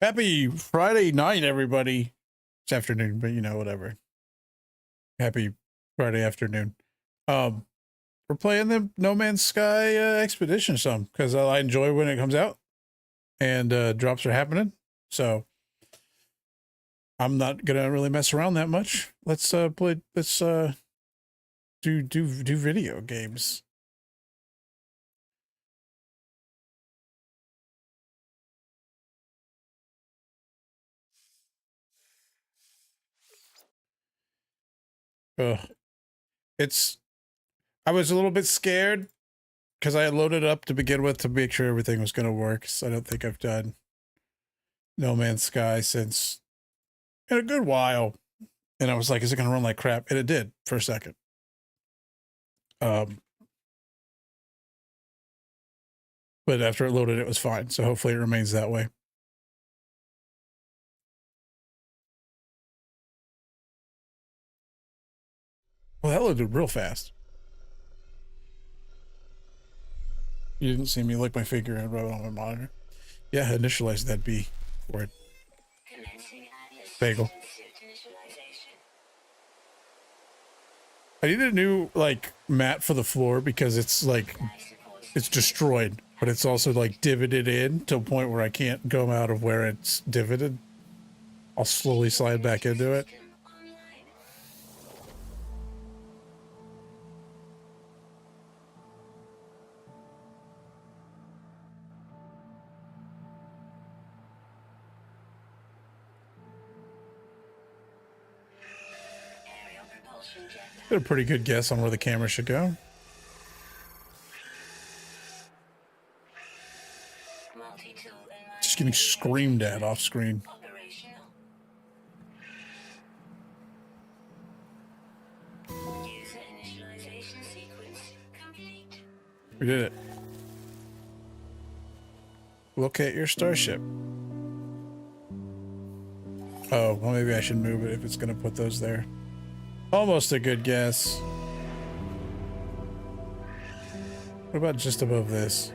Happy Friday night, everybody. It's afternoon, but you know, whatever. Happy Friday afternoon. Um, we're playing the No Man's Sky Expedition some because I enjoy when it comes out and drops are happening. So I'm not gonna really mess around that much. Let's play. Let's do video games. Ugh. It's. I was a little bit scared because I had loaded up to begin with to make sure everything was gonna work. So I don't think I've done No Man's Sky since in a good while. And I was like, is it going to run like crap? And it did for a second. But after it loaded, it was fine. So hopefully it remains that way. Well, that loaded real fast. You didn't see me lick my finger and rub it on my monitor. Yeah, initialize that B word. Bagel. I need a new like mat for the floor because it's like it's destroyed, but it's also like divoted in to a point where I can't go out of where it's divoted. I'll slowly slide back into it. Did a pretty good guess on where the camera should go. Just getting screamed at off screen. We did it. Locate your starship. Oh, well, maybe I should move it if it's going to put those there. Almost a good guess. What about just above this?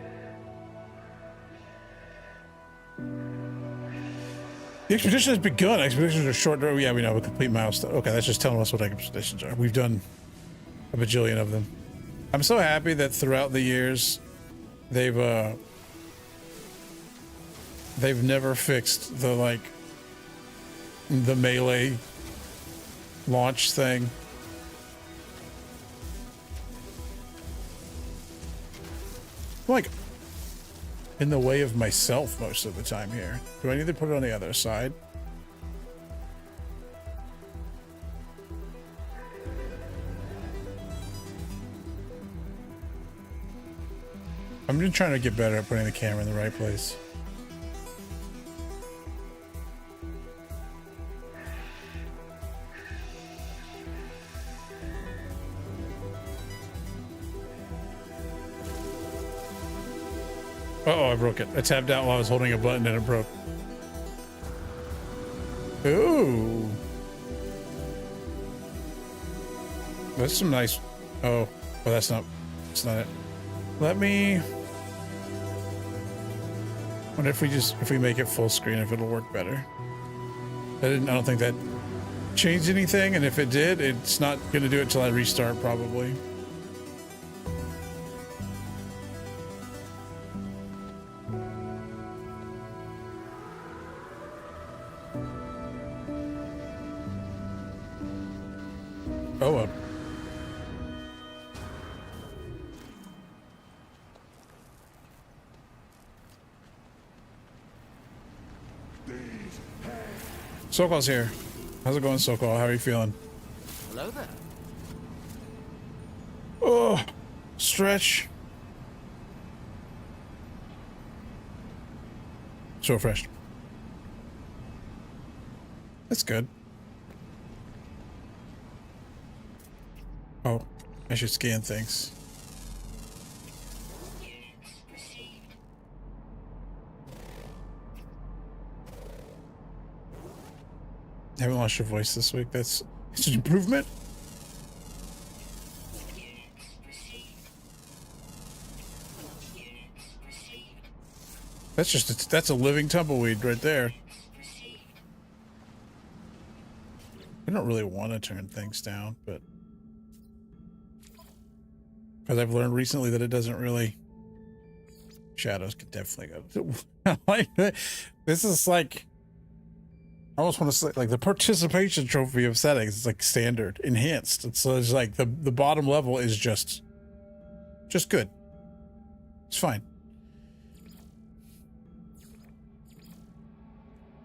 The expedition has begun. Expeditions are short. Oh, yeah, we know a complete milestone. Okay, that's just telling us what expeditions are. We've done a bajillion of them. I'm so happy that throughout the years, they've never fixed the the melee launch thing. I'm like in the way of myself most of the time here. Do I need to put it on the other side? I'm just trying to get better at putting the camera in the right place. Uh-oh, I broke it. I tapped out while I was holding a button and it broke. Ooh. That's some nice... Oh, well, that's not it. Let me... wonder if we make it full screen, if it'll work better. I don't think that changed anything, and if it did, it's not going to do it till I restart, probably. Oh, well. Sokol's here. How's it going, Sokol? How are you feeling? Hello there. Oh, stretch. So refreshed. That's good. Oh, I should scan things. I haven't lost your voice this week. It's an improvement. That's a living tumbleweed right there. I don't really want to turn things down, but because I've learned recently that it doesn't really. Shadows could definitely go. Like this is like. I almost want to say like the participation trophy of settings. It's like standard, enhanced. It's like the bottom level is just good. It's fine.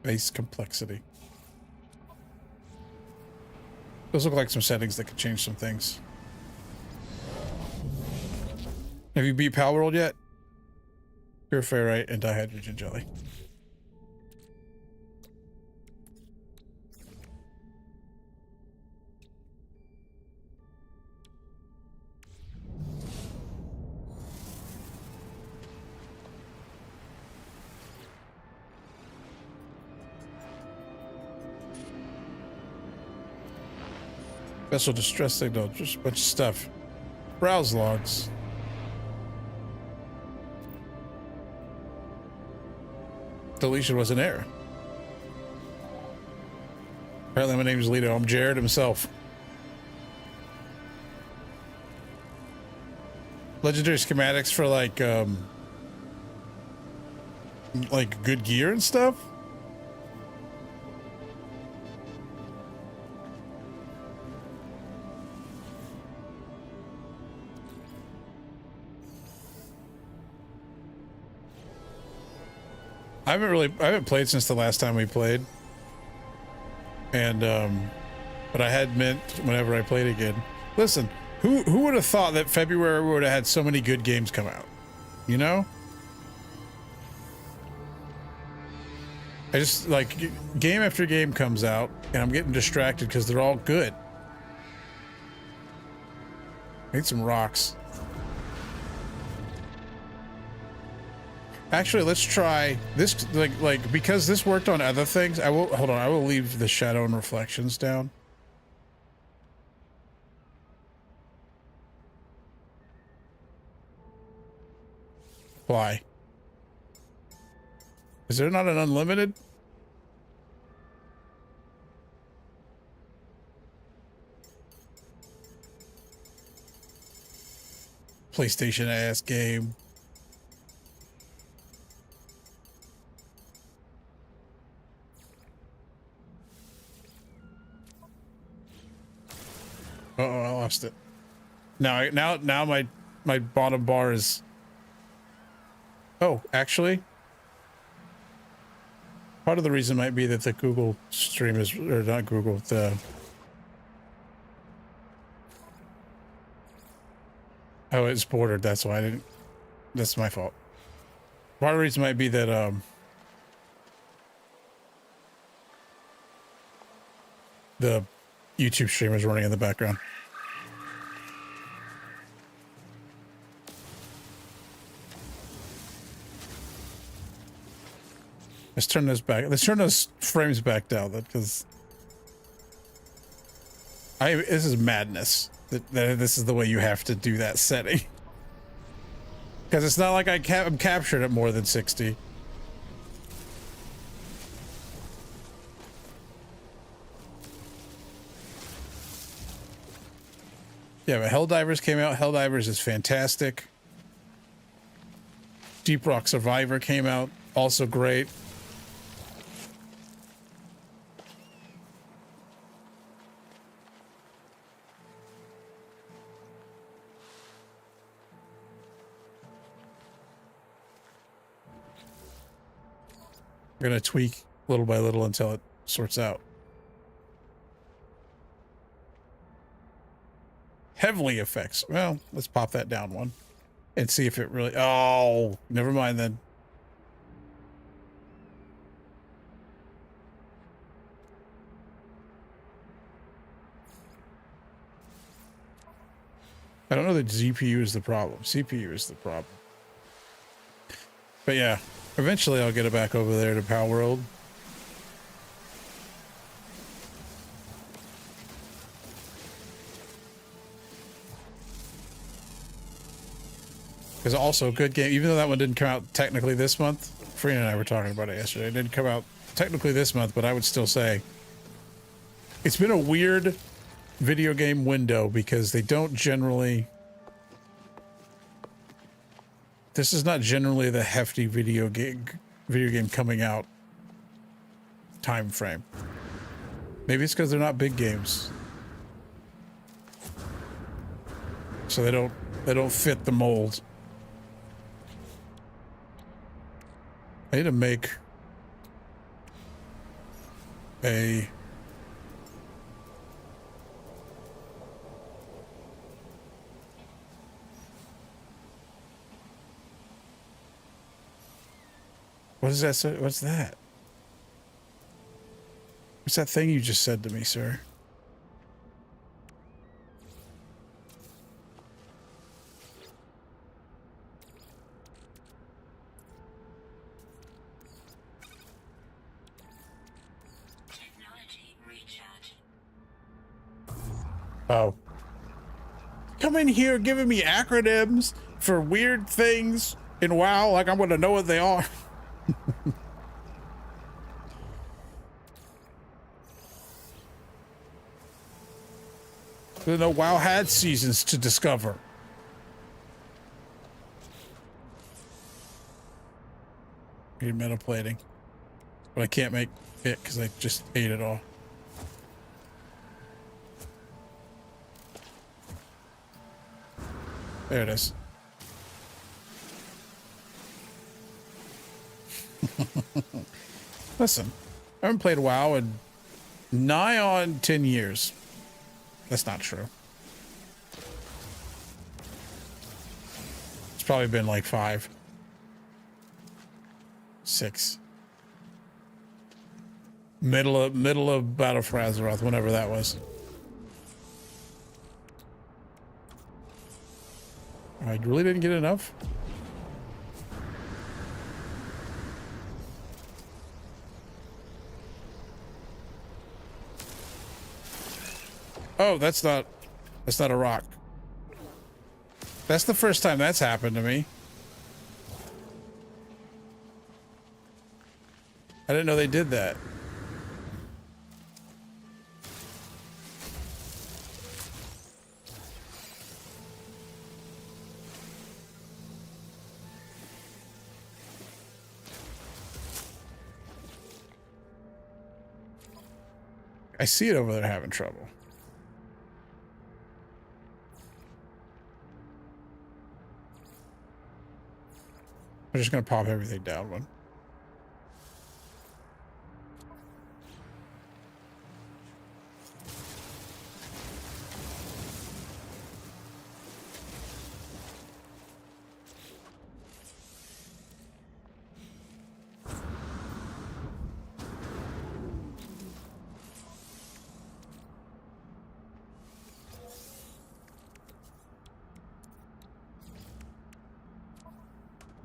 Base complexity. Those look like some settings that could change some things. Have you beat Palworld yet? Pure ferrite and dihydrogen jelly. Vessel distress signal, just a bunch of stuff. Browse logs. Deletion was an error. Apparently my name is Lito. I'm Jared himself. Legendary schematics for like good gear and stuff. I haven't played since the last time we played. And but I had meant whenever I played again. Listen, who would have thought that February would have had so many good games come out? You know? I just like game after game comes out and I'm getting distracted because they're all good. I need some rocks. Actually, let's try this, like because this worked on other things. I will leave the shadow and reflections down. Why? Is there not an unlimited? PlayStation ass game. Uh oh, I lost it. Now my bottom bar is. Oh, actually, part of the reason might be that the Google stream is, or not Google, the. Oh, it's bordered. That's why I didn't. That's my fault. Part of the reason might be that the YouTube stream is running in the background. Let's turn this back. Let's turn those frames back down, because this is madness. That this is the way you have to do that setting. Because it's not like I'm captured at more than 60. Yeah, but Helldivers came out. Helldivers is fantastic. Deep Rock Survivor came out. Also great. We're going to tweak little by little until it sorts out. Heavily effects. Well, let's pop that down one and see if it really. Oh, never mind then. I don't know that GPU is the problem. CPU is the problem. But yeah, eventually I'll get it back over there to Palworld. Because also, good game, even though that one didn't come out technically this month. Farina and I were talking about it yesterday. It didn't come out technically this month, but I would still say It's been a weird video game window because they don't generally... This is not generally the hefty video game coming out time frame. Maybe it's because they're not big games. So they don't fit the mold. I need to make a what is that? What's that? What's that thing you just said to me, sir? Oh. Come in here giving me acronyms for weird things in WoW like I'm gonna know what they are. You know, WoW had seasons to discover. Need metal plating. But I can't make it because I just ate it all. There it is. Listen, I haven't played WoW in nigh on 10 years. That's not true. It's probably been like 5. 6. Middle of Battle for Azeroth, whenever that was. I really didn't get enough. Oh, that's not a rock. That's the first time that's happened to me. I didn't know they did that. I see it over there having trouble. I'm just gonna pop everything down one.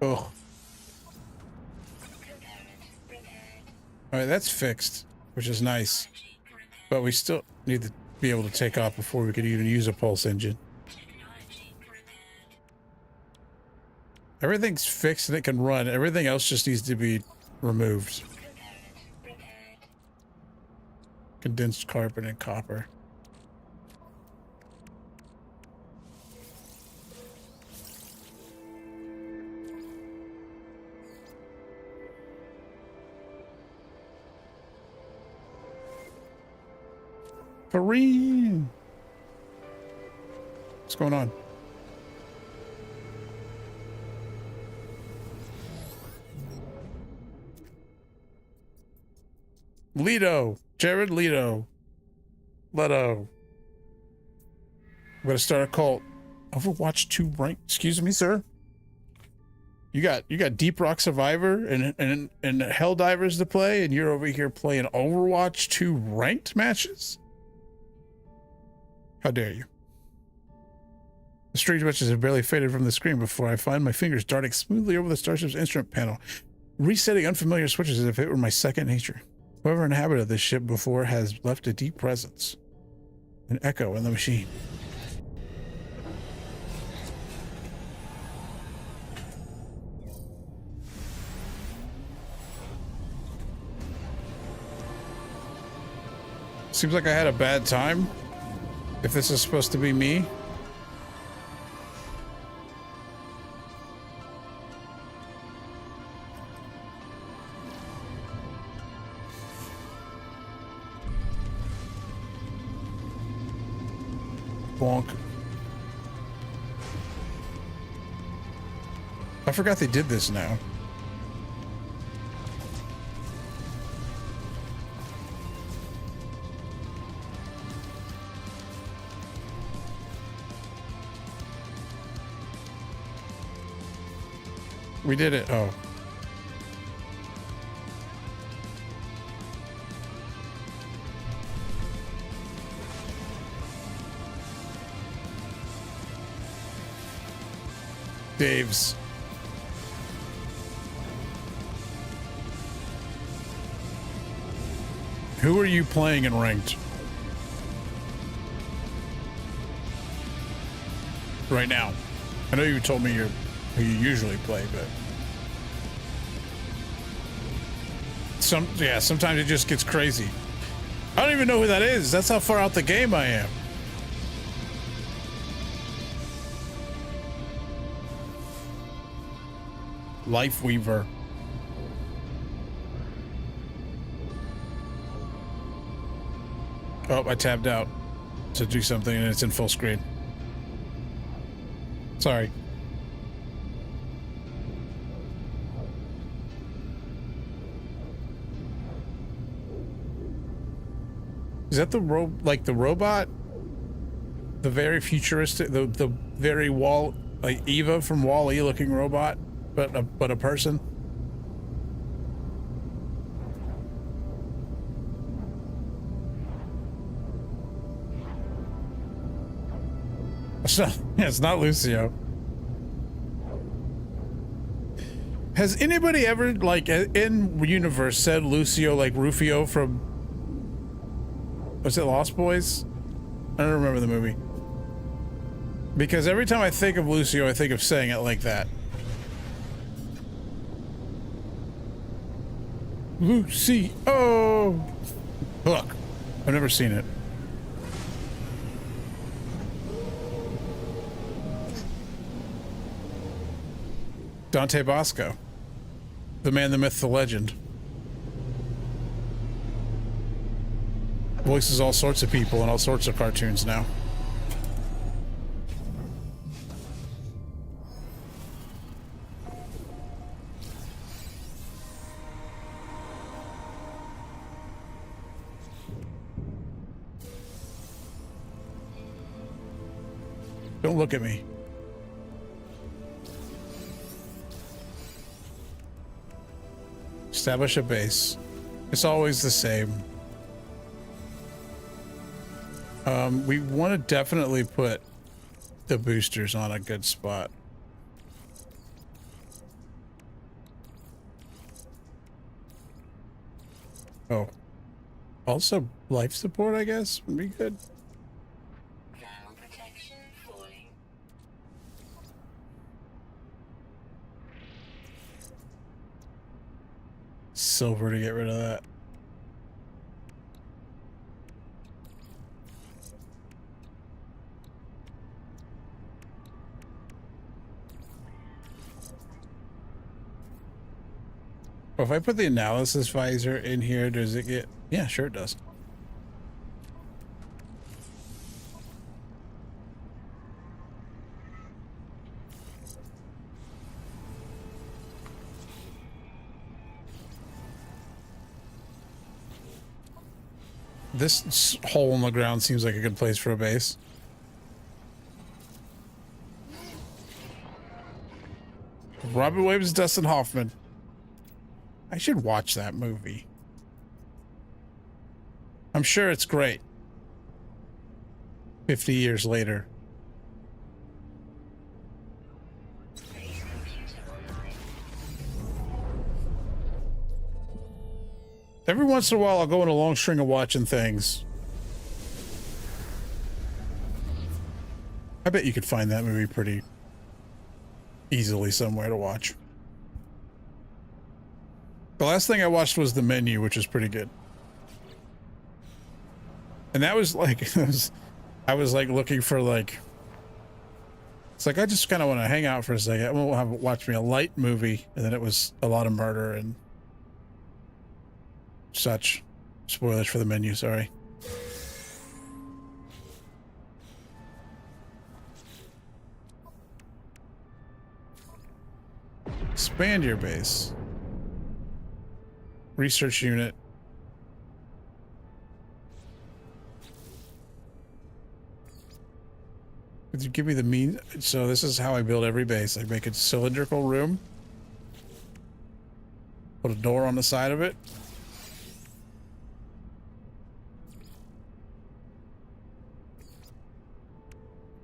Oh. All right, that's fixed, which is nice. But we still need to be able to take off before we could even use a pulse engine. Everything's fixed and it can run. Everything else just needs to be removed. Condensed carbon and copper. Kareem! What's going on? Leto! Jared Leto. Leto. I'm gonna start a cult. Overwatch 2 rank. Excuse me, sir? You got Deep Rock Survivor and Helldivers to play, and you're over here playing Overwatch 2 ranked matches? How dare you? The strange matches have barely faded from the screen before I find my fingers darting smoothly over the starship's instrument panel, resetting unfamiliar switches as if it were my second nature. Whoever inhabited this ship before has left a deep presence, an echo in the machine. Seems like I had a bad time. If this is supposed to be me. Bonk. I forgot they did this now. We did it. Oh. Dave's. Who are you playing in ranked? Right now. I know you told me who you usually play, but sometimes it just gets crazy. I don't even know who that is. That's how far out the game I am. Life Weaver. Oh, I tabbed out to do something and it's in full screen. Sorry. Is that the robot? The very futuristic, the very like Eva from Wall-E looking robot, but a person? It's not Lucio. Has anybody ever, like, in universe said Lucio like Rufio from, was it Lost Boys? I don't remember the movie. Because every time I think of Lucio, I think of saying it like that. Lucy. Oh, look, I've never seen it. Dante Bosco, the man, the myth, the legend. Voices all sorts of people in all sorts of cartoons now. Don't look at me. Establish a base. It's always the same. We want to definitely put the boosters on a good spot. Oh. Also, life support, I guess, would be good. Silver to get rid of that. Well, if I put the analysis visor in here, does it get... Yeah, sure it does. This hole in the ground seems like a good place for a base. Robin Williams, Dustin Hoffman. I should watch that movie. I'm sure it's great. 50 years later. Every once in a while, I'll go on a long string of watching things. I bet you could find that movie pretty easily somewhere to watch. The last thing I watched was The Menu, which is pretty good. And that was like, I was like looking for like, it's like, I just kind of want to hang out for a second. We'll watch me a light movie. And then it was a lot of murder and such. Spoilers for the menu, sorry. Expand your base. Research unit. Could you give me the mean? So this is how I build every base. I make a cylindrical room. Put a door on the side of it.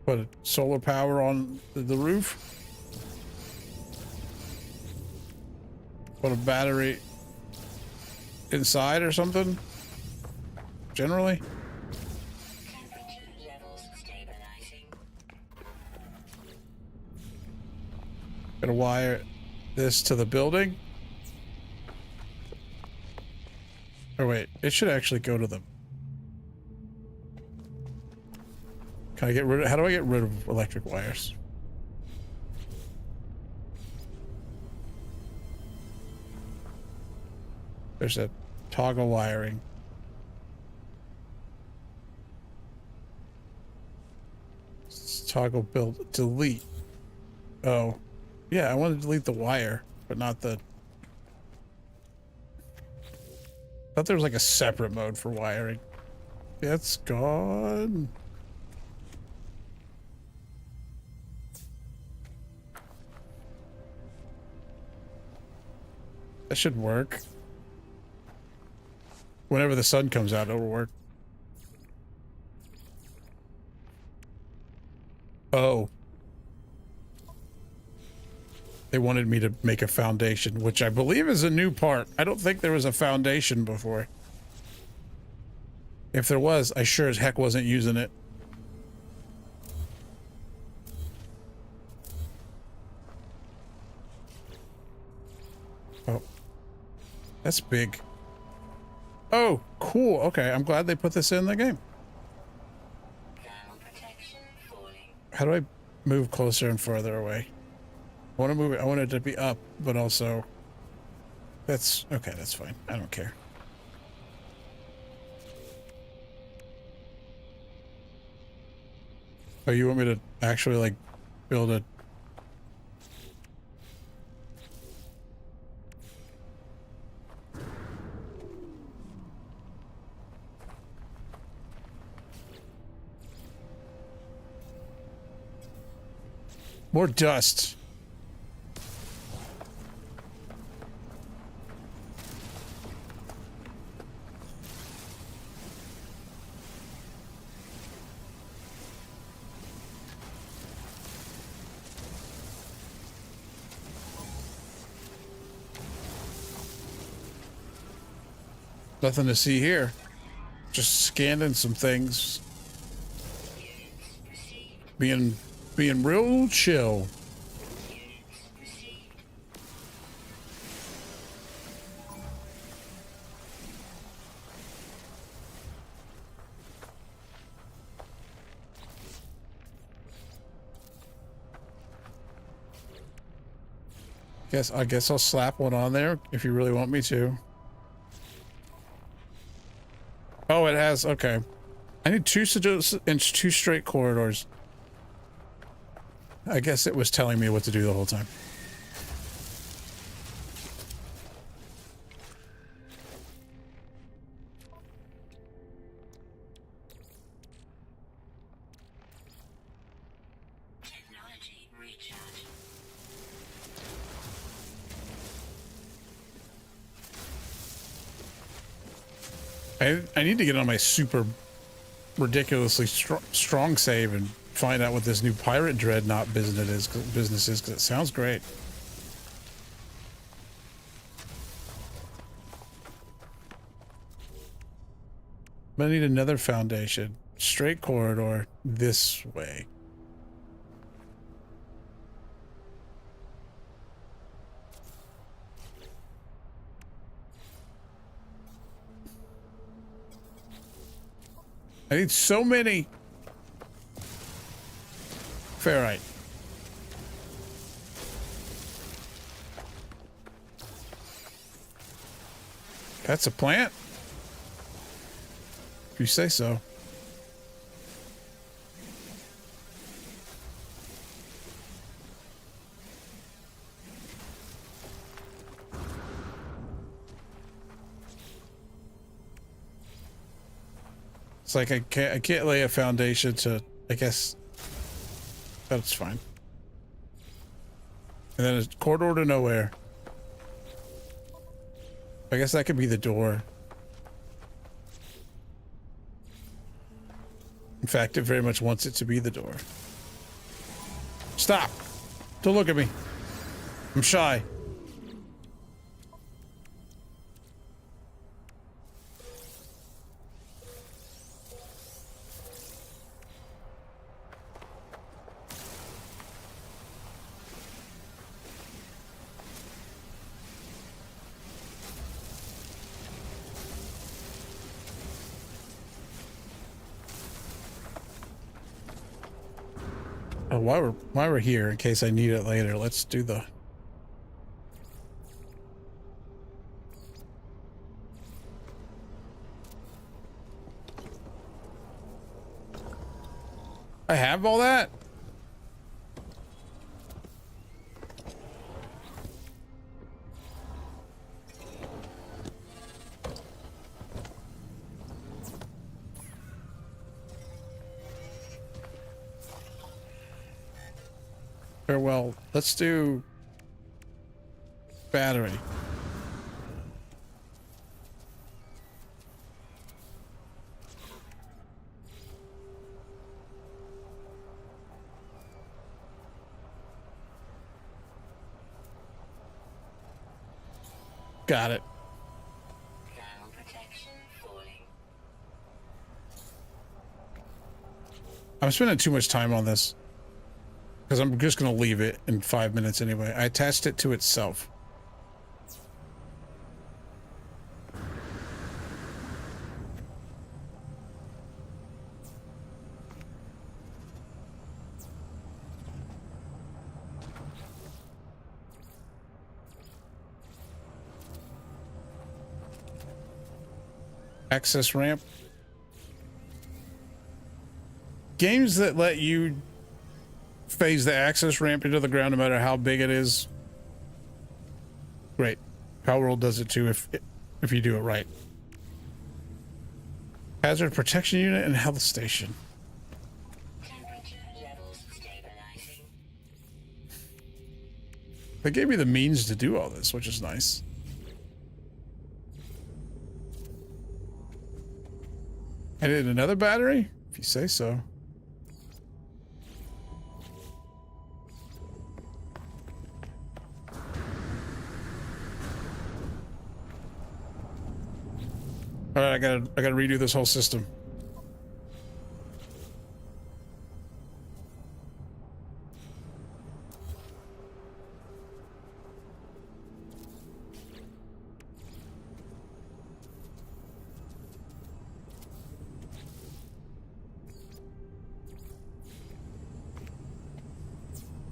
Put a solar power on the roof. Put a battery inside or something. Generally. Gotta wire this to the building. Or wait, it should actually go to the... Can I get rid of... How do I get rid of electric wires? There's a toggle wiring. Toggle build delete. Oh. Yeah, I want to delete the wire, but not the... I thought there was like a separate mode for wiring. That's gone. That should work. Whenever the sun comes out, it'll work. Oh. They wanted me to make a foundation, which I believe is a new part. I don't think there was a foundation before. If there was, I sure as heck wasn't using it. Oh. That's big. Oh, cool. Okay, I'm glad they put this in the game. How do I move closer and further away? I want to move it. I want it to be up, but also... That's... Okay, that's fine. I don't care. Oh, you want me to actually, like, build a... More dust. Nothing to see here. Just scanning some things. Being real chill. I guess I'll slap one on there if you really want me to. Oh, it has, okay. I need two straight corridors. I guess it was telling me what to do the whole time. Technology recharge. I need to get on my super ridiculously strong save and find out what this new pirate dreadnought business is because it sounds great. But I need another foundation. Straight corridor this way. I need so many. Ferrite. That's a plant? If you say so. It's like I can't lay a foundation to, I guess that's fine. And then a corridor to nowhere. I guess that could be the door. In fact, it very much wants it to be the door. Stop! Don't look at me. I'm shy. Oh, while we're here, in case I need it later, let's do the... I have all that? Farewell. Let's do battery. Got it. Thermal protection falling. I'm spending too much time on this because I'm just going to leave it in 5 minutes anyway. I attached it to itself. Access ramp. Games that let you phase the access ramp into the ground no matter how big it is. Great. Palworld does it too if you do it right. Hazard protection unit and health station. Temperature levels stabilizing. They gave me the means to do all this, which is nice. I need another battery? If you say so. All right, I gotta redo this whole system.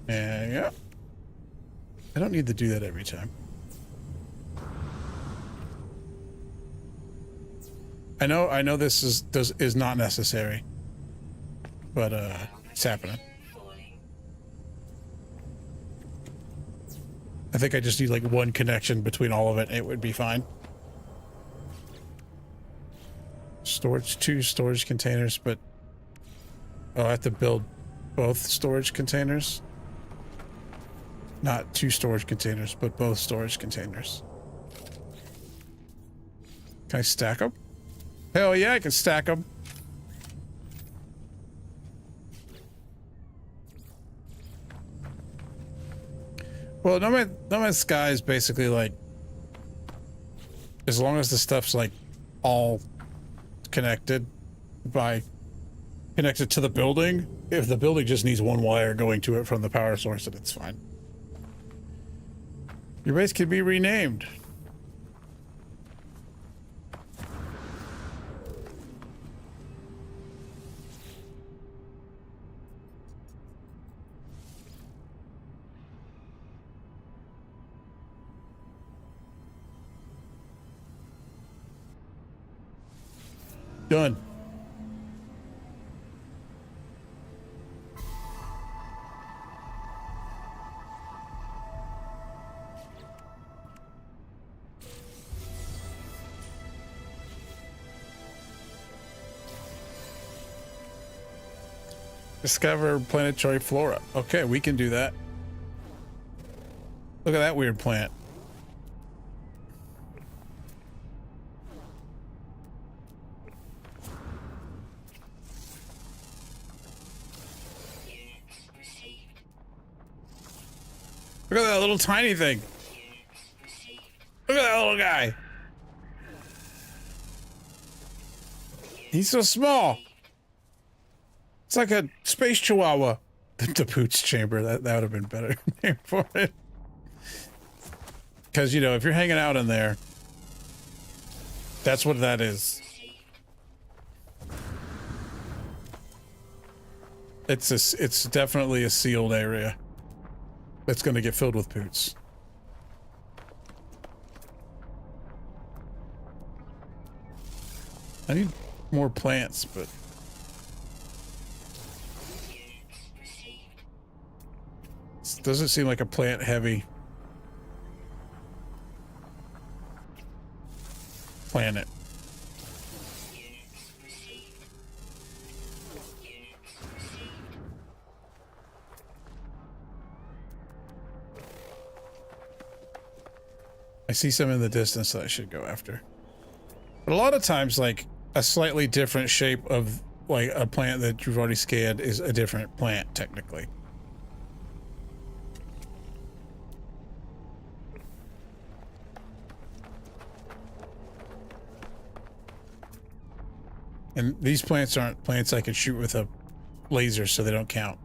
And yeah, I don't need to do that every time. I know this is not necessary, but it's happening. Falling. I think I just need like one connection between all of it. It would be fine. Storage, 2 storage containers, but oh, I have to build both storage containers. Not 2 storage containers, but both storage containers. Can I stack them? Hell yeah, I can stack them. Well, No Man's Sky is basically like, as long as the stuff's like all connected connected to the building, if the building just needs one wire going to it from the power source, then it's fine. Your base can be renamed. Done. Discover planetary flora. Okay, we can do that. Look at that weird plant. Look at that little tiny thing. Look at that little guy. He's so small. It's like a space chihuahua. The Boots Chamber. That would have been better name for it. Because, you know, if you're hanging out in there, that's what that is. It's definitely a sealed area that's going to get filled with Poots. I need more plants, but this doesn't seem like a plant heavy planet. I see some in the distance that I should go after. But a lot of times, like, a slightly different shape of, like, a plant that you've already scanned is a different plant, technically. And these plants aren't plants I can shoot with a laser, so they don't count.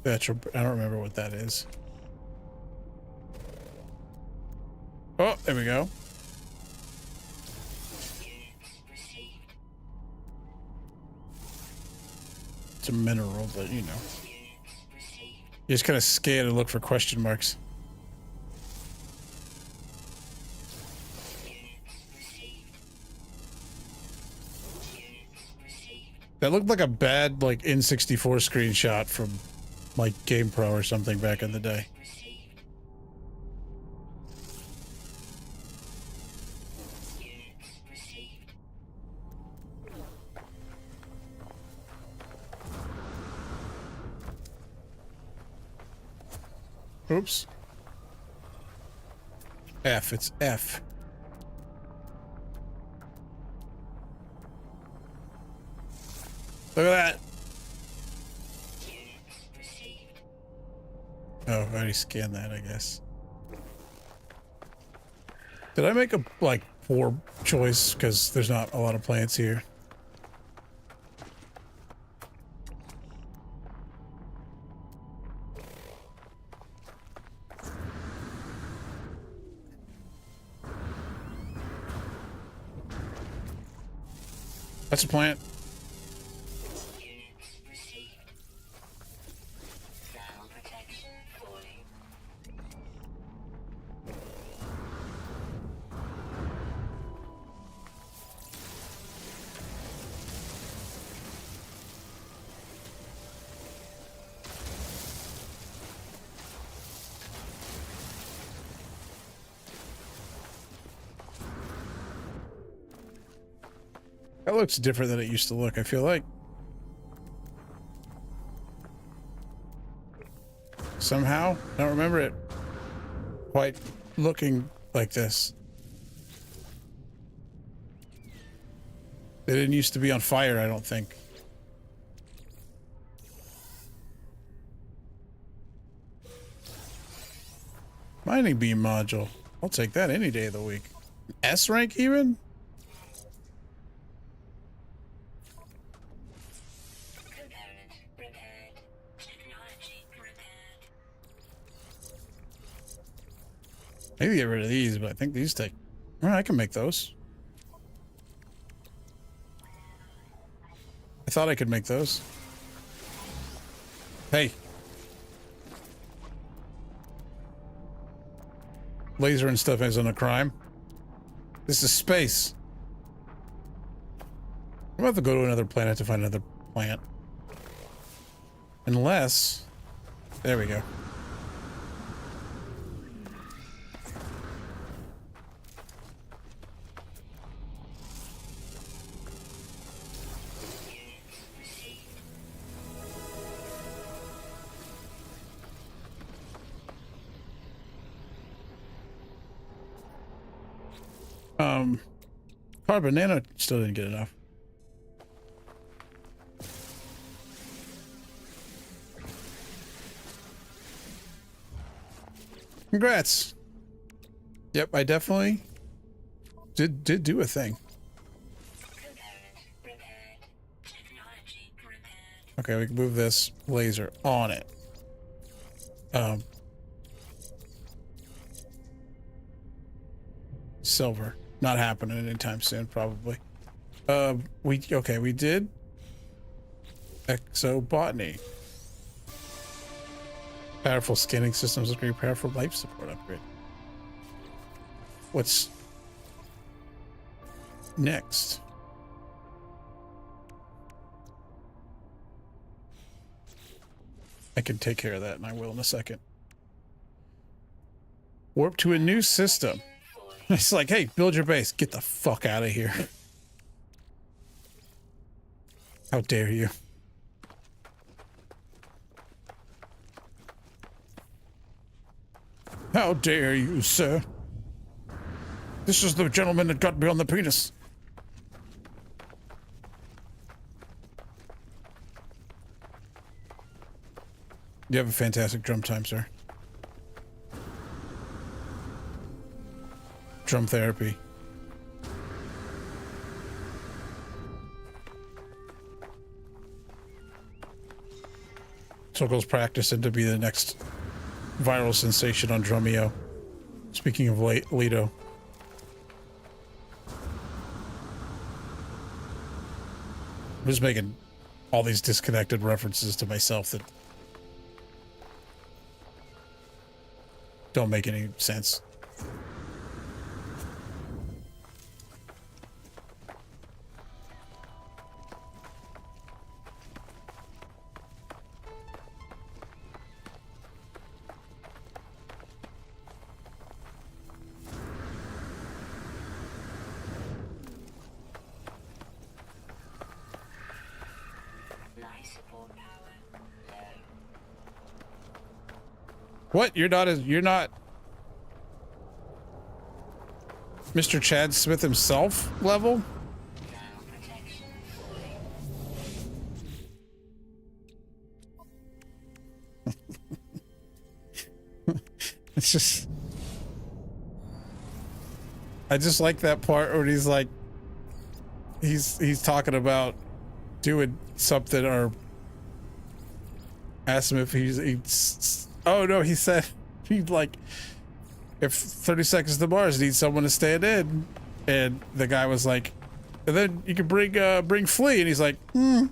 I don't remember what that is. Oh, there we go. It's a mineral, but you know. You just kind of scan and look for question marks. That looked like a bad, like, N64 screenshot from, like, GamePro or something back in the day. Oops. F, it's F. Look at that. Oh, I already scanned that, I guess. Did I make a, like, poor choice? Because there's not a lot of plants here. That's a plant. Thermal protection falling. That looks different than it used to look, I feel like. Somehow, I don't remember it quite looking like this. They didn't used to be on fire, I don't think. Mining beam module. I'll take that any day of the week. S rank even? Component repaired. Technology repaired. Maybe get rid of these, but I think these take... Well, I can make those. I thought I could make those. Hey. laser and stuff isn't a crime. This is space. I'm about to go to another planet to find another plant. Unless... There we go. Carbon Nano still didn't get enough. Congrats. Yep, I definitely did do a thing. Component repaired. Technology repaired. Okay, we can move this laser on it. Silver. Not happening anytime soon, probably. We did exobotany. Powerful scanning systems upgrade, powerful life support upgrade. What's next? I can take care of that, and I will in a second. Warp to a new system. It's like, hey, build your base. Get the fuck out of here. How dare you? How dare you, sir? This is the gentleman that got me on the penis. You have a fantastic drum time, sir. Drum therapy. Circle's practicing to be the next viral sensation on Drumeo. Speaking of Leto. I'm just making all these disconnected references to myself that don't make any sense. What? You're not Mr. Chad Smith himself level? It's just... I just like that part where he's like... He's talking about doing something, or... Asked him if he's oh no, he said he'd like... If 30 Seconds to Mars needs someone to stand in, and the guy was like, and then you can bring Flea, and he's like, I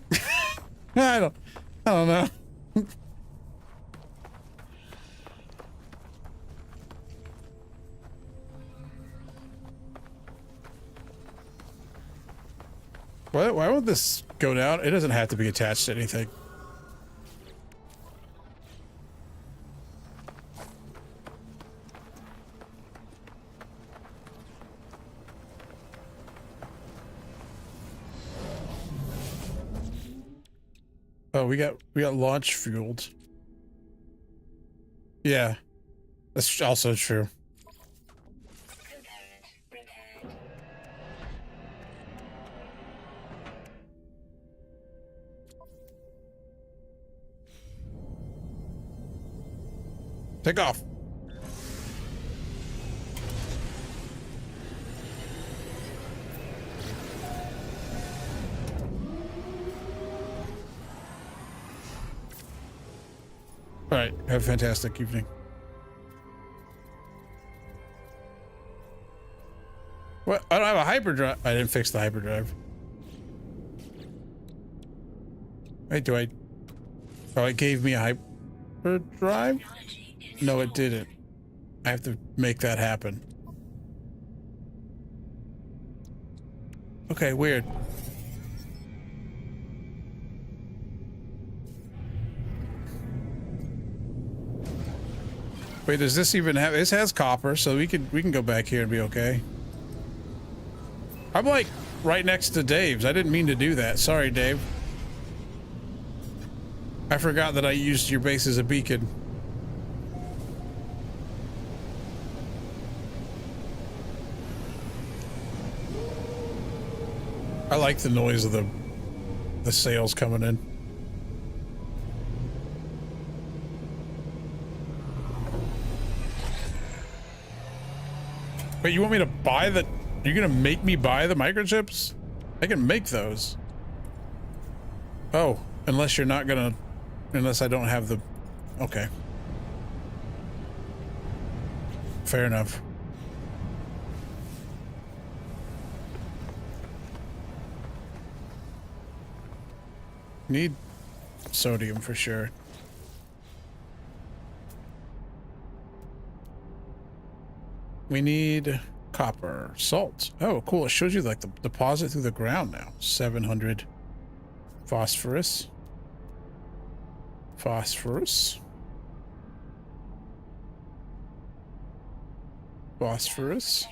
don't know. Why won't this go down? It doesn't have to be attached to anything. Oh, we got launch fueled. Yeah, that's also true. Take off. All right, have a fantastic evening. What? I don't have a hyperdrive. I didn't fix the hyperdrive. Wait, do I? Oh, it gave me a hyperdrive? No, it didn't. I have to make that happen. Okay, weird. Wait, does this even have... This has copper, so we can go back here and be okay. I'm like right next to Dave's. I didn't mean to do that. Sorry, Dave. I forgot that I used your base as a beacon. I like the noise of the sails coming in. Wait, you want me to buy the... You're gonna make me buy the microchips? I can make those. Oh, unless you're not gonna... Unless I don't have the... Okay. Fair enough. Need sodium for sure. We need copper, salt. Oh, cool. It shows you like the deposit through the ground now. 700 phosphorus. Phosphorus. Phosphorus.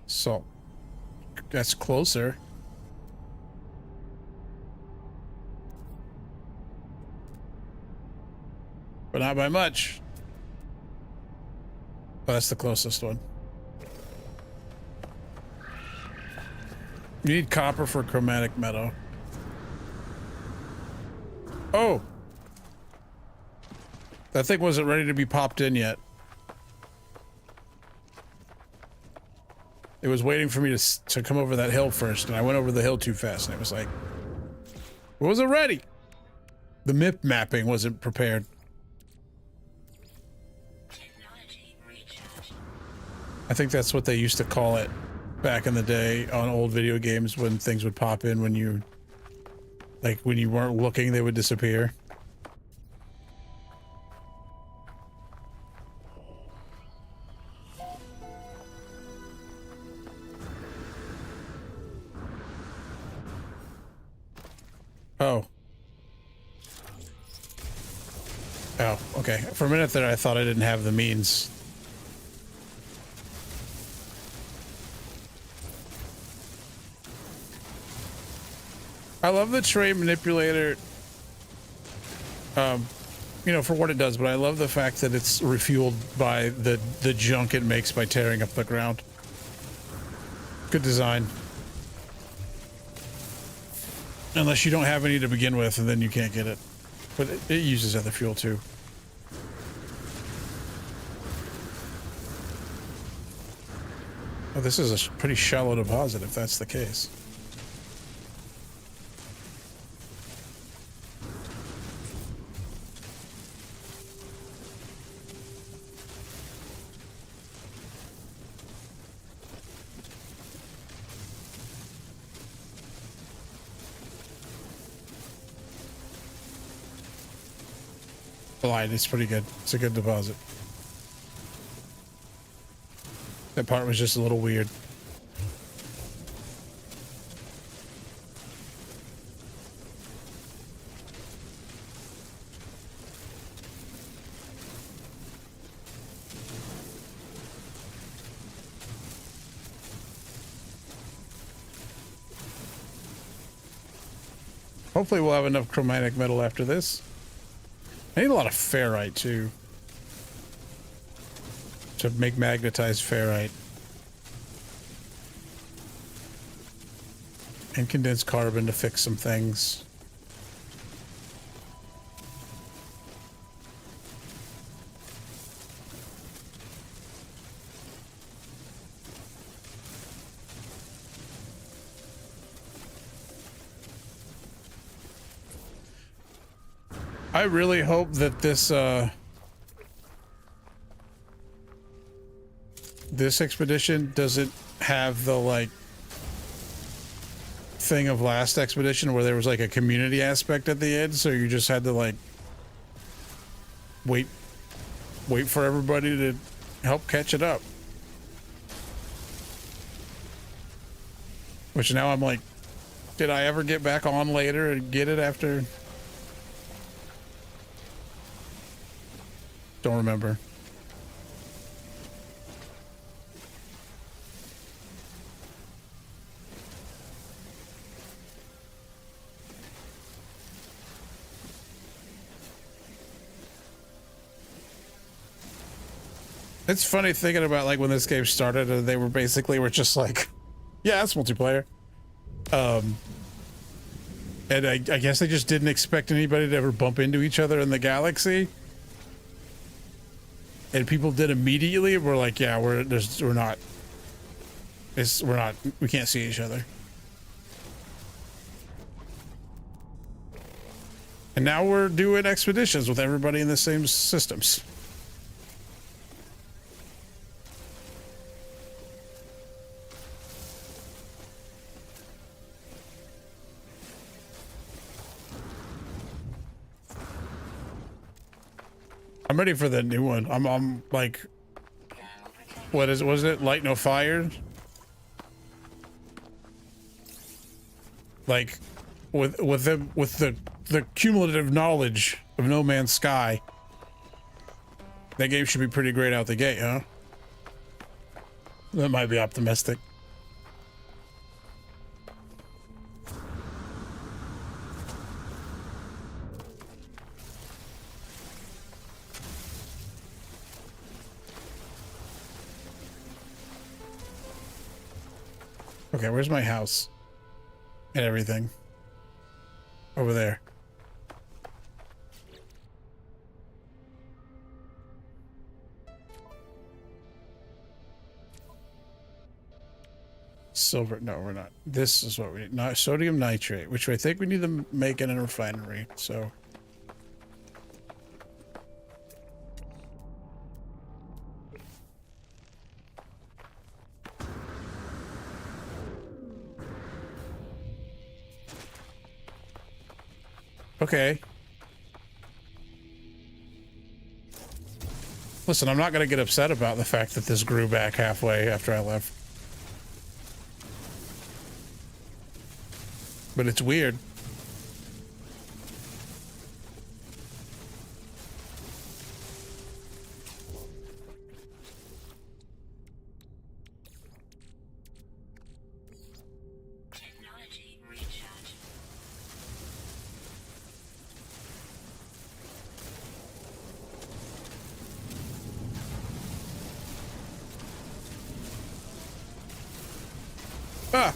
Salt. That's closer. But not by much. Oh, that's the closest one. You need copper for chromatic metal. Oh! That thing wasn't ready to be popped in yet. It was waiting for me to come over that hill first, and I went over the hill too fast, and it was like... It wasn't ready! The MIP mapping wasn't prepared. I think that's what they used to call it back in the day on old video games when things would pop in when you... Like, when you weren't looking, they would disappear. Oh. Oh, okay. For a minute there, I thought I didn't have the means. I love the terrain manipulator, you know, for what it does, but I love the fact that it's refueled by the junk it makes by tearing up the ground. Good design. Unless you don't have any to begin with, and then you can't get it. But it uses other fuel too. Oh, this is a pretty shallow deposit if that's the case. Light, it's pretty good. It's a good deposit. That part was just a little weird. Hopefully we'll have enough chromatic metal after this. I need a lot of ferrite too, to make magnetized ferrite and condensed carbon to fix some things. I really hope that this this expedition doesn't have the like thing of last expedition where there was like a community aspect at the end, so you just had to like wait for everybody help catch it up. Which now I'm like, did I ever get back on later and get it after? Don't remember. It's funny thinking about like when this game started and they were just like, yeah, it's multiplayer. And I guess they just didn't expect anybody to ever bump into each other in the galaxy. And people did immediately. We're like, yeah, we can't see each other. And now we're doing expeditions with everybody in the same systems. I'm ready for the new one. I'm like, was it Light No Fire? Like, with the cumulative knowledge of No Man's Sky, that game should be pretty great out the gate, huh? That might be optimistic. Okay, where's my house? And everything. Over there. Silver, no, we're not. This is what we need. Not sodium nitrate, which I think we need to make in a refinery, so. Okay. Listen, I'm not going to get upset about the fact that this grew back halfway after I left. But it's weird. Technology recharge. Ah!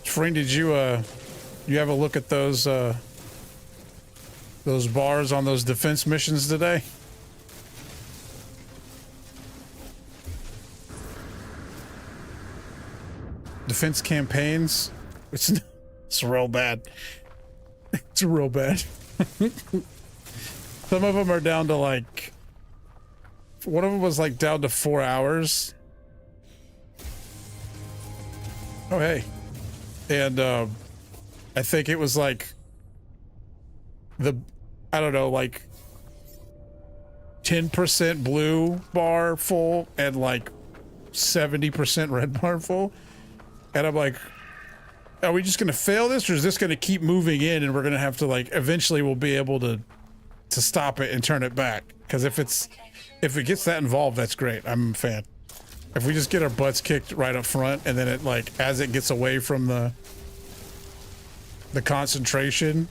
Friend, did you have a look at those bars on those defense missions today? Defense campaigns? It's real bad. It's real bad. Some of them are down to like, one of them was like down to 4 hours. Oh, hey. And I think it was like I don't know, like 10% blue bar full and like 70% red bar full. And I'm like, are we just going to fail this, or is this going to keep moving in and we're going to have to like, eventually we'll be able to stop it and turn it back? Because if it gets that involved, that's great. I'm a fan. If we just get our butts kicked right up front, and then it like, as it gets away from the concentration,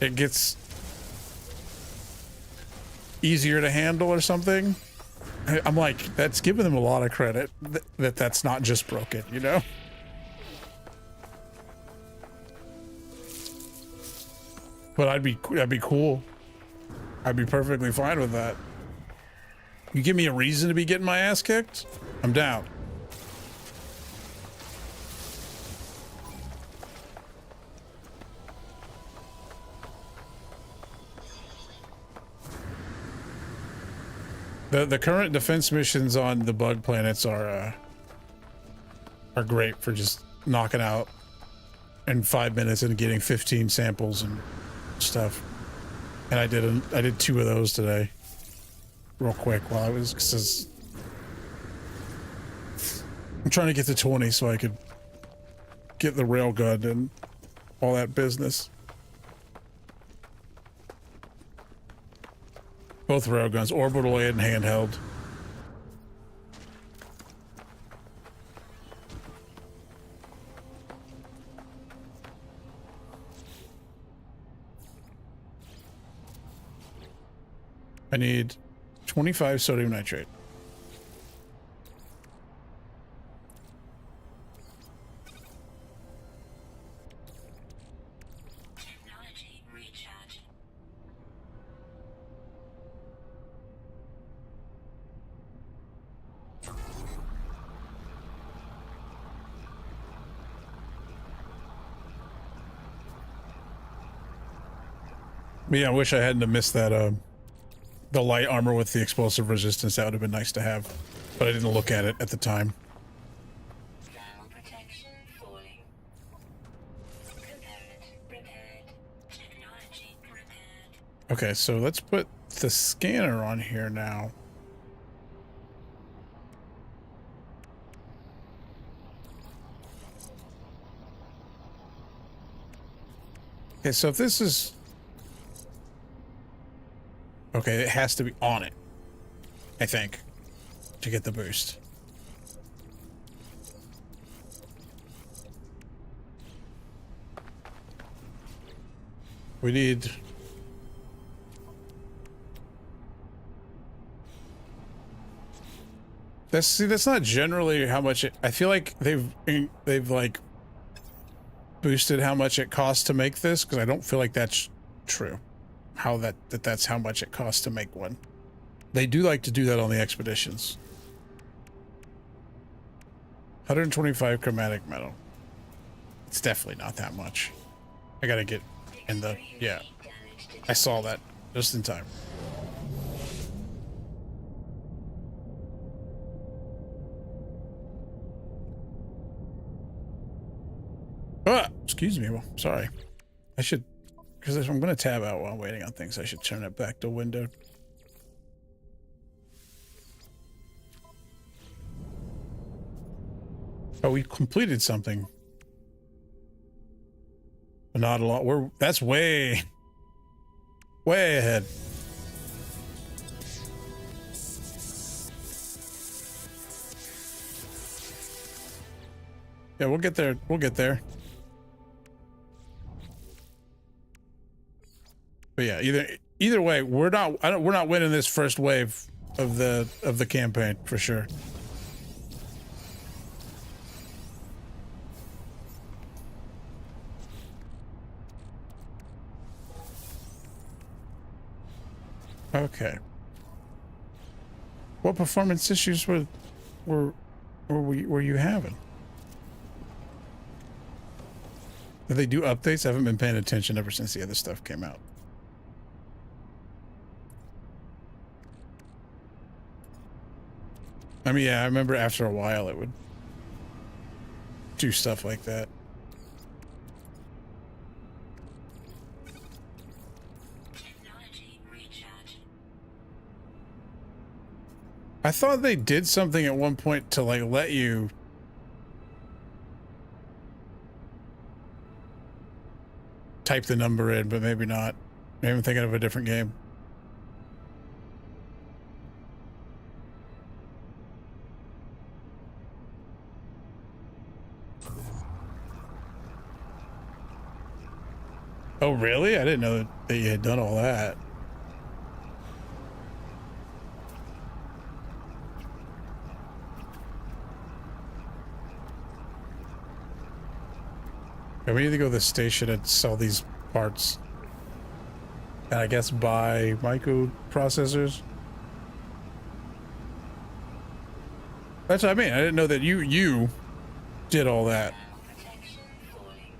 it gets easier to handle or something. I'm like, that's giving them a lot of credit that's not just broken, you know? But that'd be cool. I'd be perfectly fine with that. You give me a reason to be getting my ass kicked, I'm down. The current defense missions on the bug planets are great for just knocking out in 5 minutes and getting 15 samples and stuff. And I did 2 of those today, real quick while I was, cause I'm trying to get to 20 so I could get the railgun and all that business. Both railguns, orbital and handheld. I need 25 sodium nitrate. Technology recharge. But yeah, I wish I hadn't have missed that, the light armor with the explosive resistance. That would have been nice to have, but I didn't look at it at the time. Thermal protection falling. Component repaired. Technology repaired. Okay, so let's put the scanner on here now. Okay, so if this is... Okay, it has to be on it, I think, to get the boost. We need... that's not generally how much it... I feel like they've like boosted how much it costs to make this, because I don't feel like that's true. How that's how much it costs to make one. They do like to do that on the expeditions. 125 chromatic metal. It's definitely not that much. I gotta get in the... Yeah, I saw that just in time. Ah, excuse me. Well, sorry. I should... Because if I'm going to tab out while I'm waiting on things, I should turn it back to window. Oh, we completed something. But not a lot. That's way ahead. Yeah, we'll get there. We'll get there. But yeah, either way, we're not winning this first wave of the campaign for sure. Okay. What performance issues were you having? Did they do updates? I haven't been paying attention ever since the other stuff came out. I mean, yeah, I remember after a while it would do stuff like that. Technology recharge. I thought they did something at one point to like let you type the number in, but maybe not. Maybe I'm thinking of a different game. Oh, really? I didn't know that you had done all that. Okay, we need to go to the station and sell these parts. And I guess buy microprocessors. That's what I mean. I didn't know that you did all that. Protection falling.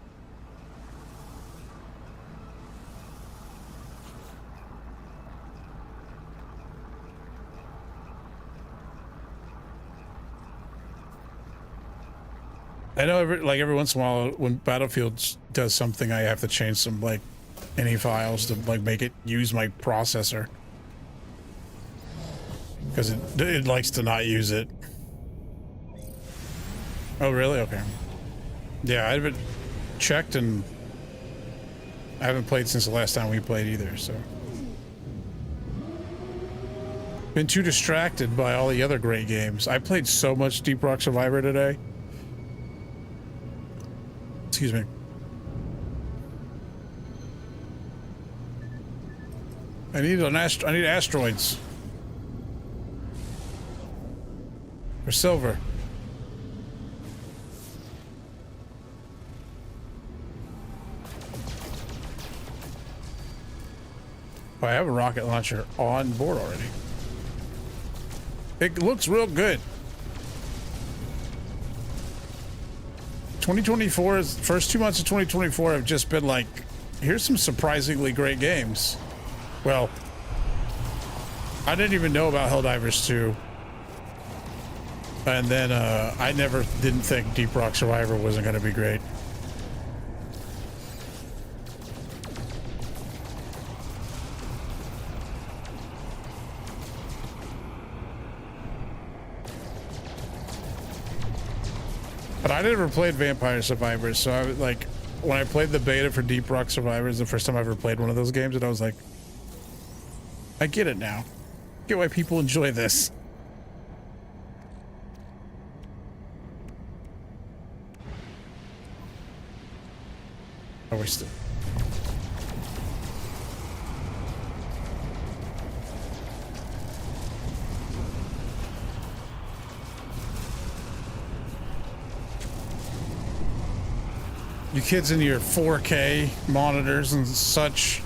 I know every once in a while when Battlefield does something, I have to change some like any files to like make it use my processor because it likes to not use it. Oh, really? Okay. Yeah, I haven't checked and I haven't played since the last time we played either, so. Been too distracted by all the other great games. I played so much Deep Rock Survivor today. Excuse me. I need asteroids. For silver. Oh, I have a rocket launcher on board already. It looks real good. 2024 is first 2 months of 2024 have just been like, here's some surprisingly great games. Well, I didn't even know about Helldivers 2. And then I didn't think Deep Rock Survivor wasn't going to be great. But I never played Vampire Survivors, so I was like, when I played the beta for Deep Rock Survivors, the first time I ever played one of those games, and I was like, I get it now. I get why people enjoy this. Oh, we're still. You kids in your 4K monitors and such.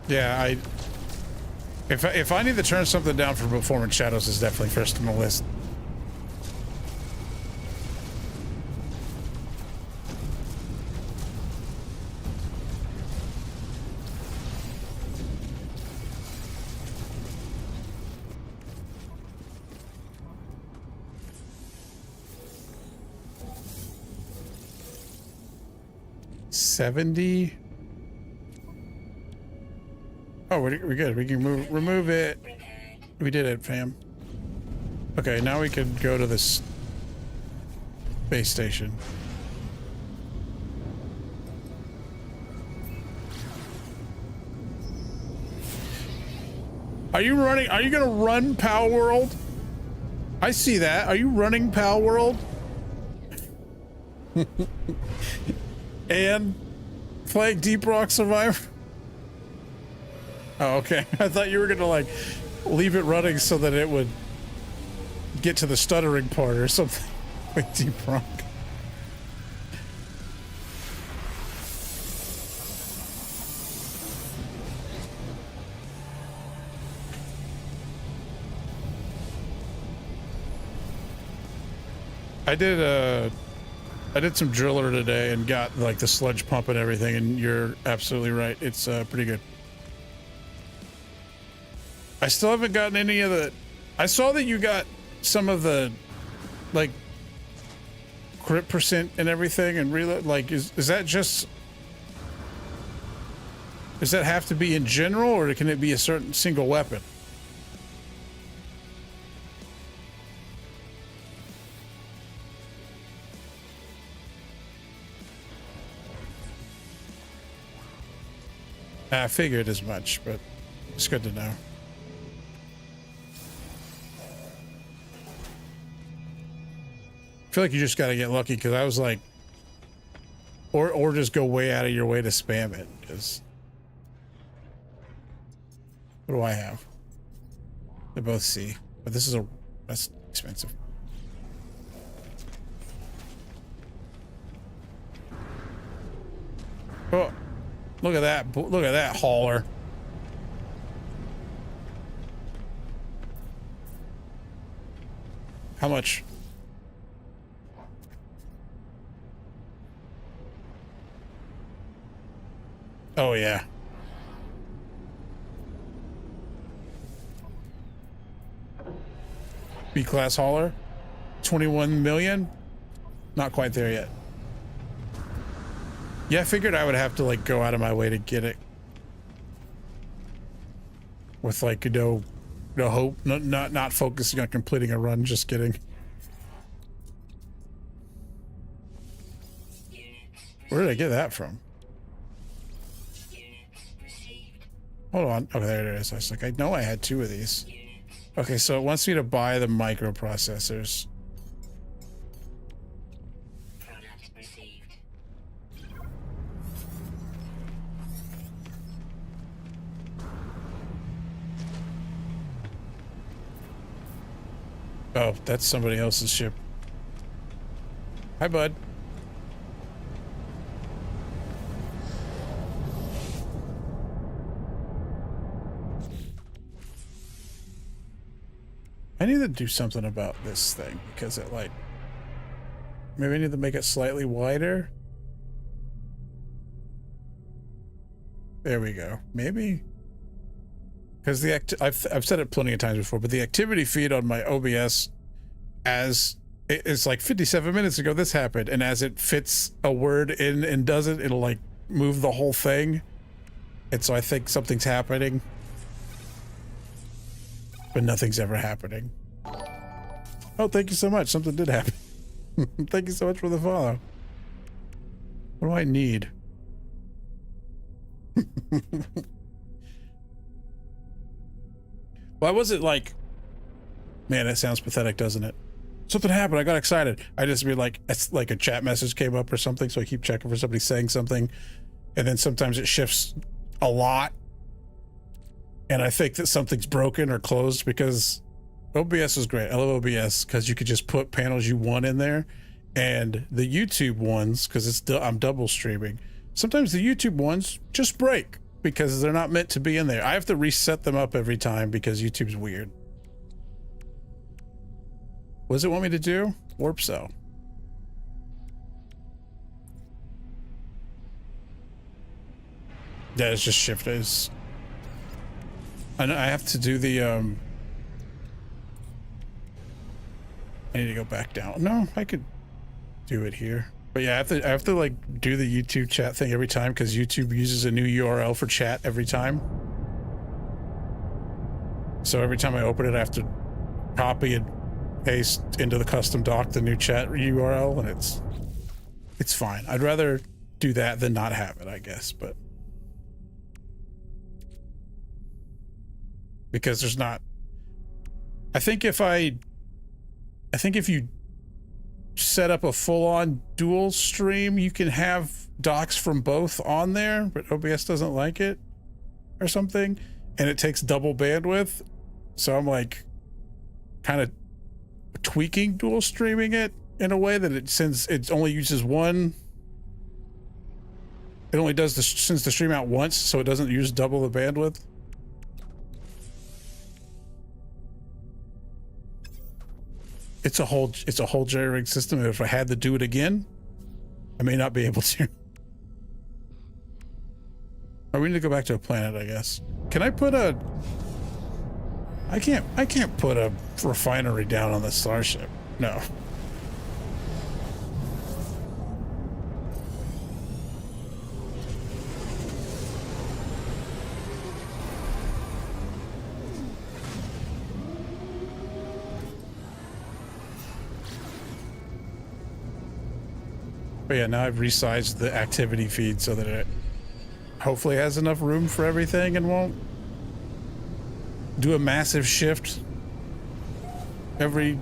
Yeah, if I need to turn something down for performance, Shadows is definitely first on the list. $70. Oh, we're good. We can remove it. We did it, fam. Okay, now we can go to this base station. Are you running? Are you gonna run Pal World? I see that. Are you running Pal World? And playing Deep Rock Survivor? Oh, okay. I thought you were gonna like leave it running so that it would get to the stuttering part or something with Deep Rock. I did some driller today and got like the sludge pump and everything, and you're absolutely right. It's pretty good. I still haven't gotten any of the. I saw that you got some of the, like, crit percent and everything, and reload. Like, is that just? Does that have to be in general, or can it be a certain single weapon? I figured as much, but it's good to know. I feel like you just got to get lucky, because I was like, or just go way out of your way to spam it, because what do I have? They're both C, but this is that's expensive. Oh, look at that! Look at that hauler. How much? Oh yeah. B-class hauler, 21 million. Not quite there yet. Yeah, I figured I would have to like go out of my way to get it. With like no hope, not focusing on completing a run, just kidding. Where did I get that from? Hold on. Oh, there it is. I was like, I know I had 2 of these. Okay, so it wants me to buy the microprocessors. Product received. Oh, that's somebody else's ship. Hi, bud. I need to do something about this thing because it like, maybe I need to make it slightly wider. There we go. Maybe because I've said it plenty of times before, but the activity feed on my OBS, as it's like 57 minutes ago this happened, and as it fits a word in and does it, it'll like move the whole thing. And so I think something's happening, but nothing's ever happening. Oh, thank you so much. Something did happen. Thank you so much for the follow. What do I need? Why was it like, man, that sounds pathetic, doesn't it? Something happened. I got excited. I just be like, it's like a chat message came up or something. So I keep checking for somebody saying something. And then sometimes it shifts a lot. And I think that something's broken or closed because OBS is great. I love OBS because you could just put panels you want in there. And the YouTube ones, because I'm double streaming, sometimes the YouTube ones just break because they're not meant to be in there. I have to reset them up every time because YouTube's weird. What does it want me to do? Warp cell. Yeah, it's just shift is. I have to do the I need to go back down. No, I could do it here. But yeah, I have to like do the YouTube chat thing every time because YouTube uses a new URL for chat every time. So every time I open it, I have to copy and paste into the custom doc the new chat URL, and it's fine. I'd rather do that than not have it, I guess, but because there's not. I think if you set up a full-on dual stream, you can have docs from both on there, but OBS doesn't like it or something, and it takes double bandwidth. So I'm like kind of tweaking dual streaming it in a way that since it only uses one, it only does sends the stream out once, so it doesn't use double the bandwidth. It's a whole JRig system, and if I had to do it again, I may not be able to. Oh, we need to go back to a planet, I guess. Can I put a... I can't put a refinery down on the starship. No. But yeah, now I've resized the activity feed so that it hopefully has enough room for everything and won't do a massive shift every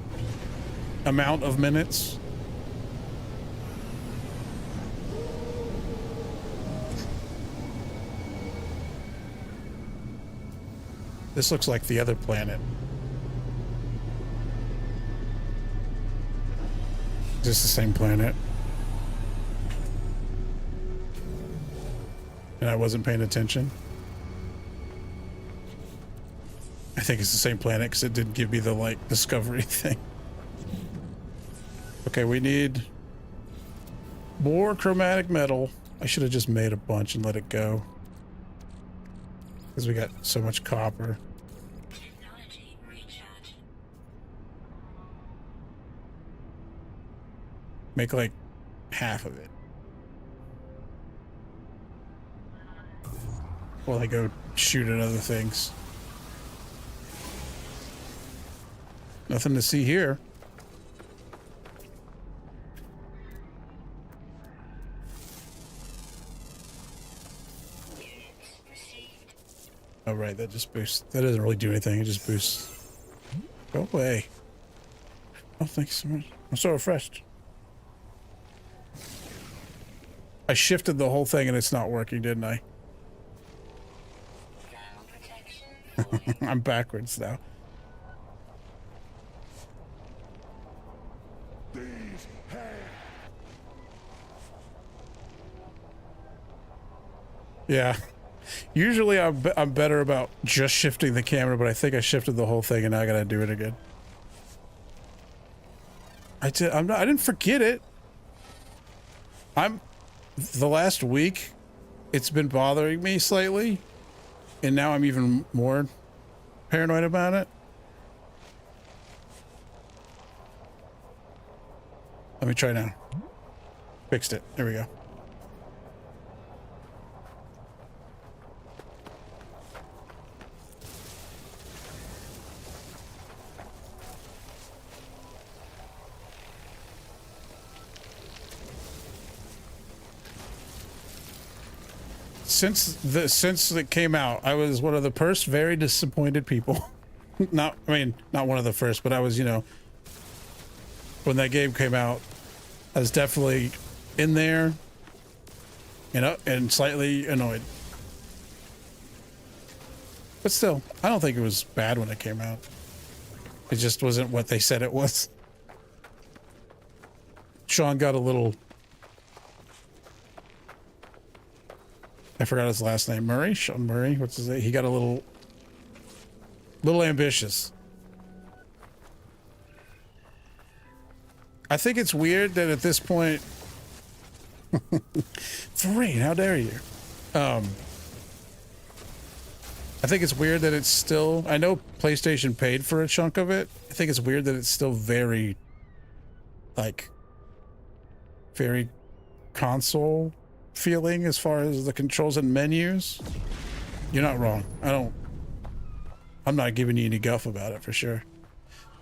amount of minutes. This looks like the other planet. Is this the same planet? And I wasn't paying attention. I think it's the same planet because it didn't give me the like discovery thing. Okay, we need more chromatic metal. I should have just made a bunch and let it go. because we got so much copper. Technology recharge. Make like half of it. While I go shoot at other things. Nothing to see here. Units received. Oh, right, that just boosts. That doesn't really do anything. It just boosts. Go away. Oh, thanks so much. I'm so refreshed. I shifted the whole thing and it's not working, didn't I? Thermal protection falling. I'm backwards now. Yeah. Usually I'm better about just shifting the camera, but I think I shifted the whole thing and now I gotta do it again. I didn't forget it. The last week, it's been bothering me slightly, and now I'm even more paranoid about it. Let me try now. Fixed it. There we go. Since it came out, I was one of the first very disappointed people. Not one of the first, but I was, you know, when that game came out, I was definitely in there, you know, and slightly annoyed. But still, I don't think it was bad when it came out. It just wasn't what they said it was. Sean got a little... I forgot his last name. Murray? Sean Murray? What's his name? He got a little ambitious. I think it's weird that at this point... Farine, how dare you? I think it's weird that it's still... I know PlayStation paid for a chunk of it. I think it's weird that it's still very... like... very console feeling as far as the controls and menus. You're not wrong. I'm not giving you any guff about it for sure.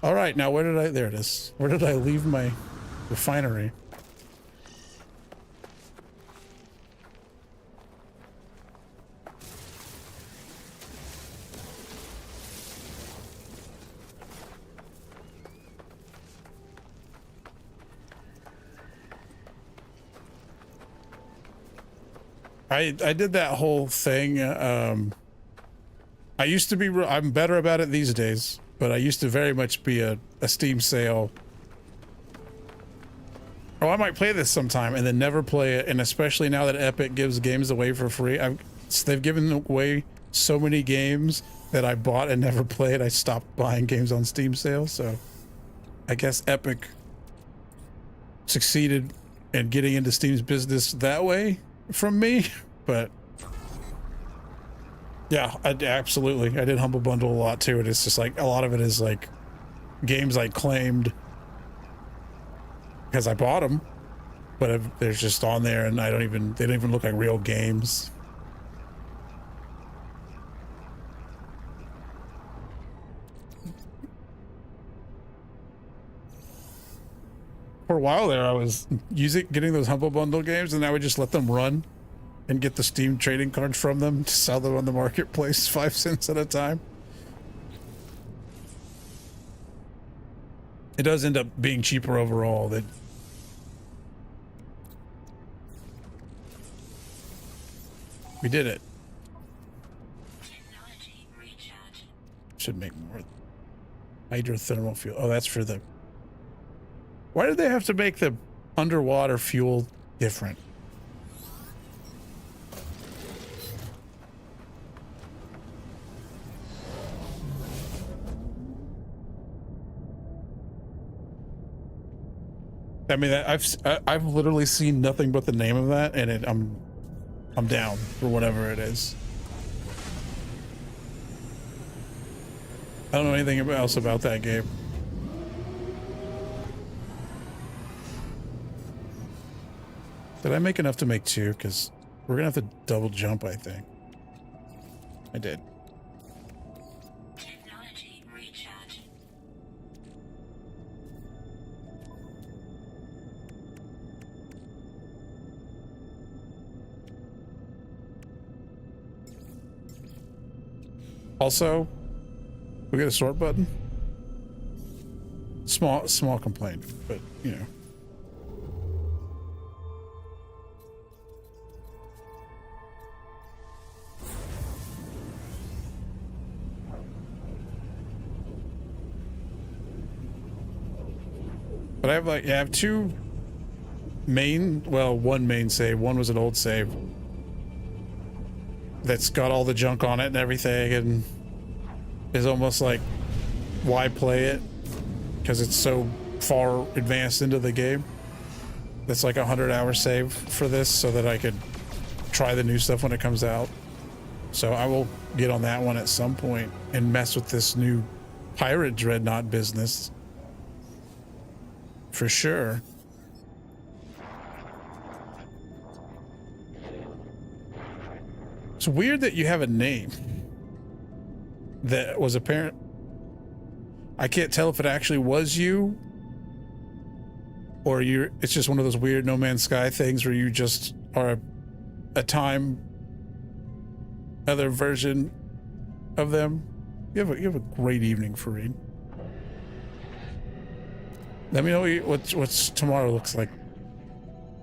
All right, now there it is. Where did I leave my refinery? I did that whole thing. I used to be, I'm better about it these days, but I used to very much be a Steam sale. Oh, I might play this sometime and then never play it. And especially now that Epic gives games away for free, they've given away so many games that I bought and never played. I stopped buying games on Steam sales. So I guess Epic succeeded in getting into Steam's business that way from me. But yeah, absolutely. I did Humble Bundle a lot too. And it's just like, a lot of it is like games I claimed because I bought them, but they're just on there and they don't even look like real games. For a while there, I was getting those Humble Bundle games, and I would just let them run and get the Steam trading cards from them to sell them on the marketplace 5 cents at a time. It does end up being cheaper overall. We did it. Technology recharge. Should make more hydrothermal fuel. Oh, that's for the... Why did they have to make the underwater fuel different? I mean, I've literally seen nothing but the name of that, and I'm down for whatever it is. I don't know anything else about that game. Did I make enough to make two? Because we're gonna have to double jump, I think. I did. Technology recharge. Also, we got a sort button. Small complaint, but you know. But I have two main, well, one main save. One was an old save that's got all the junk on it and everything, and is almost like, why play it? Because it's so far advanced into the game. That's like 100-hour save for this, so that I could try the new stuff when it comes out. So I will get on that one at some point and mess with this new pirate dreadnought business. For sure. It's weird that you have a name that was apparent. I can't tell if it actually was you or you're, it's just one of those weird No Man's Sky things where you just are a time other version of them. You have a great evening, Fareed. Let me know what's tomorrow looks like,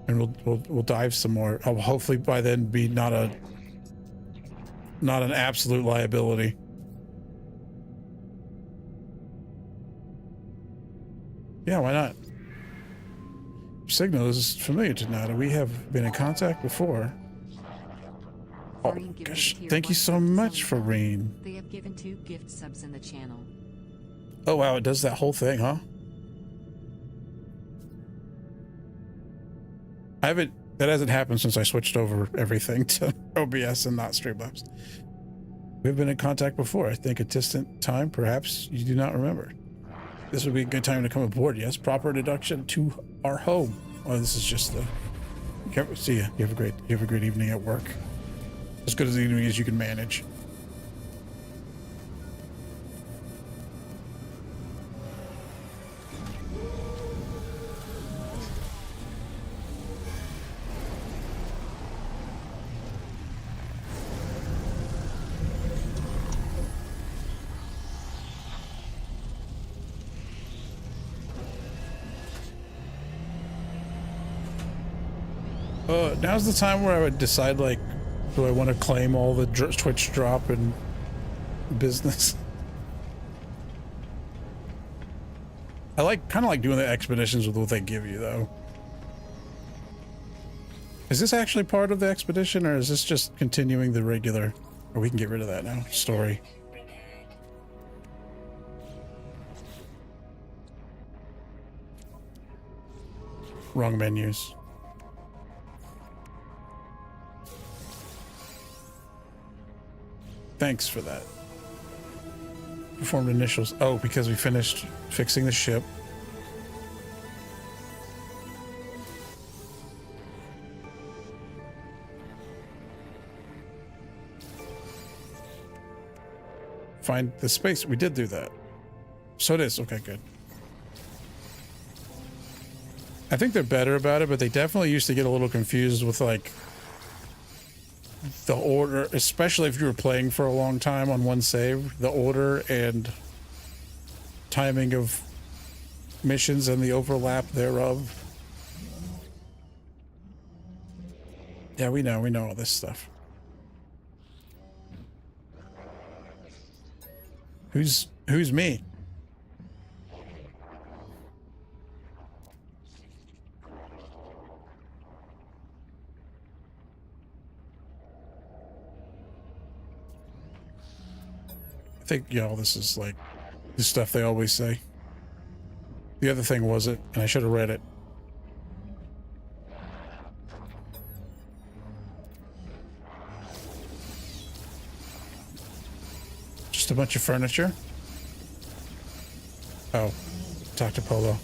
and we'll dive some more. I'll hopefully by then be not an absolute liability. Yeah, why not? Signal is familiar to Nada. We have been in contact before. Oh gosh, thank you so much, Fareen. They have given 2 gift subs in the channel. Oh wow, it does that whole thing, huh? That hasn't happened since I switched over everything to OBS and not Streamlabs. We've been in contact before. I think a distant time, perhaps you do not remember. This would be a good time to come aboard. Yes, proper introduction to our home. Oh, this is just the. See ya. You have a great evening at work. As good as the evening as you can manage. Now's the time where I would decide, like, do I want to claim all the Twitch drop and business? I kind of like doing the expeditions with what they give you, though. Is this actually part of the expedition, or is this just continuing the regular? Or we can get rid of that now. Story. Wrong menus. Thanks for that. Performed initials. Oh, because we finished fixing the ship. Find the space. We did do that. So it is. Okay, good. I think they're better about it, but they definitely used to get a little confused with, like, the order, especially if you were playing for a long time on one save, the order and timing of missions and the overlap thereof. Yeah, we know all this stuff. Who's me? I think, yeah, all this is like the stuff they always say. The other thing was it, and I should have read it. Just a bunch of furniture. Oh, talk to Polo.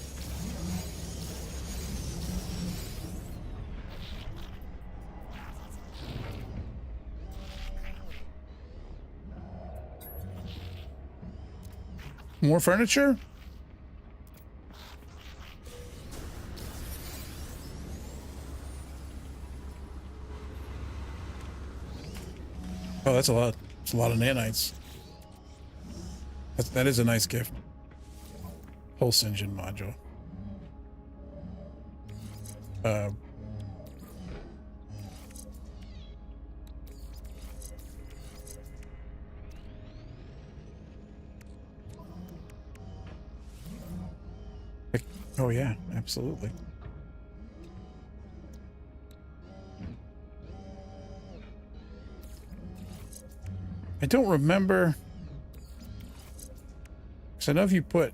More furniture? Oh, that's a lot. It's a lot of nanites. That is a nice gift. Pulse engine module. Oh yeah, absolutely. I don't remember, because I know if you put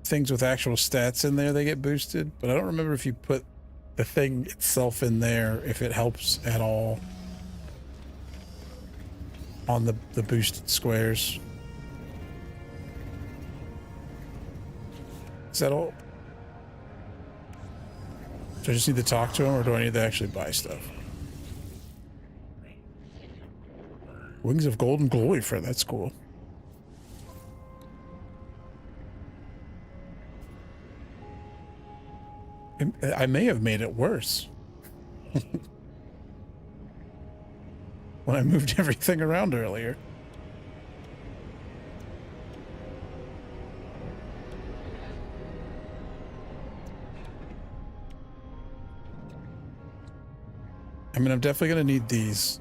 things with actual stats in there, they get boosted, but I don't remember if you put the thing itself in there, if it helps at all on the boosted squares. Is that all? Do I just need to talk to him, or do I need to actually buy stuff? Wings of Golden Glory for that's cool. I may have made it worse when I moved everything around earlier. I mean, I'm definitely going to need these.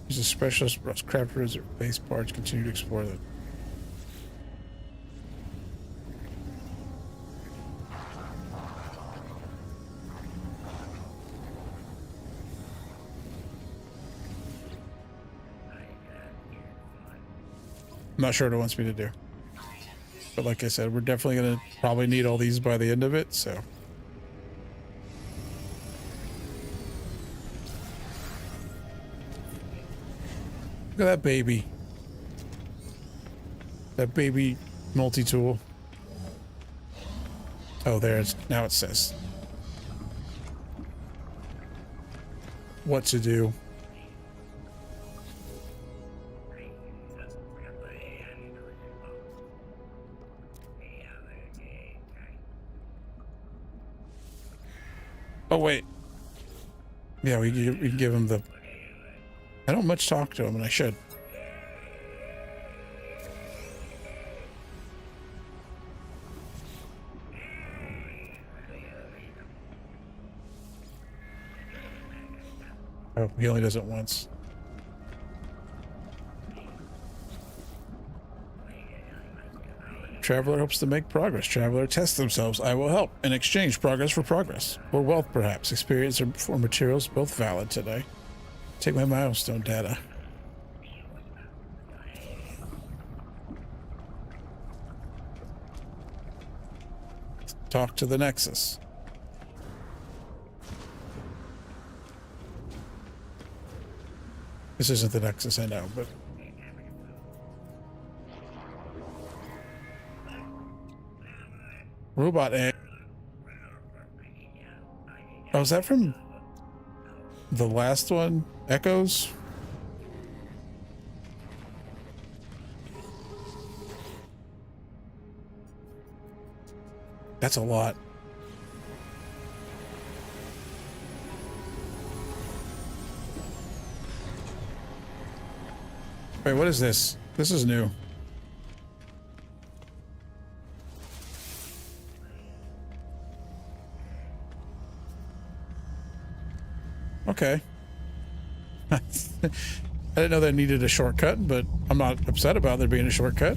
Use a specialist craft reserve base parts. Continue to explore them. I'm not sure what it wants me to do. But like I said, we're definitely going to probably need all these by the end of it, so. Look at that baby. That baby multi-tool. Oh, there it's now it says what to do. Oh wait. Yeah, we can give him the. I don't much talk to him, and I should. Oh, he only does it once. Traveler hopes to make progress. Traveler tests themselves. I will help. In exchange, progress for progress. Or wealth, perhaps. Experience or materials, both valid today. Take my milestone data. Talk to the Nexus. This isn't the Nexus, I know, but... Robot egg. Oh, is that from the last one? Echoes? That's a lot. Wait, what is this? This is new. Okay. I didn't know that needed a shortcut, but I'm not upset about there being a shortcut.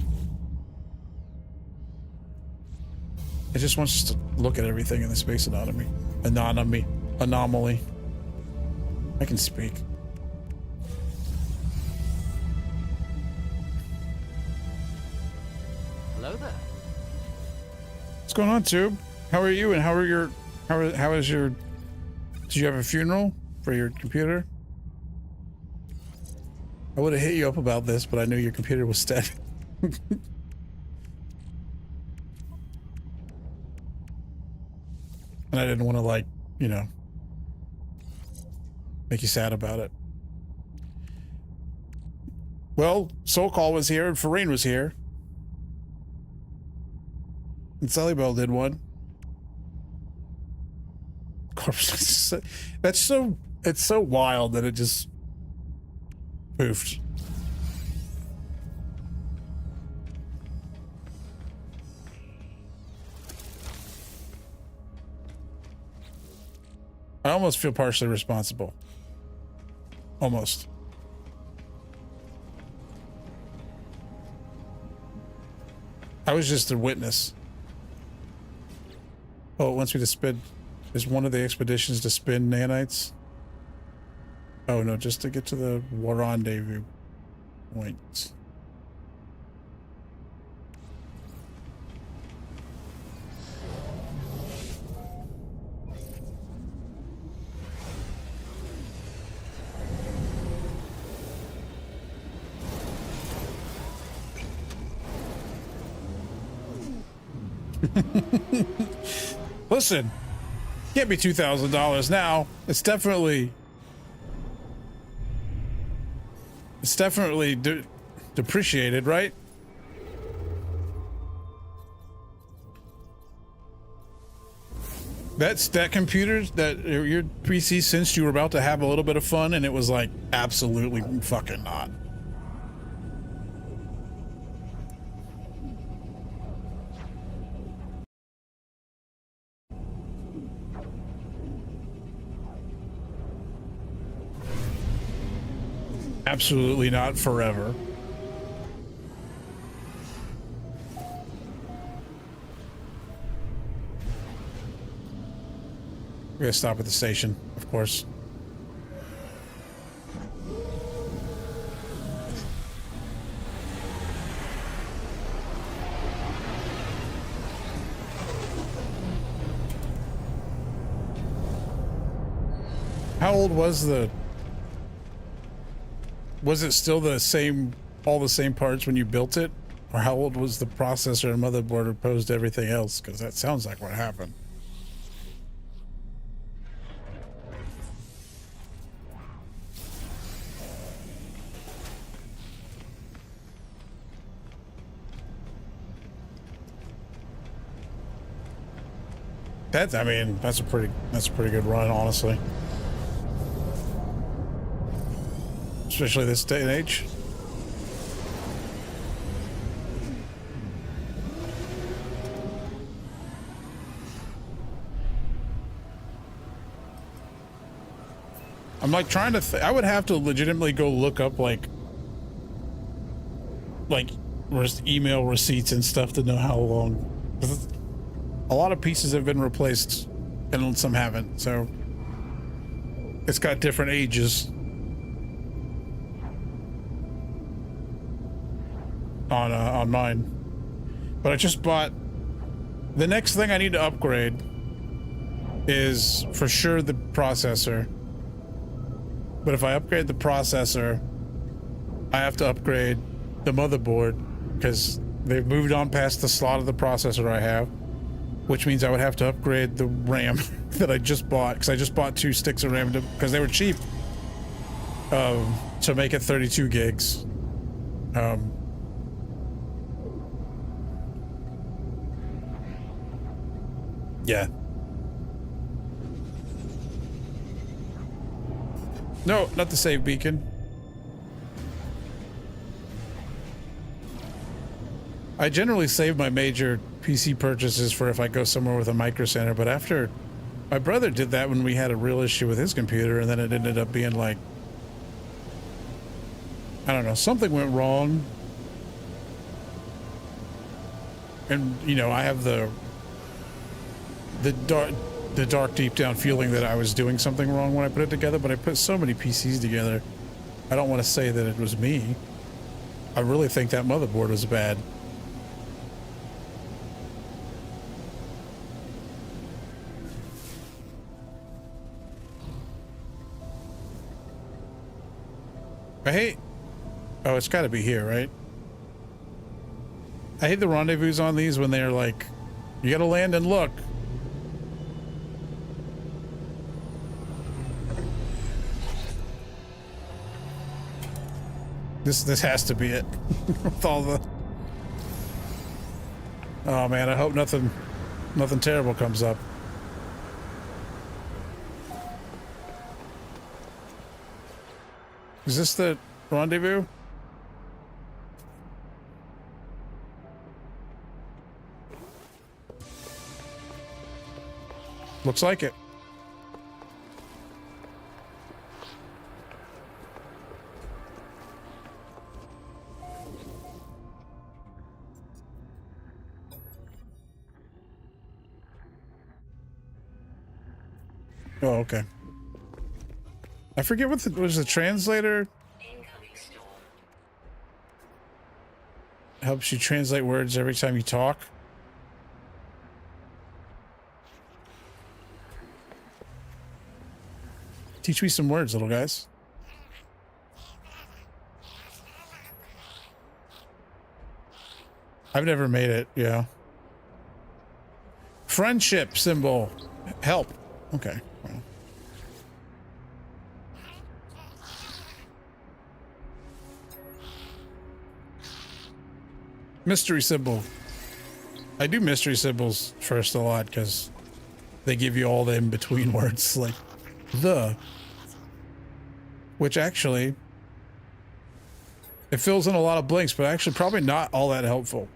It just wants us to look at everything in the space anomaly. Anomaly. I can speak. Hello there. What's going on, Tube? How are you? And how is your Did you have a funeral for your computer? I would have hit you up about this, but I knew your computer was dead. And I didn't want to, like, you know, make you sad about it. Well, Soul Call was here and Farine was here. And Bell did one. Corpse. That's so, it's so wild that it just poofed. I almost feel partially responsible. Almost. I was just a witness. Oh, it wants me to spin. Is one of the expeditions to spin nanites? Oh no, just to get to the rendezvous point. Listen, can't be $2,000 now. It's definitely depreciated, right? That computer, that your PC sensed you were about to have a little bit of fun, and it was like, absolutely fucking not. Absolutely not forever. We're gonna stop at the station, of course. How old was the... Was it still the same, all the same parts when you built it? Or how old was the processor and motherboard opposed to everything else? Because that sounds like what happened. That's, I mean, that's a pretty good run, honestly. Especially this day and age. I'm like trying to I would have to legitimately go look up like email receipts and stuff to know how long. A lot of pieces have been replaced and some haven't, so it's got different ages on mine. But I just bought, the next thing I need to upgrade is for sure the processor. But if I upgrade the processor, I have to upgrade the motherboard because they've moved on past the slot of the processor I have, which means I would have to upgrade the RAM that I just bought, because I just bought 2 sticks of RAM because they were cheap, to make it 32 gigs. Yeah. No, not the save beacon. I generally save my major PC purchases for if I go somewhere with a micro center, but after my brother did that when we had a real issue with his computer, and then it ended up being like, I don't know, something went wrong. And, you know, I have the dark deep down feeling that I was doing something wrong when I put it together, but I put so many PCs together. I don't want to say that it was me. I really think that motherboard was bad. I hate... Oh, it's got to be here, right? I hate the rendezvous on these when they're like, you got to land and look. This has to be it. With all the... Oh man, I hope nothing terrible comes up. Is this the rendezvous? Looks like it. Oh, okay. I forget what was the translator. Incoming storm. Helps you translate words every time you talk. Teach me some words, little guys. I've never made it, yeah. Friendship symbol. Help. Okay. Well. Mystery symbol. I do mystery symbols first a lot because they give you all the in-between words like the, which actually it fills in a lot of blanks, but actually probably not all that helpful.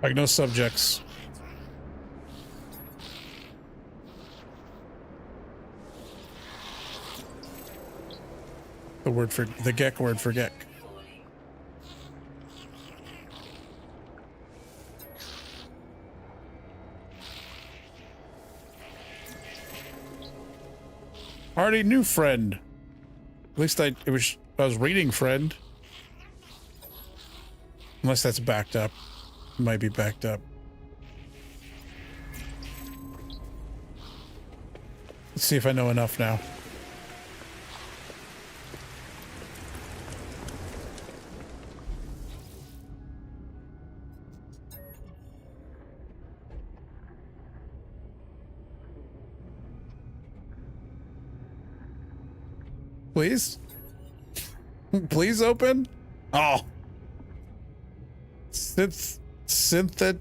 Like no subjects. The word for the Gek word for Gek. Already knew friend. At least I was reading friend. Unless that's backed up. It might be backed up. Let's see if I know enough now. Please? Please open? Oh. Synthetic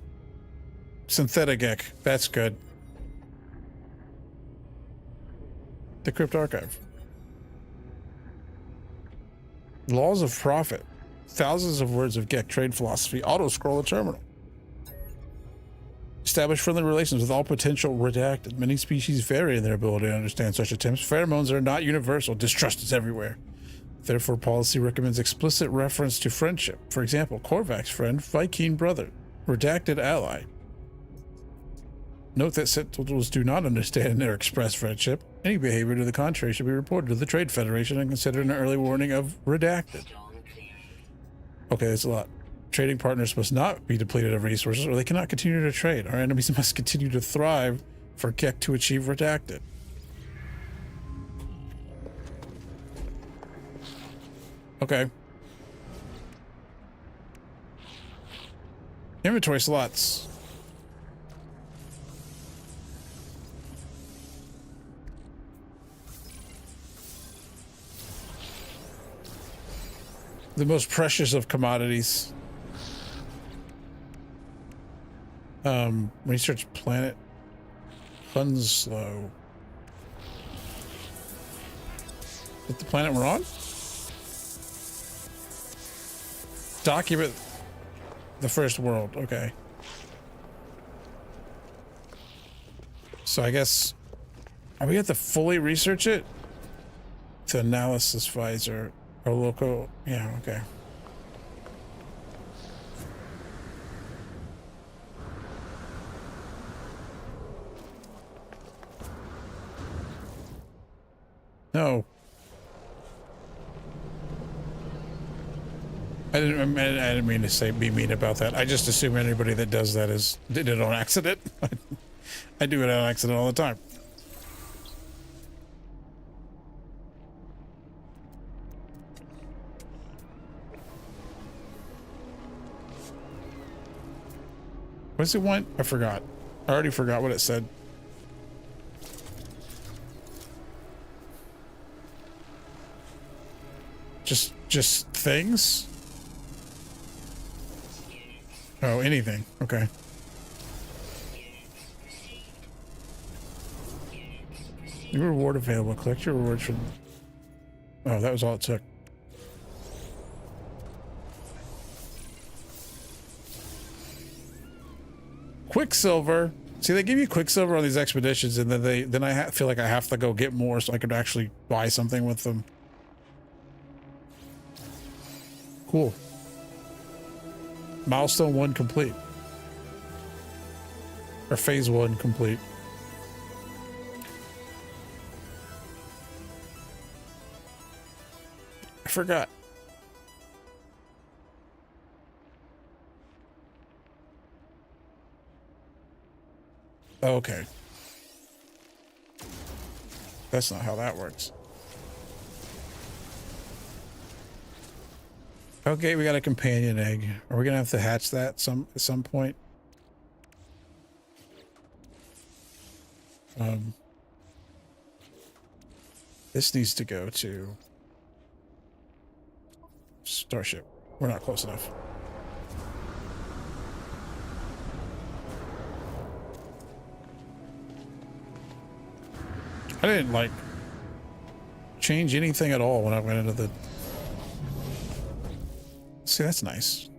Gek. That's good. The Crypt Archive. Laws of profit. Thousands of words of Gek trade philosophy. Auto scroll a terminal. Establish friendly relations with all potential redacted. Many species vary in their ability to understand such attempts. Pheromones are not universal. Distrust is everywhere. Therefore, policy recommends explicit reference to friendship. For example, Korvac's friend, Viking brother, redacted ally. Note that Sentinels do not understand or express friendship. Any behavior to the contrary should be reported to the Trade Federation and considered an early warning of redacted. Okay, that's a lot. Trading partners must not be depleted of resources or they cannot continue to trade. Our enemies must continue to thrive for Gek to achieve redacted. Okay. Inventory slots. The most precious of commodities. Research planet. Hunslow. Is that the planet we're on? Document the first world. Okay. So I guess, are we have to fully research it? The analysis visor or local. Yeah. Okay. No. I didn't mean to say be mean about that. I just assume anybody that does that did it on accident. I do it on accident all the time. What does it want? I forgot. I already forgot what it said. Just things? Oh, anything. Okay. New reward available. Collect your rewards from... Oh, that was all it took. Quicksilver. See, they give you Quicksilver on these expeditions, and then I feel like I have to go get more so I could actually buy something with them. Cool. Milestone 1 complete. Or phase 1 complete. I forgot. Okay. That's not how that works. Okay, we got a companion egg. Are we gonna have to hatch that at some point? This needs to go to Starship. We're not close enough. I didn't like change anything at all when I went into the... See, that's nice.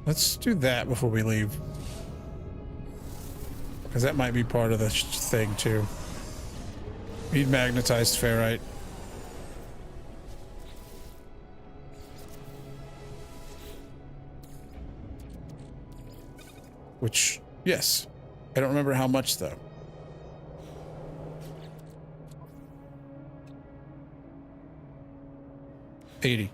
Let's do that before we leave. Because that might be part of the thing, too. Need magnetized ferrite. Which, yes. I don't remember how much, though. $80.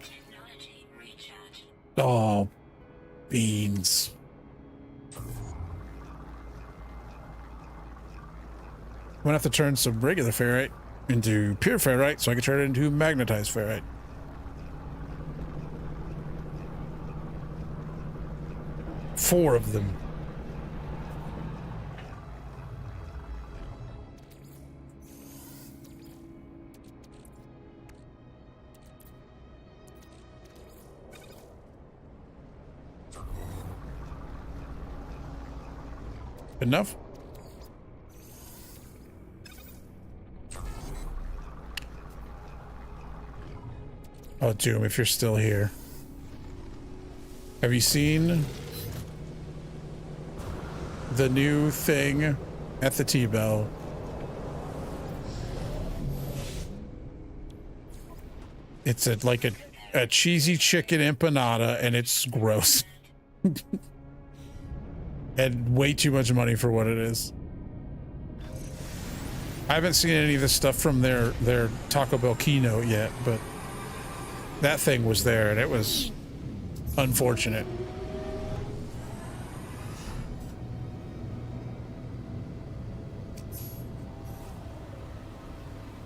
Technology recharge. Oh, beans. I'm gonna have to turn some regular ferrite into pure ferrite so I can turn it into magnetized ferrite. Four of them. Enough? Oh, Doom, if you're still here. Have you seen the new thing at the T-Bell? It's like a cheesy chicken empanada, and it's gross. And way too much money for what it is. I haven't seen any of the stuff from their Taco Bell keynote yet, but that thing was there, and it was unfortunate.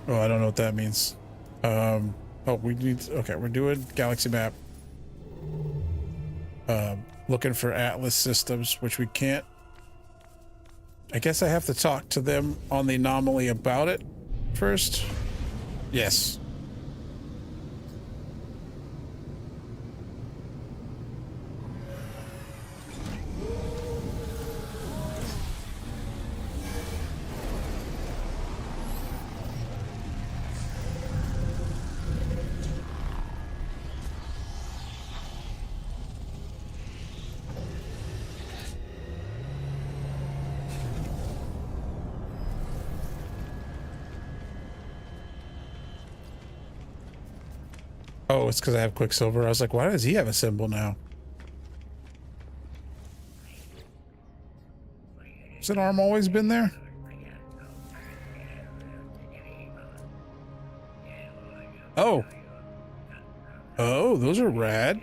Oh, I don't know what that means. Oh, we need... Okay, we're doing galaxy map. Looking for Atlas systems, which we can't... I guess I have to talk to them on the anomaly about it first. Yes. Oh, it's because I have Quicksilver. I was like, why does he have a symbol now? Has that arm always been there? Oh. Oh, those are rad.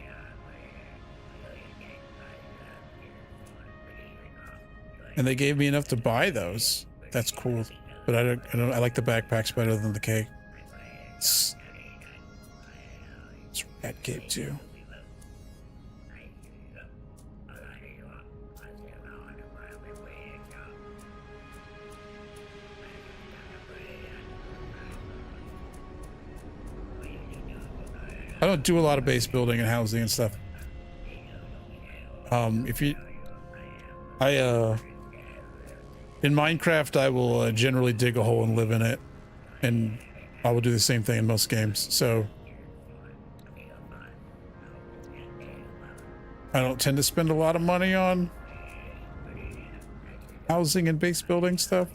And they gave me enough to buy those. That's cool. But I like the backpacks better than the cake. It's rad cape too. I don't do a lot of base building and housing and stuff. In Minecraft, I will generally dig a hole and live in it, and I will do the same thing in most games. So I don't tend to spend a lot of money on housing and base building stuff.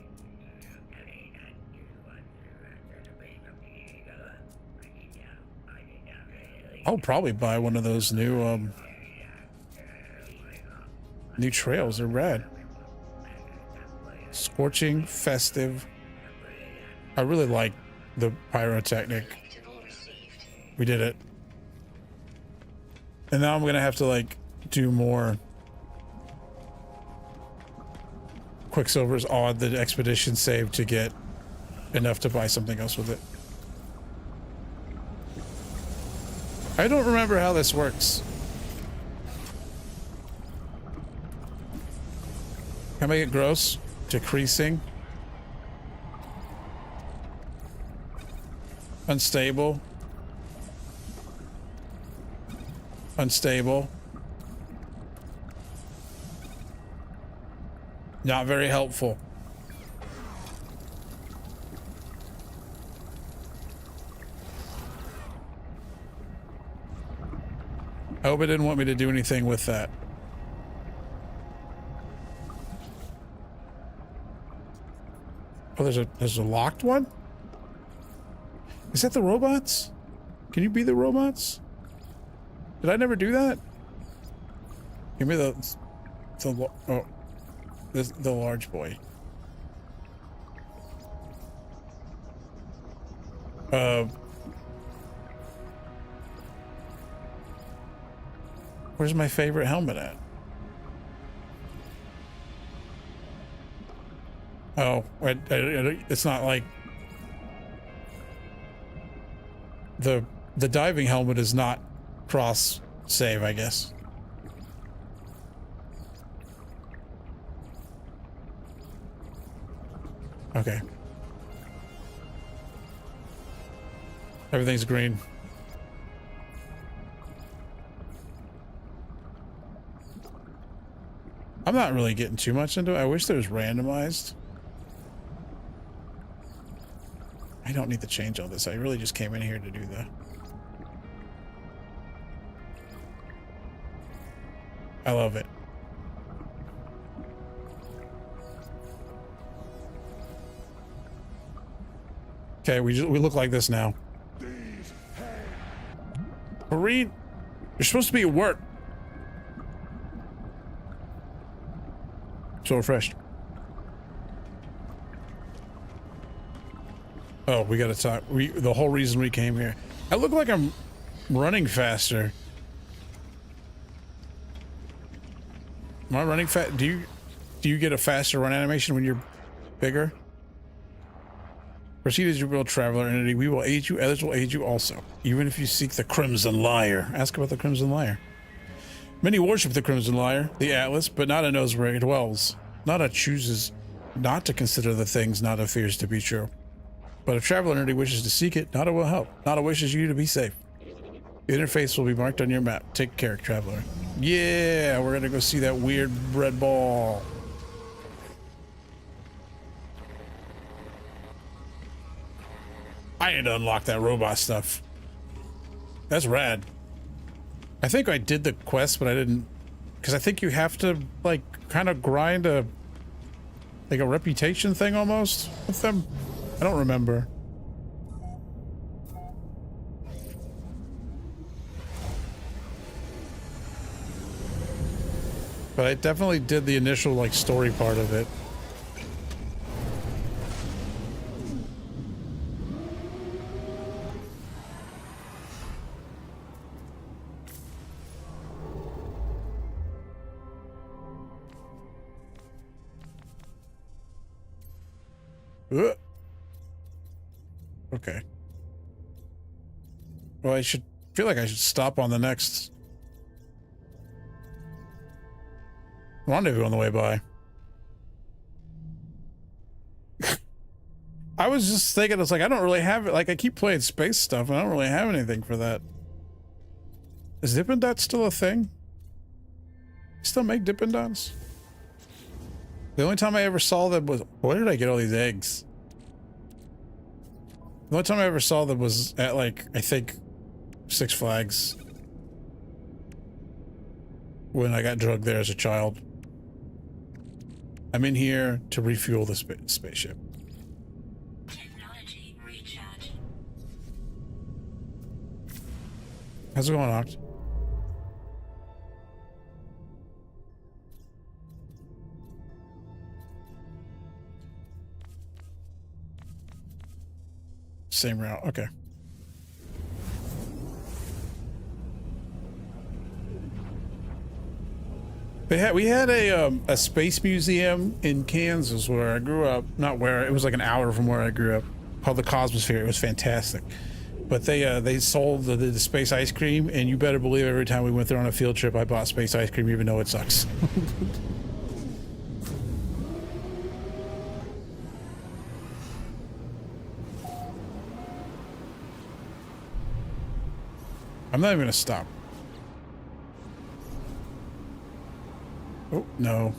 I'll probably buy one of those new trails. They're rad. Scorching, festive. I really like the pyrotechnic. We did it. And now I'm gonna have to like do more Quicksilvers on the expedition save to get enough to buy something else with it. I don't remember how this works. Can I make it gross? Decreasing. Unstable. Unstable. Not very helpful. I hope it didn't want me to do anything with that. Oh, there's a locked one? Is that the robots? Can you be the robots? Did I never do that? Give me the large boy. Where's my favorite helmet at? Oh, it's not like the diving helmet is not cross save, I guess. Okay. Everything's green. I'm not really getting too much into it. I wish there was randomized. I don't need to change all this. I really just came in here to do that. I love it. Okay, we look like this now. Marine, you're supposed to be at work. So refreshed. Oh, we gotta talk. The whole reason we came here. I look like I'm running faster. Am I running fast? Do you get a faster run animation when you're bigger? Proceed as you will, traveler entity. We will aid you. Others will aid you also. Even if you seek the Crimson Lyre. Ask about the Crimson Lyre. Many worship the Crimson Lyre, the Atlas, but Nada knows where it dwells. Nada chooses not to consider the things Nada fears to be true. But if traveler entity wishes to seek it, Nada will help. Nada wishes you to be safe. The interface will be marked on your map. Take care, traveler. Yeah, we're gonna go see that weird red ball. I need to unlock that robot stuff. That's rad. I think I did the quest, but I didn't, because I think you have to like kind of grind a reputation thing almost with them. I don't remember. But I definitely did the initial like story part of it. Okay. Well, I feel like I should stop on the next rendezvous on the way by. I was just thinking, it's like, I don't really have it. Like, I keep playing space stuff, and I don't really have anything for that. Is Dippin' Dots still a thing? Still make Dippin' Dots? The only time I ever saw them was... Where did I get all these eggs? The only time I ever saw them was at, like, I think, Six Flags. When I got drugged there as a child. I'm in here to refuel the spaceship. Technology recharge. How's it going, Oct? Same route, okay. We had a space museum in Kansas where I grew up. Not where, it was like an hour from where I grew up, called the Cosmosphere. It was fantastic. But they sold the space ice cream, and you better believe every time we went there on a field trip, I bought space ice cream, even though it sucks. I'm not even gonna stop. Oh, no.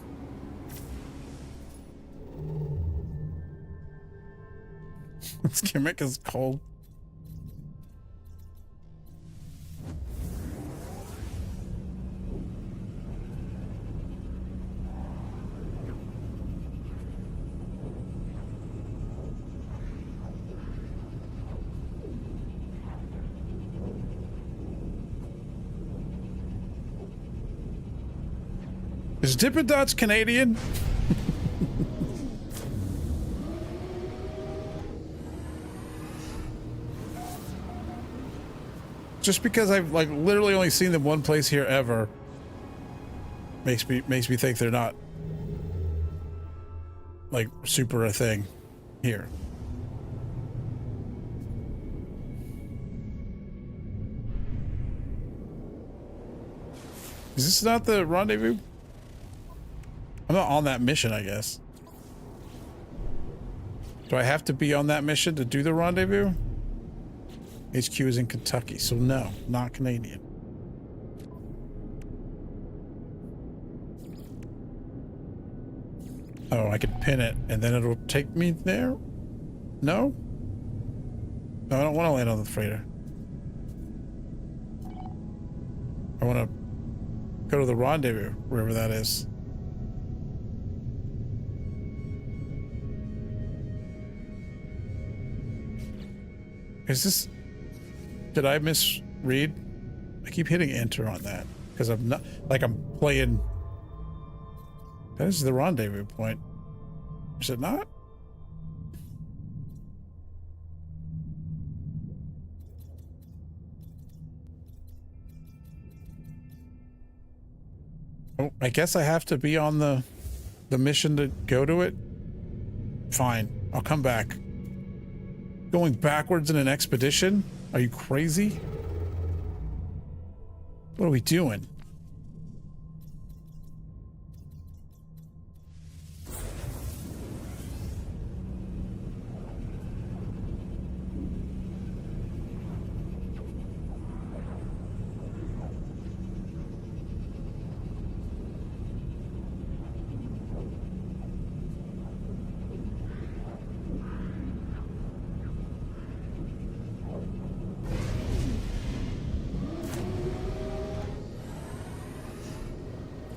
This gimmick is cold. Is Dippin' Dots Canadian? Just because I've like literally only seen them one place here ever makes me think they're not like super a thing here. Is this not the rendezvous? I'm not on that mission, I guess. Do I have to be on that mission to do the rendezvous? HQ is in Kentucky, so no, not Canadian. Oh, I could pin it and then it'll take me there? No? No, I don't want to land on the freighter. I want to go to the rendezvous, wherever that is. Is this... Did I misread? I keep hitting enter on that because I'm not... Like I'm playing... That is the rendezvous point. Is it not? Oh, I guess I have to be on the mission to go to it. Fine, I'll come back. Going backwards in an expedition? Are you crazy? What are we doing?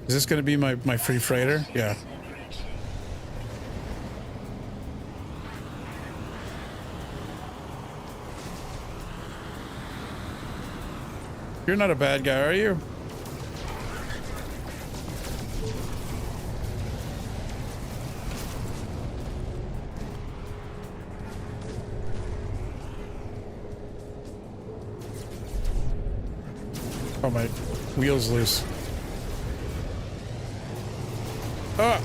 Is this going to be my free freighter? Yeah. You're not a bad guy, are you? Oh, my wheel's loose. Ah!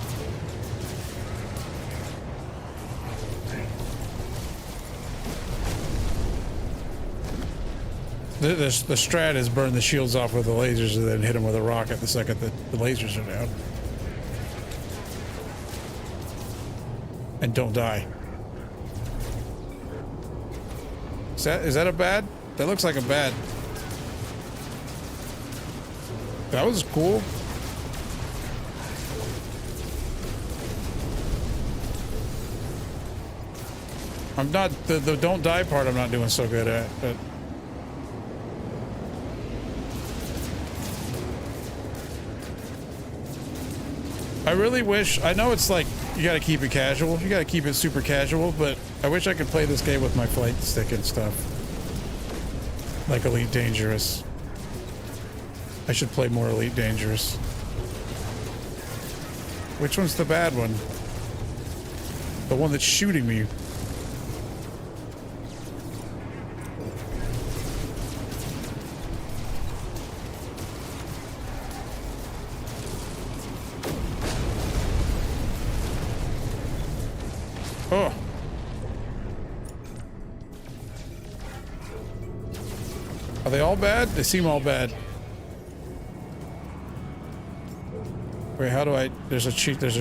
The strat is burn the shields off with the lasers and then hit them with a rocket the second that the lasers are down. And don't die. Is that a bad? That looks like a bad. That was cool. I'm not the don't die part I'm not doing so good at, but I really wish, I know it's like you gotta keep it casual, you gotta keep it super casual, but I wish I could play this game with my flight stick and stuff. Like Elite Dangerous. I should play more Elite Dangerous. Which one's the bad one? The one that's shooting me. Oh. Are they all bad? They seem all bad. Wait, how do I... There's a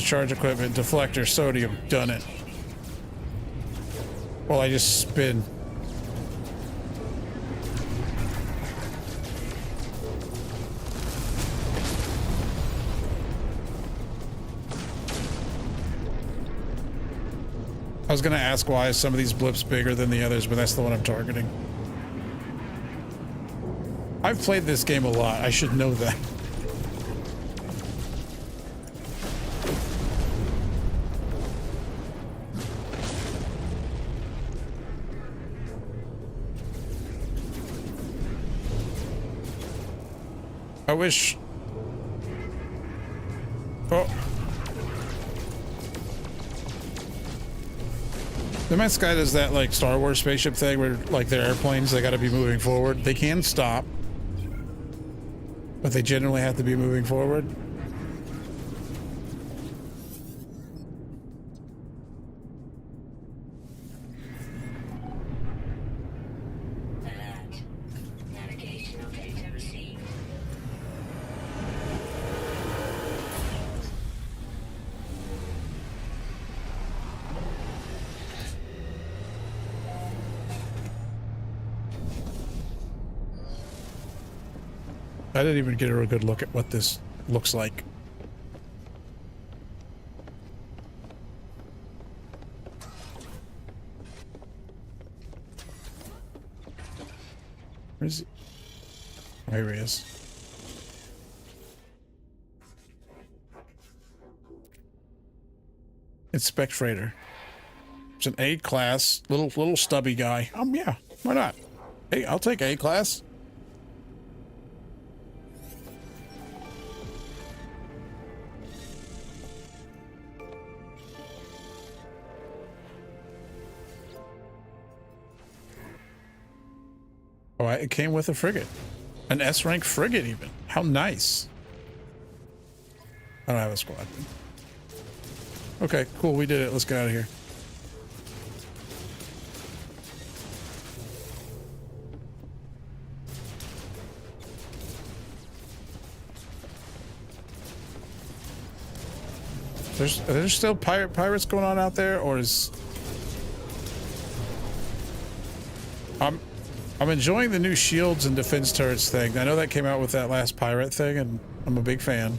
charge equipment, deflector, sodium. Done it. Well, I just spin. I was gonna ask why is some of these blips bigger than the others, but that's the one I'm targeting. I've played this game a lot. I should know that. I wish... Oh. No Man's Sky does that, like, Star Wars spaceship thing where, like, their airplanes, they gotta be moving forward. They can stop, but they generally have to be moving forward. Alert. Navigational data received. I didn't even get a real good look at what this looks like. Where is he? Oh, here he is. Inspect freighter. It's an A class, little stubby guy. Yeah, why not? Hey, I'll take A class. Oh, it came with a frigate. An S-rank frigate even. How nice. I don't have a squad. Okay, cool, we did it. Let's get out of here. Are there still pirates going on out there, or is... I'm enjoying the new shields and defense turrets thing. I know that came out with that last pirate thing, and I'm a big fan.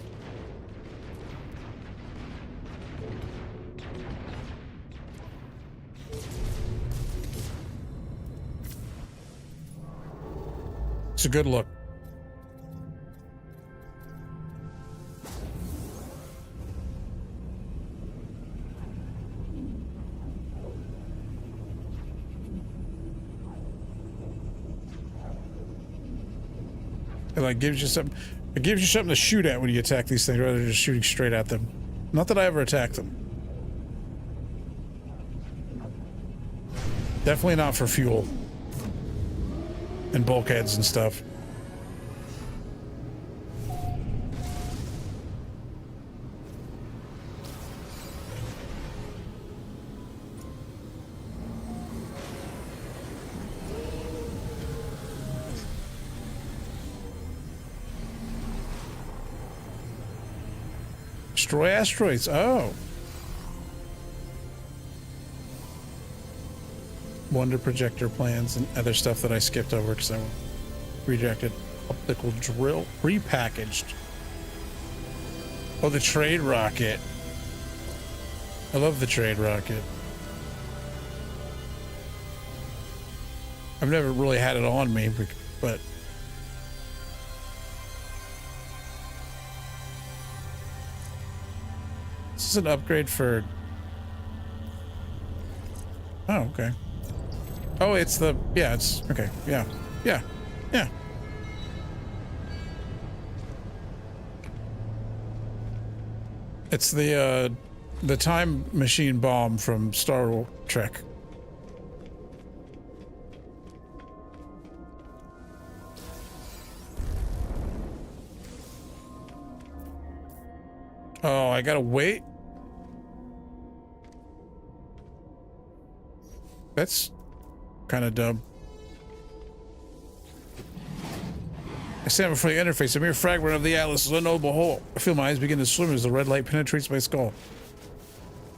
It's a good look. It like gives you something. It gives you something to shoot at when you attack these things, rather than just shooting straight at them. Not that I ever attacked them. Definitely not for fuel and bulkheads and stuff. Destroy asteroids. Oh. Wonder projector plans and other stuff that I skipped over because I rejected. Optical drill. Repackaged. Oh, the trade rocket. I love the trade rocket. I've never really had it on me, but this is an upgrade for... Oh, okay. Oh, it's the... Yeah, it's... Okay, yeah. Yeah. Yeah. It's the time machine bomb from Star Trek. Oh, I gotta wait. That's kind of dumb. I stand before the interface. A mere fragment of the Atlas is a noble whole. I feel my eyes begin to swim as the red light penetrates my skull.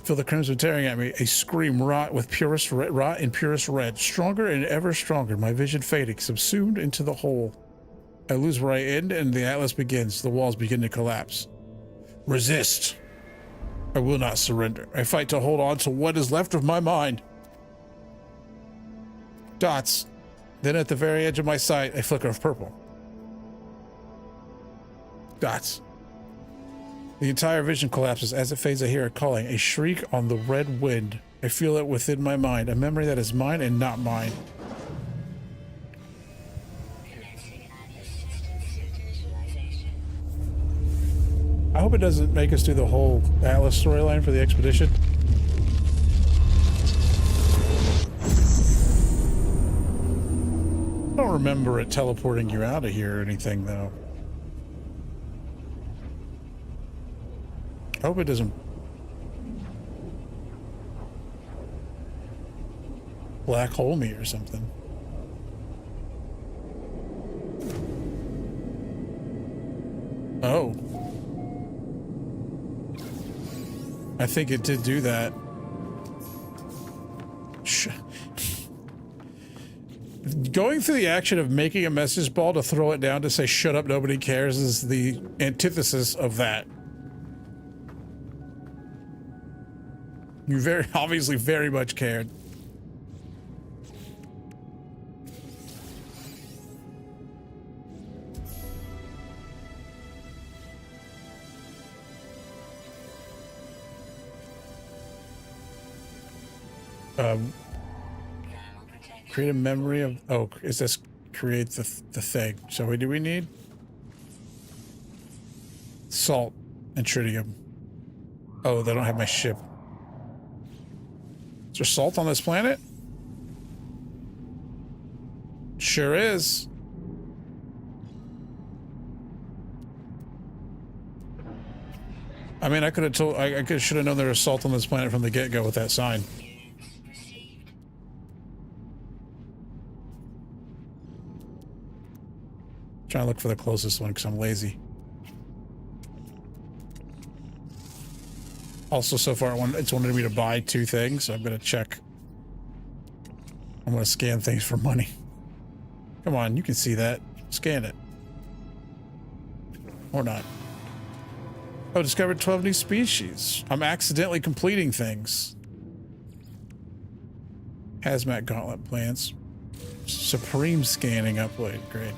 I feel the crimson tearing at me. A scream rot with purest rot in purest red. Stronger and ever stronger. My vision fading, subsumed into the whole. I lose where I end and the Atlas begins. The walls begin to collapse. Resist. I will not surrender. I fight to hold on to what is left of my mind. Dots. Then at the very edge of my sight, a flicker of purple. Dots. The entire vision collapses. As it fades, I hear a calling, a shriek on the red wind. I feel it within my mind, a memory that is mine and not mine. Commencing Atlas system suit visualization. I hope it doesn't make us do the whole Atlas storyline for the expedition. I don't remember it teleporting you out of here or anything, though. I hope it doesn't black hole me or something. Oh. I think it did do that. Going through the action of making a message ball to throw it down to say shut up, nobody cares is the antithesis of that. You very obviously very much cared. Create a memory of... Oh, is this create the thing? So what do we need? Salt and tritium. Oh, they don't have my ship. Is there salt on this planet? Sure is. I mean, I could have told... I should have known there was salt on this planet from the get-go with that sign. Trying to look for the closest one because I'm lazy. Also, so far it's wanted me to buy 2 things, so I'm gonna check. I'm gonna scan things for money. Come on, you can see that. Scan it. Or not. Oh, discovered 12 new species. I'm accidentally completing things. Hazmat gauntlet plans. Supreme scanning upload. Great.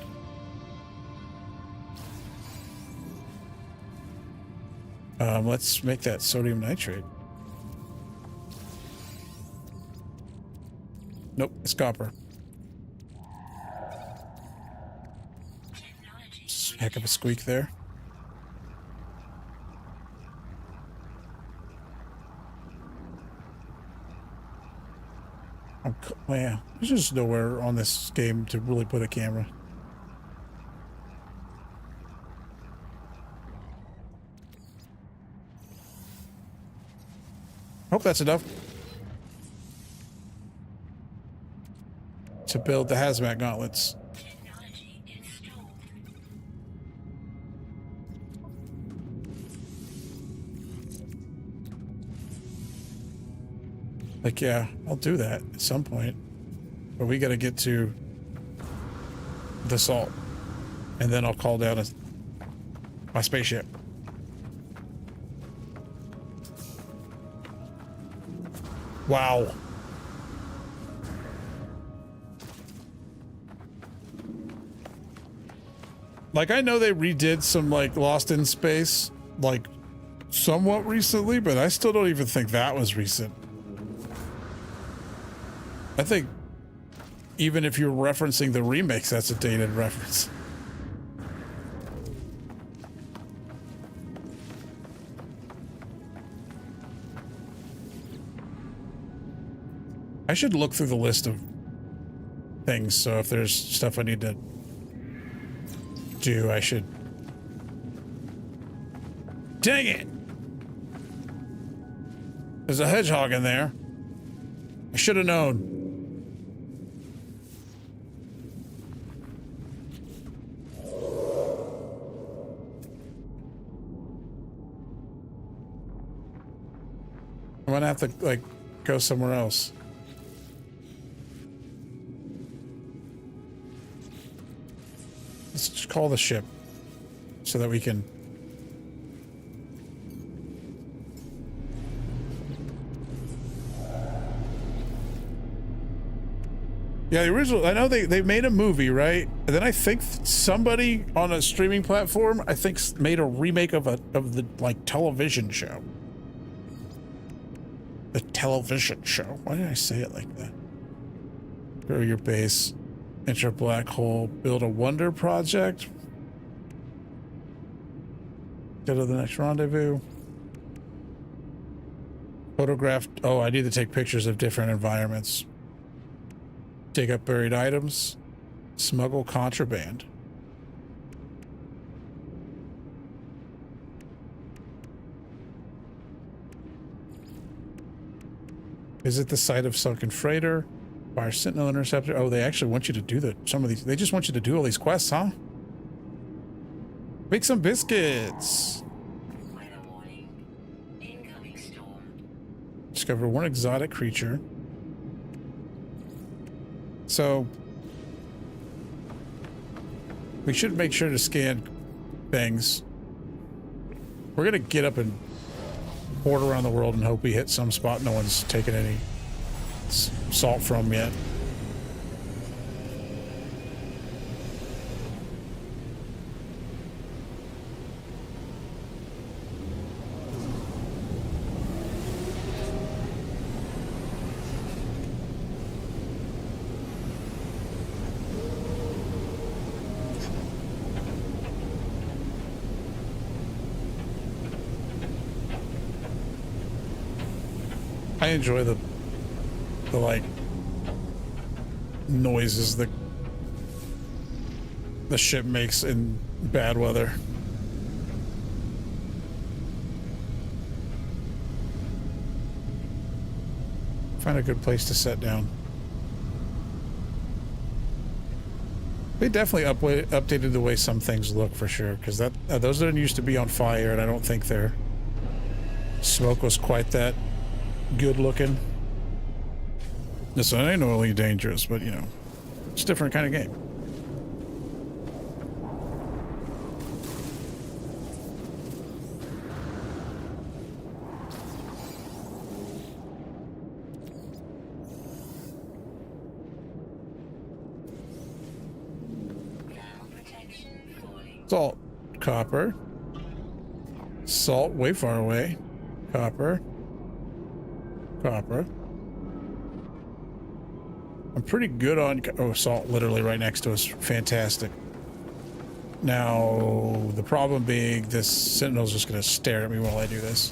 Let's make that sodium nitrate. Nope, it's copper. Heck of a squeak there. Yeah, there's just nowhere on this game to really put a camera. Hope that's enough to build the hazmat gauntlets. Like, yeah, I'll do that at some point. But we gotta get to the salt. And then I'll call down my spaceship. Wow. Like, I know they redid some, like, Lost in Space, like, somewhat recently, but I still don't even think that was recent. I think even if you're referencing the remix, that's a dated reference. I should look through the list of things, so if there's stuff I need to do, I should... Dang it! There's a hedgehog in there. I should have known. I'm gonna have to, like, go somewhere else. Let's just call the ship so that we can... Yeah, the original, I know they made a movie, right? And then I think somebody on a streaming platform, I think, made a remake of the, like, television show. The television show. Why did I say it like that? Grow your base. Enter a black hole. Build a wonder project. Go to the next rendezvous. Photograph. Oh, I need to take pictures of different environments. Dig up buried items. Smuggle contraband. Visit the site of sunken freighter. Fire sentinel interceptor. Oh, they actually want you to do some of these. They just want you to do all these quests, huh? Make some biscuits. Weather warning. Incoming storm. Discover one exotic creature. So we should make sure to scan things. We're gonna get up and board around the world and hope we hit some spot no one's taken any salt from yet. I enjoy the like noises the ship makes in bad weather. Find a good place to set down. They definitely updated the way some things look for sure, because that those didn't used to be on fire, and I don't think their smoke was quite that good looking. This one ain't only dangerous, but you know, it's a different kind of game. Salt, copper. Salt, way far away. Copper. Copper. I'm pretty good on... Oh, salt literally right next to us. Fantastic. Now, the problem being this sentinel's just going to stare at me while I do this.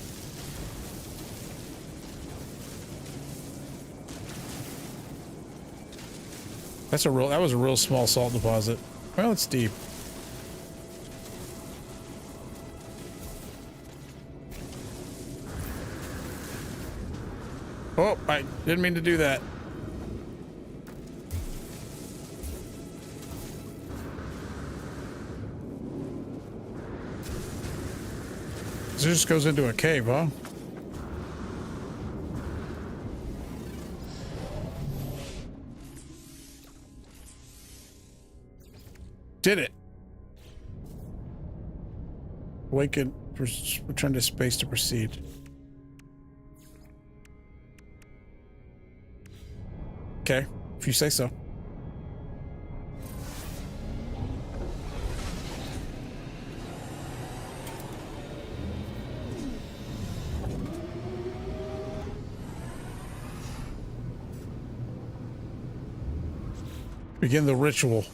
That was a real small salt deposit. Well, it's deep. Oh, I didn't mean to do that. So it just goes into a cave, huh? Did it. Awaken. Return to space to proceed. Okay, if you say so. Begin the ritual.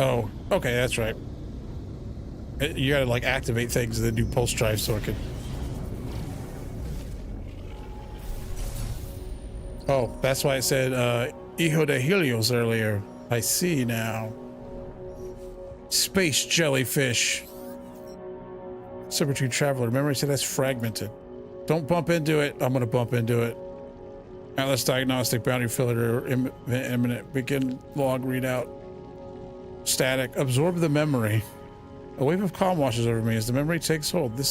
Oh, okay, that's right. You gotta like activate things and then do pulse drive so it can. Oh, that's why it said Hijo de Helios earlier. I see now. Space jellyfish. Subroutine traveler. Memory said that's fragmented. Don't bump into it. I'm gonna bump into it. Atlas diagnostic boundary filter imminent. Begin log readout. Static. Absorb the memory. A wave of calm washes over me as the memory takes hold. This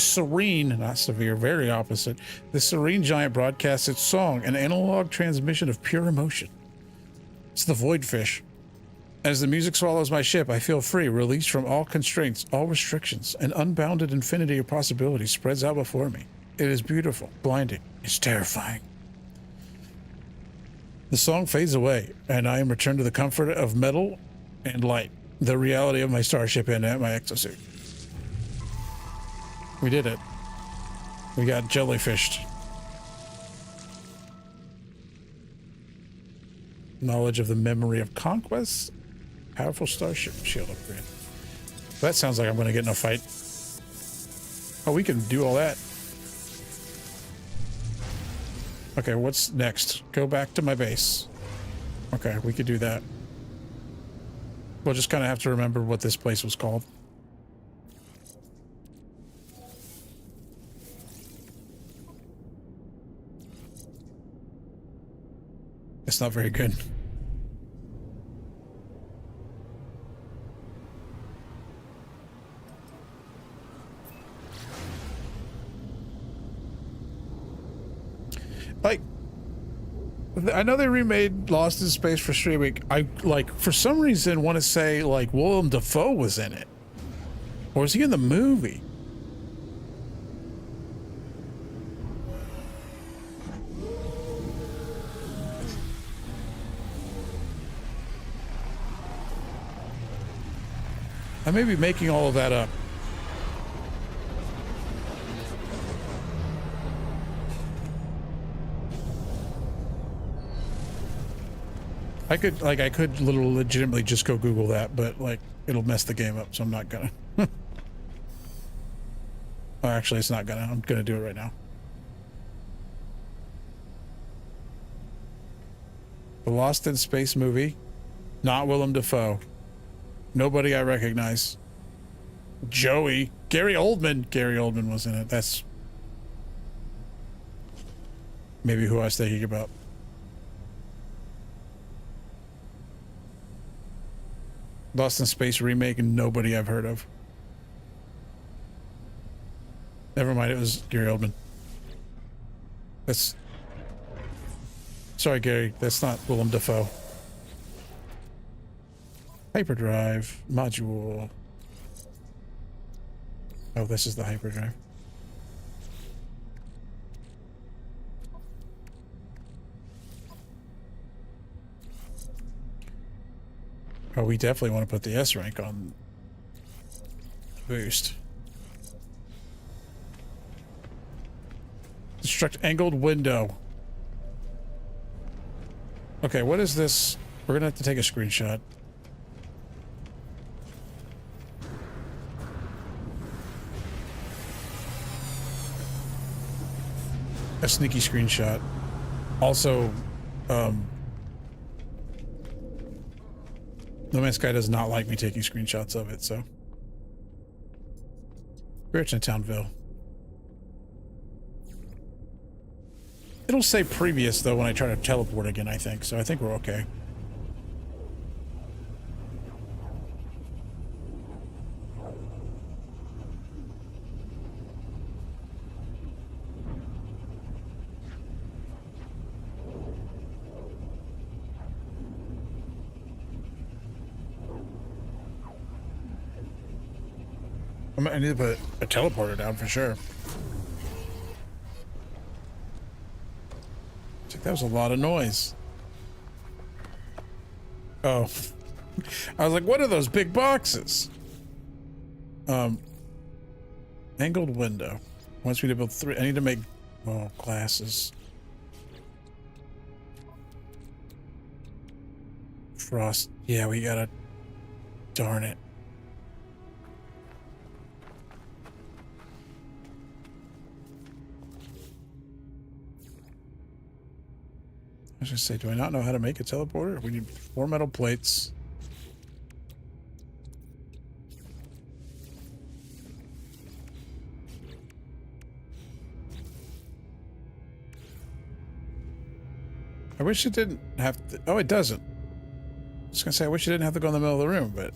serene, not severe, very opposite. This serene giant broadcasts its song, an analog transmission of pure emotion. It's the void fish. As the music swallows my ship, I feel free, released from all constraints, all restrictions. An unbounded infinity of possibilities spreads out before me. It is beautiful, blinding, it's terrifying. The song fades away, and I am returned to the comfort of metal and light. The reality of my starship and my exosuit. We did it. We got jellyfished. Knowledge of the memory of conquest. Powerful starship shield upgrade. That sounds like I'm going to get in a fight. Oh, we can do all that. Okay, what's next? Go back to my base. Okay, we could do that. We'll just kind of have to remember what this place was called. It's not very good. Like, I know they remade Lost in Space for streaming. I, like, for some reason want to say, like, Willem Dafoe was in it. Or was he in the movie? I may be making all of that up. I could literally legitimately just go Google that, but like it'll mess the game up, so I'm not gonna. Oh, actually, it's not gonna. I'm gonna do it right now. The Lost in Space movie, not Willem Dafoe. Nobody I recognize. Joey. Gary Oldman. Gary Oldman was in it. That's maybe who I was thinking about. Lost in Space remake and nobody I've heard of. Never mind, it was Gary Oldman. That's... Sorry, Gary. That's not Willem Dafoe. Hyperdrive module. Oh, this is the hyperdrive. Oh, we definitely want to put the S rank on boost. Construct angled window. Okay, what is this? We're gonna have to take a screenshot. A sneaky screenshot. Also, No Man's Sky does not like me taking screenshots of it, so. Spirits in Townville. It'll say previous, though, when I try to teleport again, I think, so I think we're okay. I need to put a teleporter down for sure. It's like that was a lot of noise. Oh. I was like, what are those big boxes? Angled window. Wants me to build 3. I need to make, oh, glasses. Frost. Yeah, we gotta. Darn it. I was gonna say, do I not know how to make a teleporter? We need 4 metal plates. I wish it didn't have to. Oh, it doesn't. I was gonna say, I wish it didn't have to go in the middle of the room, but.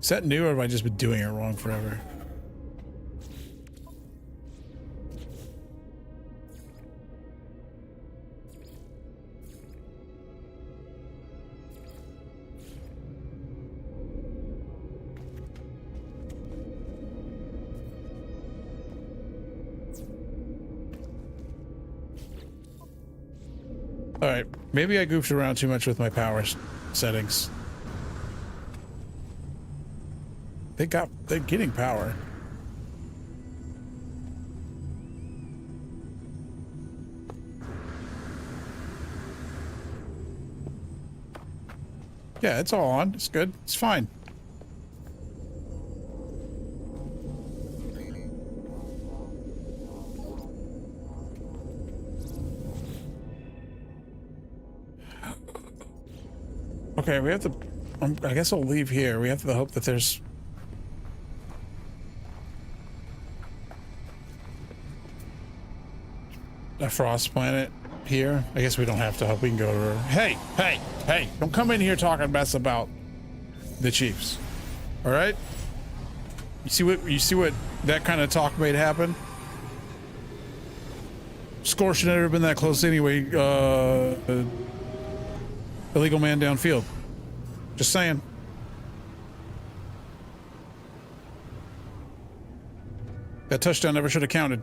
Is that new, or have I just been doing it wrong forever? All right, maybe I goofed around too much with my power settings. They're getting power. Yeah, it's all on. It's good. It's fine. Okay, we have to. I guess I'll leave here. We have to hope that there's. A frost planet here. I guess we don't have to hope. We can go to her. Hey! Don't come in here talking mess about the Chiefs. All right? You see what that kind of talk made happen? Score should never have been that close anyway. Illegal man downfield. Just saying. That touchdown never should have counted.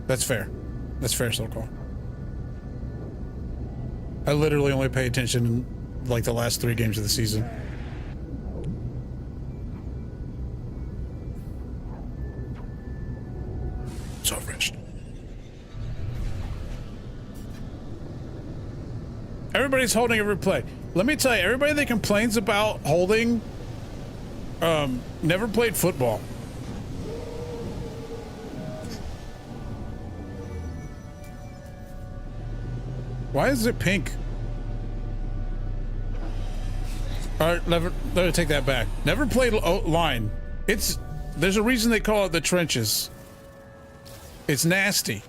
That's fair. That's fair, Sokol. I literally only pay attention in, like, the last 3 games of the season. So refreshed. Everybody's holding every play. Let me tell you, everybody that complains about holding never played football. Why is it pink? All right, let me take that back. Never played line. There's a reason they call it the trenches. It's nasty.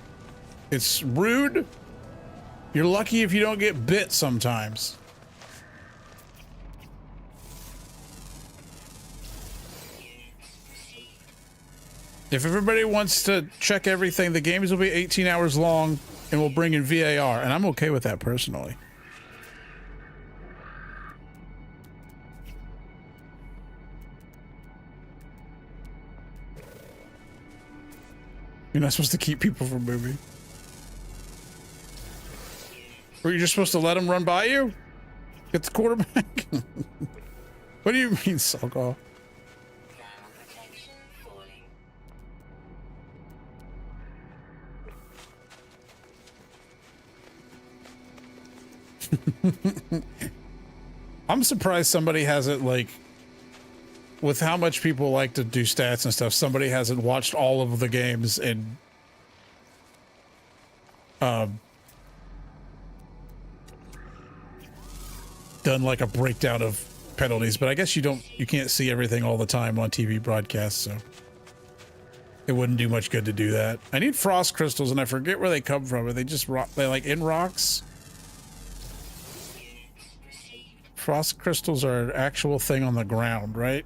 It's rude. You're lucky if you don't get bit sometimes. If everybody wants to check everything, the games will be 18 hours long. And we'll bring in VAR, and I'm okay with that personally. You're not supposed to keep people from moving. Or you're just supposed to let them run by you? Get the quarterback? What do you mean, Sokol? Protection falling. I'm surprised somebody hasn't, like, with how much people like to do stats and stuff, somebody hasn't watched all of the games and done like a breakdown of penalties. But I guess you can't see everything all the time on TV broadcasts, so it wouldn't do much good to do that. I need frost crystals, and I forget where they come from. Are they just they like in rocks? Frost crystals are an actual thing on the ground, right?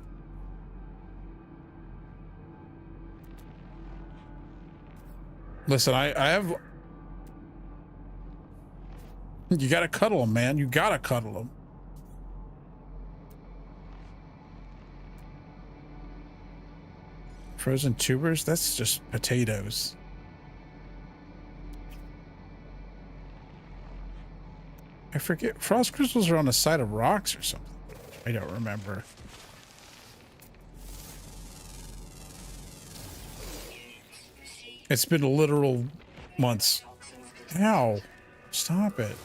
Listen, I have You gotta cuddle them, man. You gotta cuddle them. Frozen tubers? That's just potatoes. I forget. Frost crystals are on the side of rocks or something. I don't remember. It's been literal months. Ow. Stop it.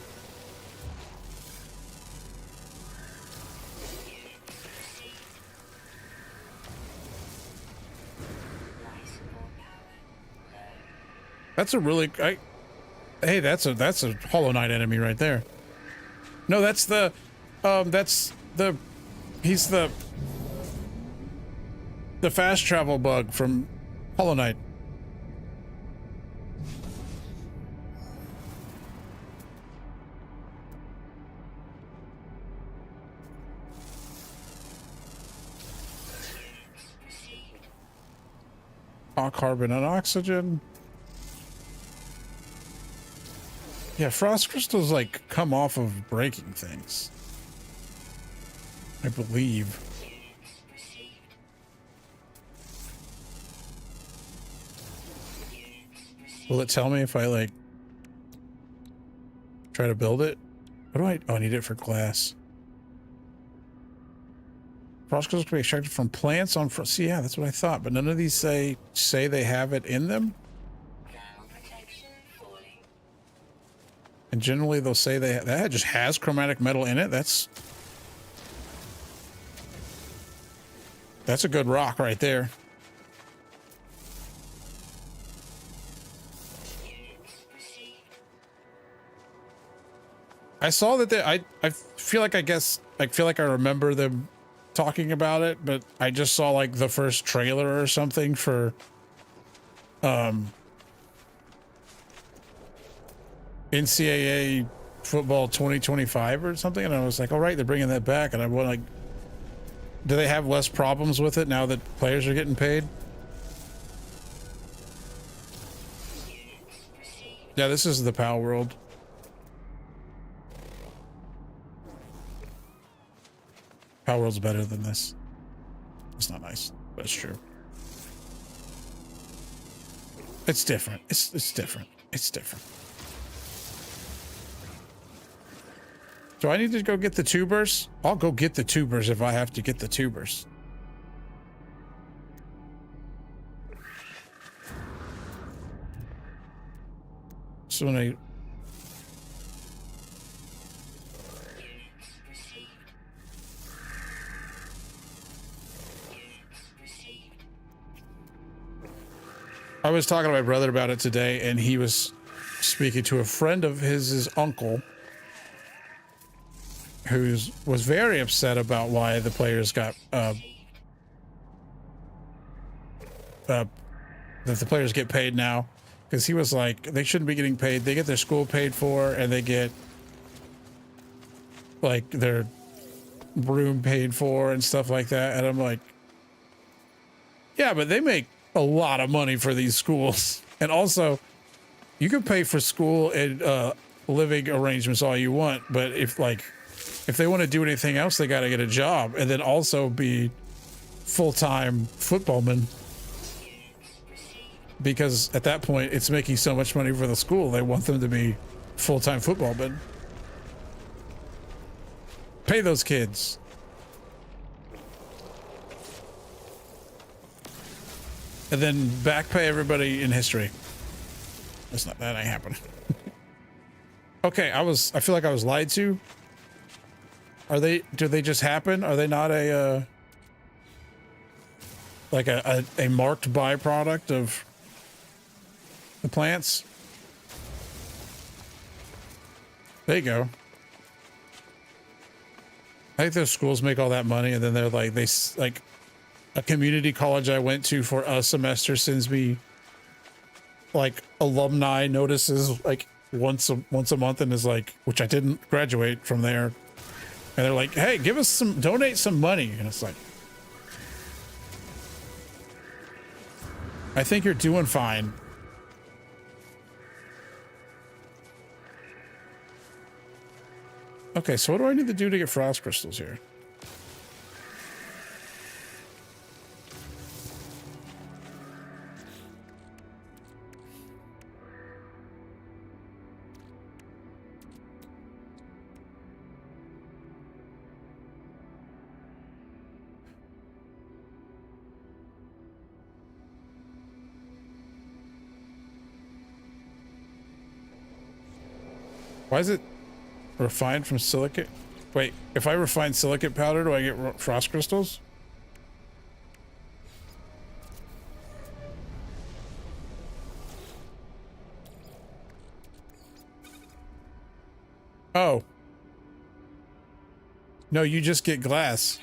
That's a really hey, that's a Hollow Knight enemy right there. No, that's the he's the fast travel bug from Hollow Knight. Carbon and oxygen. Yeah, frost crystals like come off of breaking things, I believe. Will it tell me if I like try to build it? What do I? Oh, I need it for glass. Frost crystals can be extracted from plants on. See, yeah, that's what I thought. But none of these say they have it in them. And generally, they'll say that just has chromatic metal in it. That's a good rock right there. I saw that I feel like I remember them talking about it, but I just saw like the first trailer or something for NCAA football 2025 or something, and I was like, all right, they're bringing that back, and I want like, do they have less problems with it now that players are getting paid? Yeah, this is the PAL world. PAL world's better than this. It's not nice, but it's true. It's different. It's different. It's different. Do I need to go get the tubers? I'll go get the tubers if I have to get the tubers. So when I was talking to my brother about it today, and he was speaking to a friend of his uncle, who was very upset about why the players got that the players get paid now, because he was like, they shouldn't be getting paid. They get their school paid for, and they get like their room paid for and stuff like that. And I'm like, yeah, but they make a lot of money for these schools. And also, you can pay for school and living arrangements all you want, but if they want to do anything else, they got to get a job and then also be full-time footballmen, because at that point it's making so much money for the school, they want them to be full-time footballmen. Pay those kids. And then back pay everybody in history. That ain't happening. Okay, I feel like I was lied to. Do they just happen? Are they not a like a marked byproduct of the plants? There you go. I think those schools make all that money, and then they're like, a community college I went to for a semester sends me like alumni notices like once a month, and is like, which I didn't graduate from there, and they're like, hey, donate some money, and it's like, I think you're doing fine. Okay, so what do I need to do to get frost crystals here? Why is it refined from silicate? Wait, if I refine silicate powder, do I get frost crystals? Oh. No, you just get glass.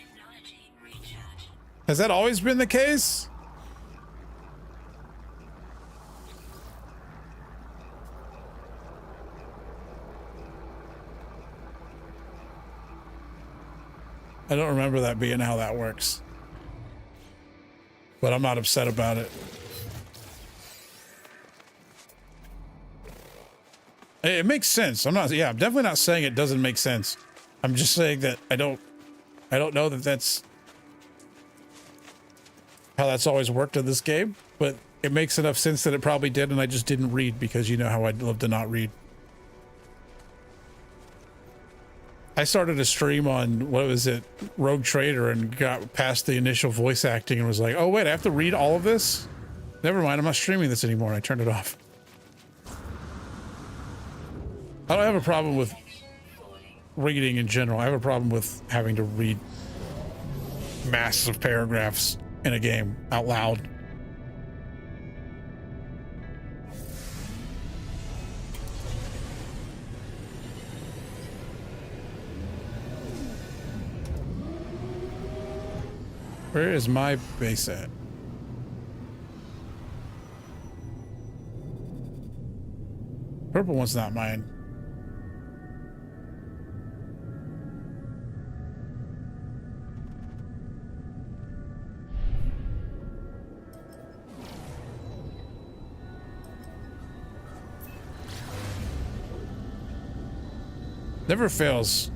Has that always been the case? I don't remember that being how that works. But I'm not upset about it. It makes sense. I'm definitely not saying it doesn't make sense. I'm just saying that I don't know that that's how that's always worked in this game, but it makes enough sense that it probably did, and I just didn't read because you know how I'd love to not read. I started a stream on, what was it, Rogue Trader, and got past the initial voice acting and was like, oh wait, I have to read all of this? Never mind, I'm not streaming this anymore, and I turned it off. I don't have a problem with reading in general. I have a problem with having to read massive paragraphs in a game out loud. Where is my base at? Purple one's not mine. Never fails.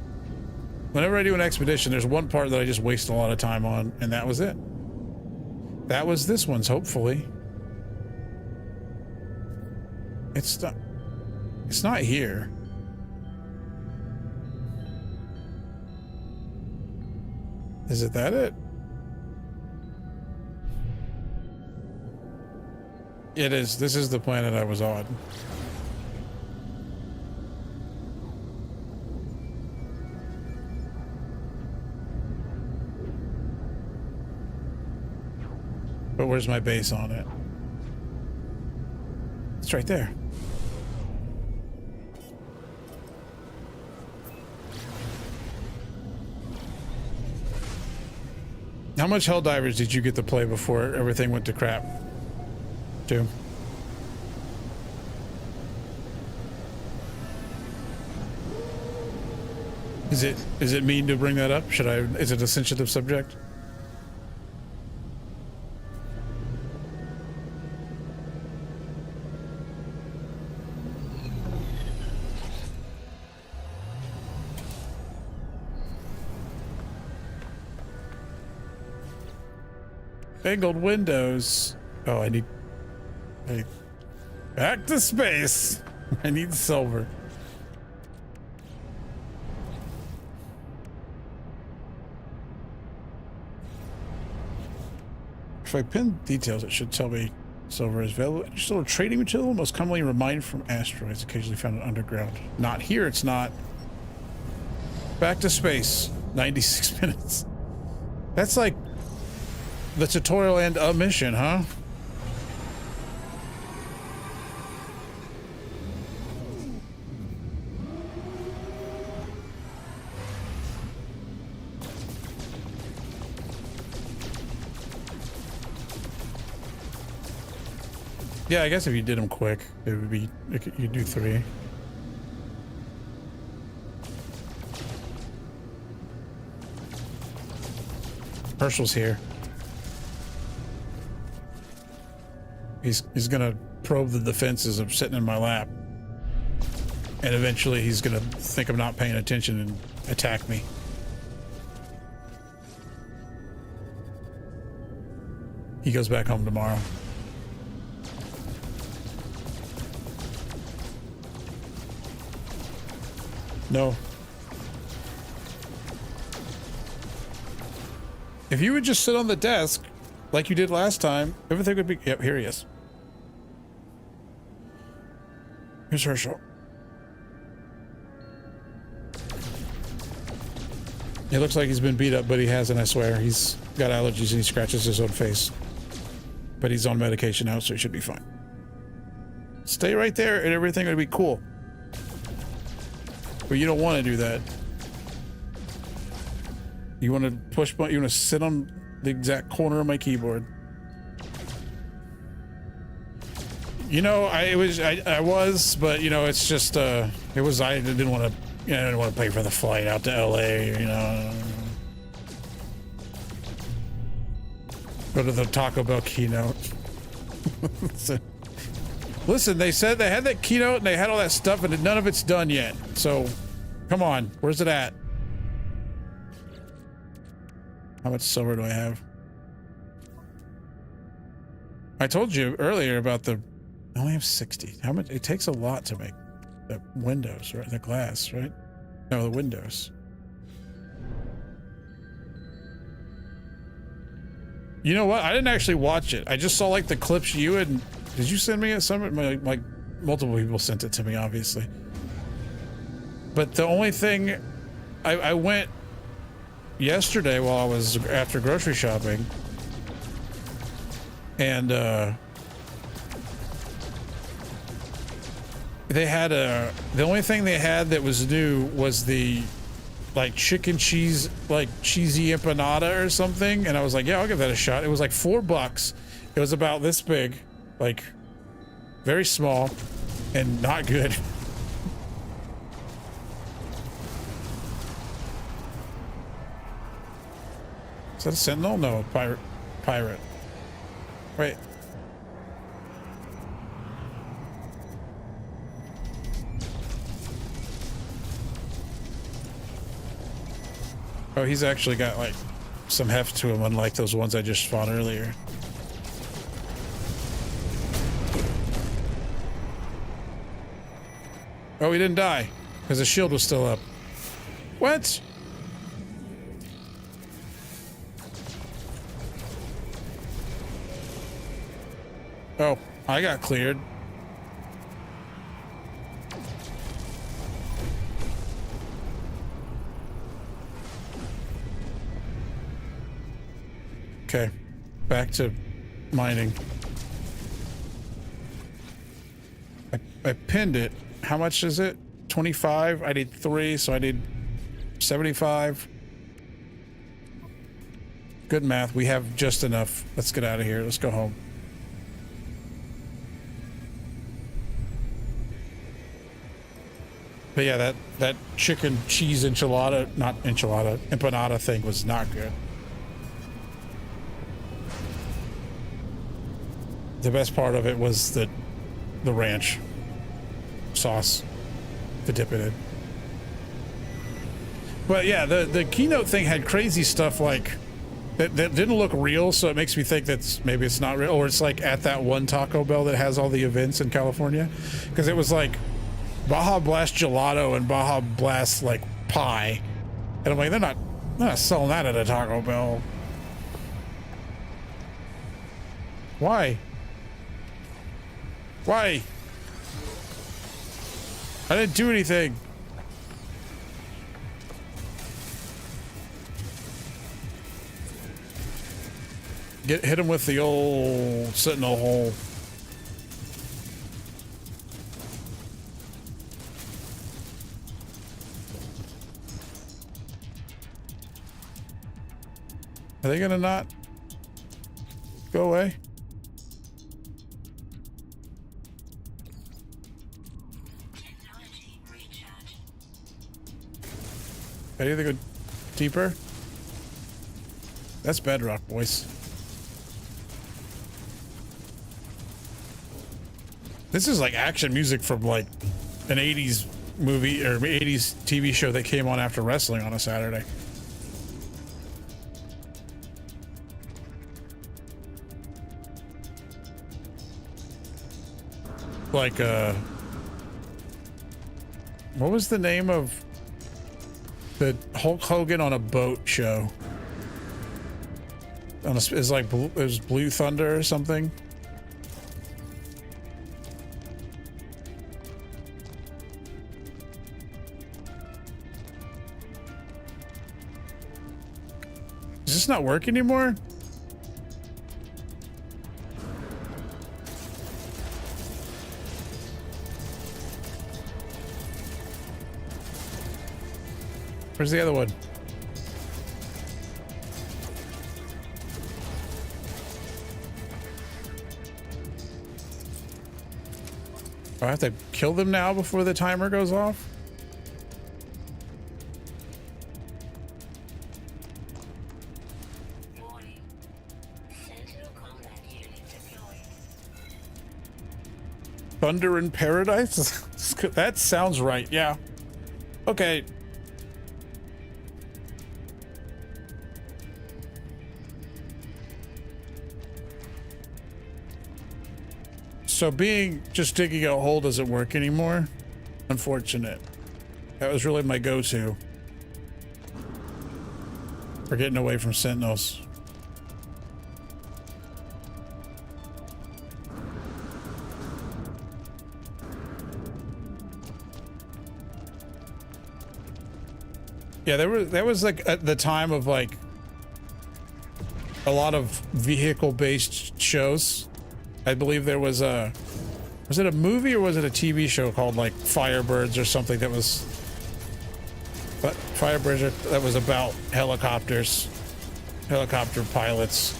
Whenever I do an expedition, there's one part that I just waste a lot of time on, and that was it. That was this one's, hopefully. It's not here. Is it that it? It is. This is the planet I was on. But where's my base on it? It's right there. How much Helldivers did you get to play before everything went to crap? Two. Is it mean to bring that up? Is it a sensitive subject? Angled windows. Oh, I need back to space. I need silver. If I pin details, it should tell me silver is available. Still a trading material, most commonly mined from asteroids, occasionally found underground. Not here, it's not. Back to space. 96 minutes. That's like the tutorial and a mission, huh? Yeah, I guess if you did them quick, it would be, you do 3. Herschel's here. He's gonna probe the defenses of sitting in my lap. and eventually he's gonna think I'm not paying attention and attack me. He goes back home tomorrow. No. If you would just sit on the desk like you did last time, everything would be... Yep, here he is. Here's Herschel. It looks like he's been beat up, but he hasn't, I swear. He's got allergies and he scratches his own face. But he's on medication now, so he should be fine. Stay right there and everything will be cool. But you don't want to do that. You want to push button, you want to sit on the exact corner of my keyboard. You know, I was, but you know, it's just, I didn't want to, you know, I didn't want to pay for the flight out to LA, you know. Go to the Taco Bell keynote. So, listen, they said they had that keynote and they had all that stuff and none of it's done yet. So, come on, where's it at? How much silver do I have? I told you earlier about I only have 60. How much? It takes a lot to make the windows, right? The glass, right? No, the windows. You know what? I didn't actually watch it. I just saw like the clips you had. Did you send me some? Like multiple people sent it to me, obviously. But the only thing, I went yesterday while I was after grocery shopping, and they had the only thing they had that was new was the like chicken cheese, like cheesy empanada or something, and I was like, yeah, I'll give that a shot. It was like $4. It was about this big, like very small and not good. Is that a sentinel? No, pirate. Wait. Oh, he's actually got like some heft to him, unlike those ones I just fought earlier. Oh, he didn't die because the shield was still up. What? Oh, I got cleared. Okay, back to mining. I pinned it. How much is it? 25? I need 3, so I need 75. Good math. We have just enough. Let's get out of here. Let's go home. But yeah, that chicken cheese enchilada, not enchilada, empanada thing was not good. The best part of it was the ranch sauce to dip it in. But yeah, the keynote thing had crazy stuff like that didn't look real, so it makes me think maybe it's not real, or it's like at that one Taco Bell that has all the events in California, because it was like Baja Blast gelato and Baja Blast like pie, and I'm like, they're not selling that at a Taco Bell. Why? Why? I didn't do anything. Hit him with the old sentinel hole. Are they gonna not go away? I need to go deeper. That's bedrock, boys. This is like action music from like an 80s movie or 80s TV show that came on after wrestling on a Saturday. Like, what was the name of the Hulk Hogan on a boat show? It's like, it was Blue Thunder or something. Does this not work anymore? Where's the other one? Do I have to kill them now before the timer goes off? Warning. Sentinel combat unit deployed. Thunder in Paradise? That sounds right, yeah. Okay. So just digging a hole doesn't work anymore. Unfortunate. That was really my go-to for getting away from Sentinels. Yeah, there was like at the time of like a lot of vehicle-based shows. I believe there was it a movie or was it a TV show called like Firebirds or something that was, but Firebirds that was about helicopters, helicopter pilots.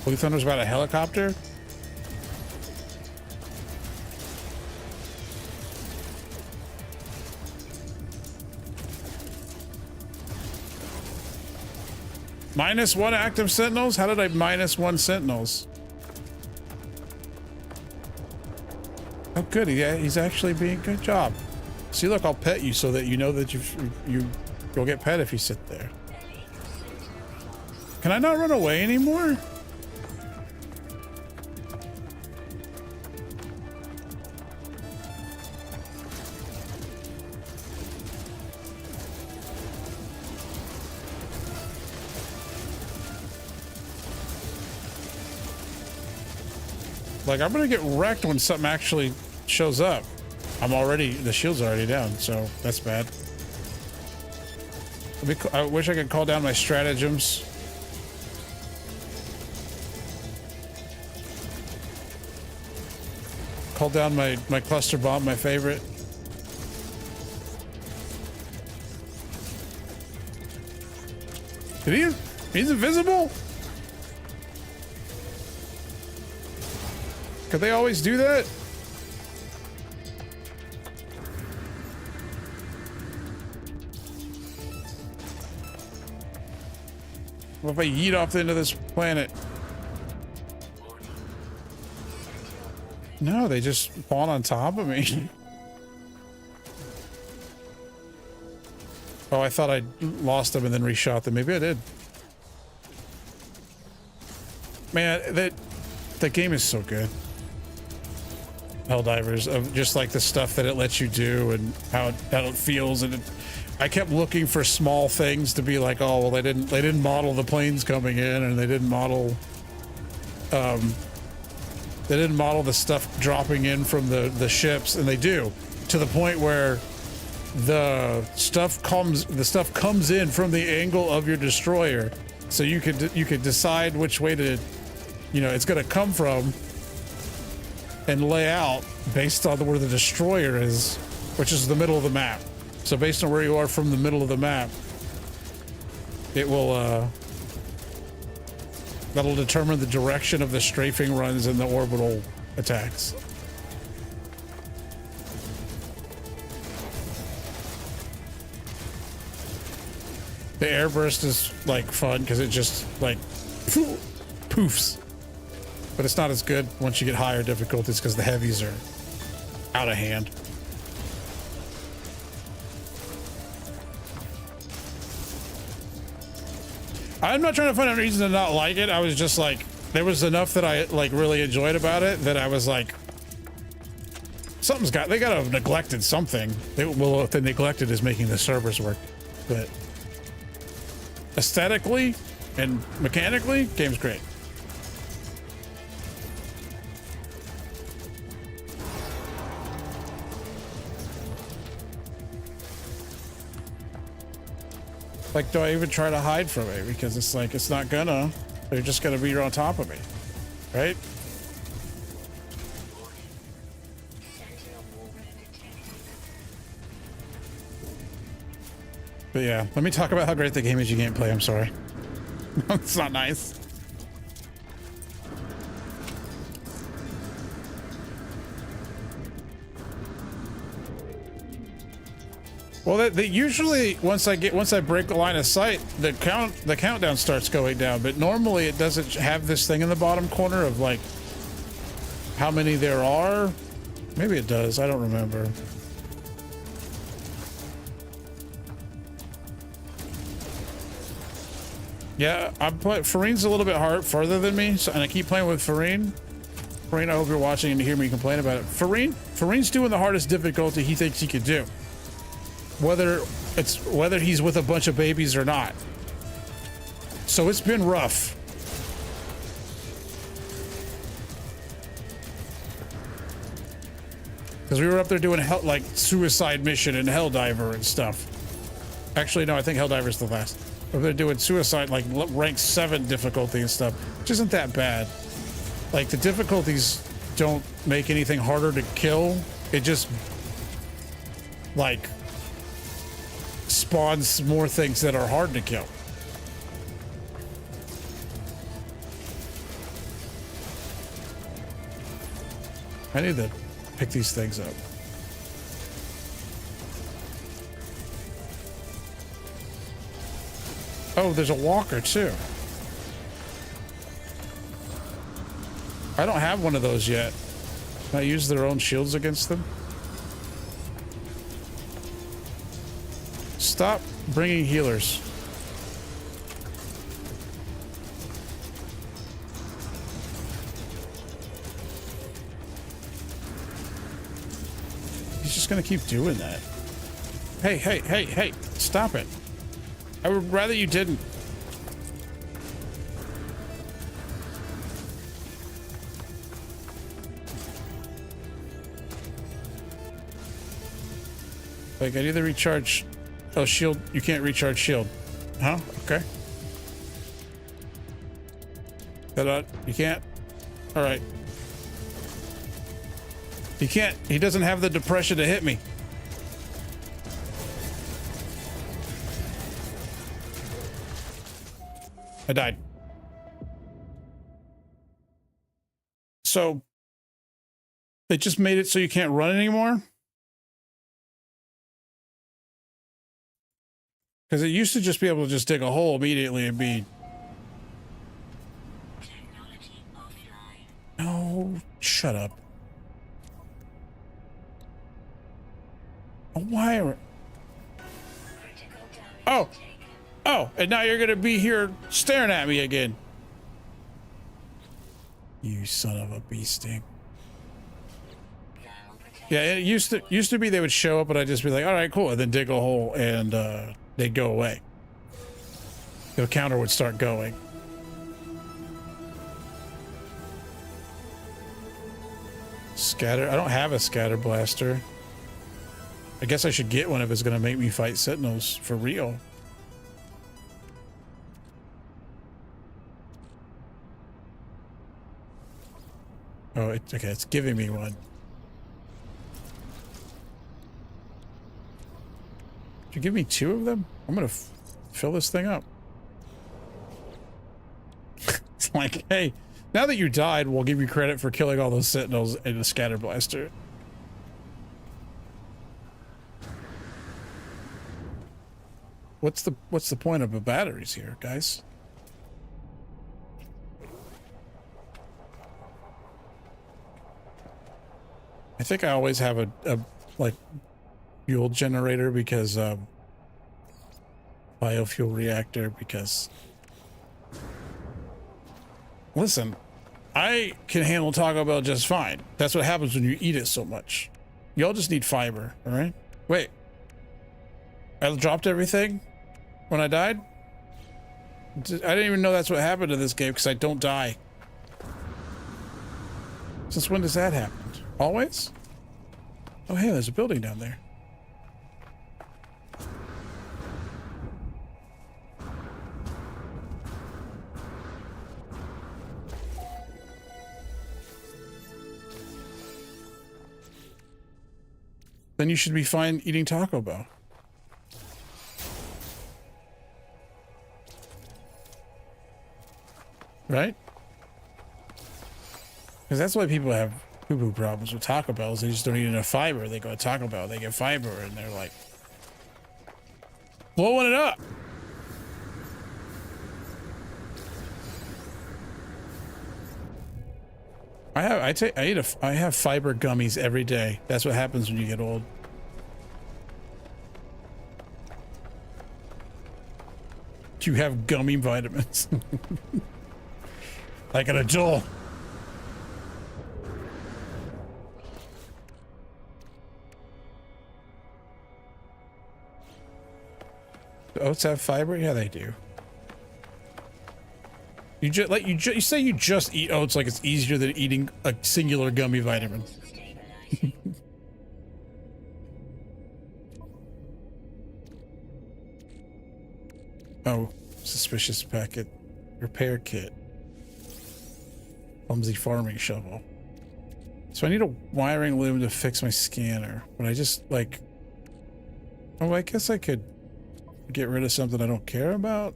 Blue Thunder's about a helicopter? -1 active sentinels? How did I -1 sentinels? Oh, good. He's actually being good job. See, look, I'll pet you so that you know that you'll get pet if you sit there. Can I not run away anymore? Like, I'm gonna get wrecked when something actually shows up. The shield's already down, so that's bad. I wish I could call down my stratagems. Call down my cluster bomb, my favorite. He's invisible? Could they always do that? What if I yeet off into this planet? No, they just spawn on top of me. Oh, I thought I lost them and then reshot them. Maybe I did. Man, that game is so good. Helldivers, of just like the stuff that it lets you do and how it feels, and I kept looking for small things to be like, oh well, they didn't model the planes coming in, and they didn't model the stuff dropping in from the ships, and they do, to the point where the stuff comes in from the angle of your destroyer, so you could decide which way to, it's going to come from, and lay out based on where the destroyer is, which is the middle of the map. So based on where you are from the middle of the map, it will that'll determine the direction of the strafing runs and the orbital attacks. The airburst is like fun because it just like poofs. But it's not as good once you get higher difficulties because the heavies are out of hand. I'm not trying to find a reason to not like it. I was just like, there was enough that I like really enjoyed about it that I was like, they gotta have neglected something. Well, what they neglected is making the servers work. But aesthetically and mechanically, game's great. Like, do I even try to hide from it? Because it's like, it's not gonna. They're just gonna be on top of me, right? But yeah, let me talk about how great the game is. You can't play. I'm sorry. It's not nice. Well, they usually once I break the line of sight, the countdown starts going down. But normally it doesn't have this thing in the bottom corner of like how many there are. Maybe it does. I don't remember. Yeah, Fareen's a little bit farther than me, and I keep playing with Fareen. Fareen, I hope you're watching and you hear me complain about it. Fareen's doing the hardest difficulty he thinks he could do. Whether he's with a bunch of babies or not. So it's been rough. Because we were up there doing like suicide mission and Helldiver and stuff. Actually, no, I think Helldiver's the last. But they're doing suicide, like rank 7 difficulty and stuff, which isn't that bad. Like the difficulties don't make anything harder to kill. It just like spawns more things that are hard to kill. I need to pick these things up. Oh, there's a walker too. I don't have one of those yet. Can I use their own shields against them? Stop bringing healers. He's just gonna keep doing that. Hey, stop it. I would rather you didn't. Like, I need to recharge. Oh, shield. You can't recharge shield. Huh? Okay. You can't? All right. He can't. He doesn't have the depression to hit me. I died. So they just made it so you can't run anymore? Because it used to just be able to just dig a hole immediately and be... No, shut up. Why are... Oh, and now you're gonna be here staring at me again. You son of a bee sting. Yeah, it used to be they would show up and I'd just be like, all right, cool, and then dig a hole and they'd go away. The counter would start going. Scatter. I don't have a scatter blaster. I guess I should get one if it's gonna make me fight sentinels for real. Oh, okay, it's giving me one. Did you give me 2 of them? I'm gonna fill this thing up. It's like, hey, now that you died, we'll give you credit for killing all those sentinels in the scatter blaster. what's the point of the batteries here, guys? I think I always have a like fuel generator because biofuel reactor because listen, I can handle Taco Bell just fine. That's what happens when you eat it so much. Y'all just need fiber, all right? Wait, I dropped everything when I died? I didn't even know that's what happened in this game because I don't die. Since when does that happen? Always? Oh, hey, there's a building down there. Then you should be fine eating Taco Bell. Right? Because that's why people have poo-poo problems with Taco Bells. They just don't eat enough fiber. They go to Taco Bell, they get fiber, and they're like blowing it up. I have fiber gummies every day. That's what happens when you get old. You have gummy vitamins. Like an adult. Do oats have fiber? Yeah, they do. You say you just eat oats like it's easier than eating a singular gummy vitamin. Oh, suspicious packet. Repair kit. Clumsy farming shovel. So I need a wiring loom to fix my scanner, but I just like, oh, I guess I could get rid of something I don't care about.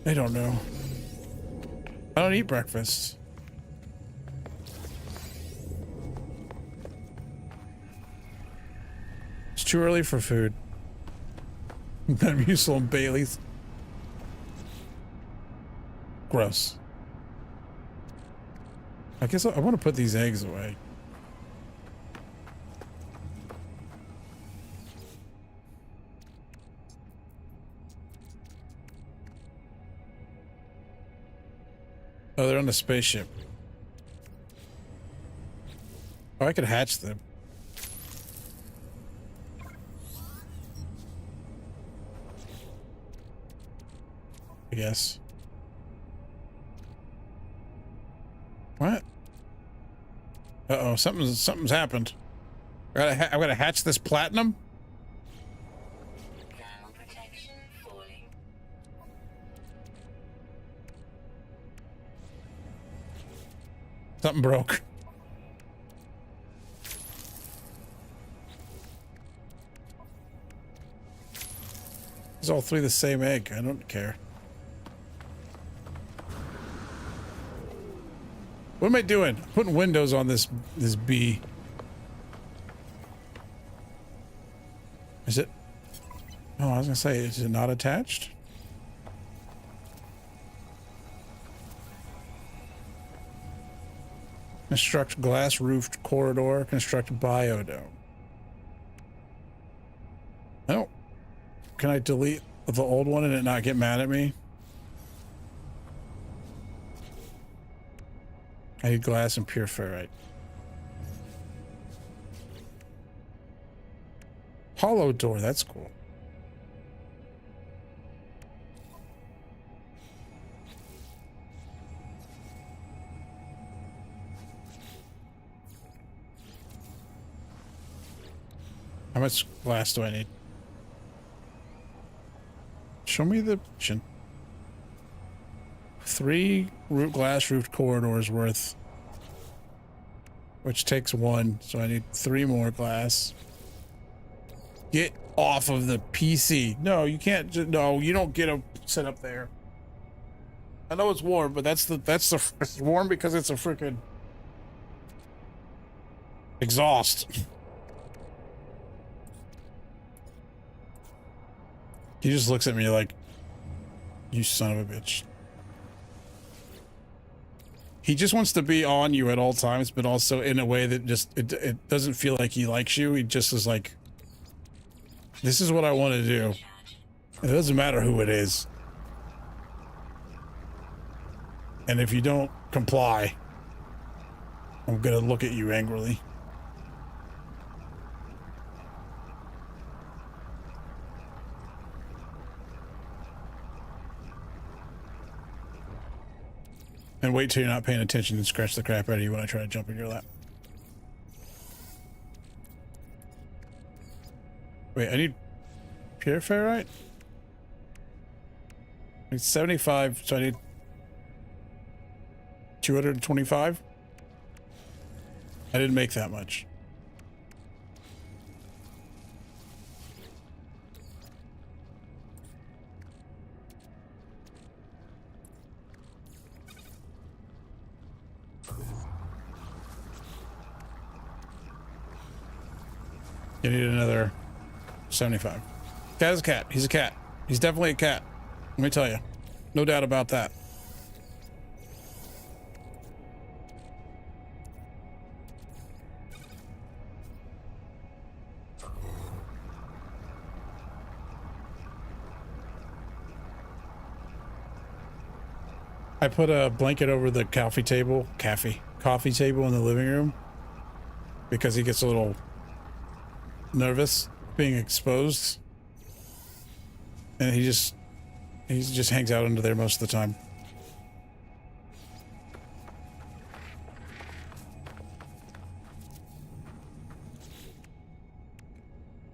I don't know. I don't eat breakfast. It's too early for food. Metamucil and Bailey's. Gross. I guess I want to put these eggs away. Oh, they're on the spaceship. Oh, I could hatch them. I guess. What? Uh-oh, something's happened. I gotta hatch this platinum? Thermal protection falling. Something broke. It's all three the same egg. I don't care. What am I doing? I'm putting windows on this bee. Is it? Oh, I was gonna say, is it not attached? Construct glass roofed corridor. Construct biodome. Oh, can I delete the old one and it not get mad at me? I need glass and pure ferrite. Hollow door, that's cool. How much glass do I need? Show me the option. 3 glass roofed corridors worth, which takes 1, so I need 3 more glass. Get off of the PC. No, you can't. No, you don't get a set up there. I know it's warm, but that's the it's warm because it's a freaking exhaust. He just looks at me like, you son of a bitch. He just wants to be on you at all times, but also in a way that just, it doesn't feel like he likes you. He just is like, this is what I want to do. It doesn't matter who it is. And if you don't comply, I'm gonna look at you angrily. And wait till you're not paying attention and scratch the crap out of you when I try to jump in your lap. Wait, I need pure ferrite? I need 75, so I need 225? I didn't make that much. You need another 75. Cat is a cat. He's a cat. He's definitely a cat. Let me tell you. No doubt about that. I put a blanket over the coffee table in the living room because he gets a little nervous being exposed, and he just hangs out under there most of the time.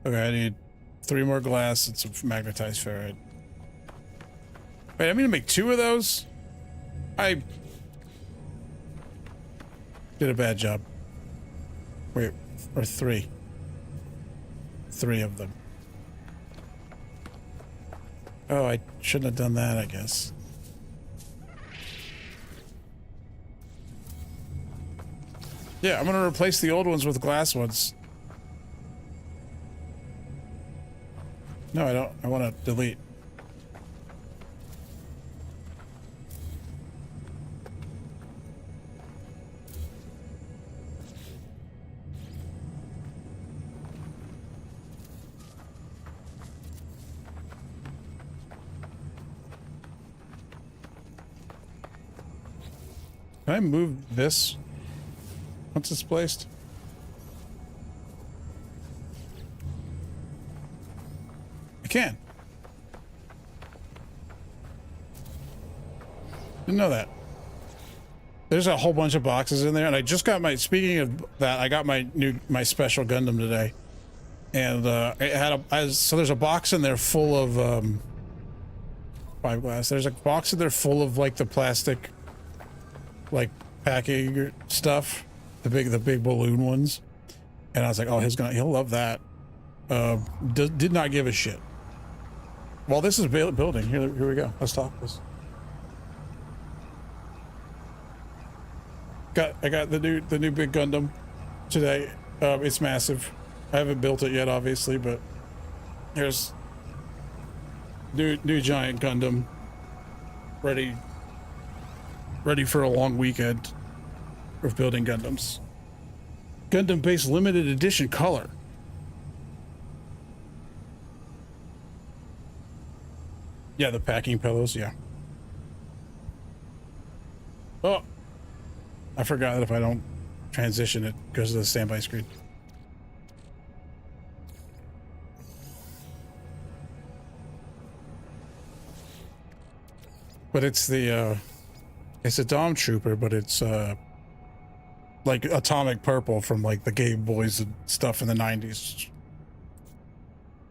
Okay, I need 3 more glass and some magnetized ferrite. Wait, I'm gonna make 2 of those? I did a bad job. Wait, or 3. 3 of them. Oh, I shouldn't have done that, I guess. Yeah, I'm gonna replace the old ones with glass ones. No, I don't. I want to delete. Can I move this once it's placed? I can. Didn't know that. There's a whole bunch of boxes in there, and I just got my, speaking of that, I got my special Gundam today. And it had so there's a box in there full of 5 glass. There's a box in there full of like the plastic like packing stuff, the big balloon ones, and I was like, oh, he'll love that. Did not give a shit. Well, this is building. Here we go. Let's talk this. I got the new big Gundam today. It's massive. I haven't built it yet, obviously, but here's new giant Gundam ready for a long weekend of building Gundams. Gundam base limited edition color. Yeah, the packing pillows, yeah. Oh, I forgot that if I don't transition, it goes to the standby screen. But it's the it's a Dom Trooper, but it's like atomic purple from like the Game Boys and stuff in the 90s.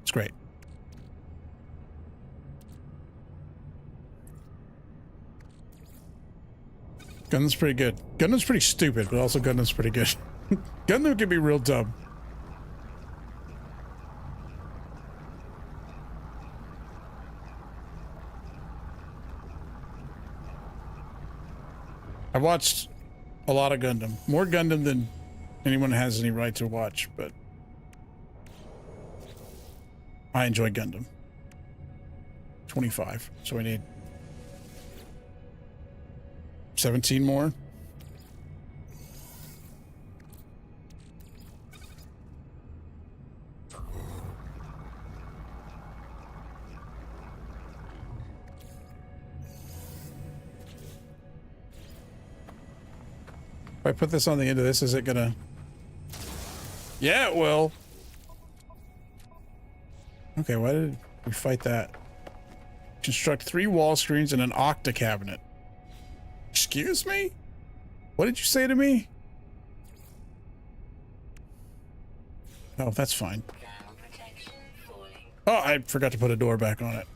It's great. Gundam's pretty good. Gundam's pretty stupid, but also Gundam's pretty good. Gundam can be real dumb. I watched a lot of Gundam. More Gundam than anyone has any right to watch, but I enjoy Gundam. 25. So we need 17 more. If I put this on the end of this, is it gonna... Yeah, it will. Okay, why did we fight that? Construct 3 wall screens and an octa cabinet. Excuse me? What did you say to me? Oh, that's fine. Ground protection falling. Oh, I forgot to put a door back on it.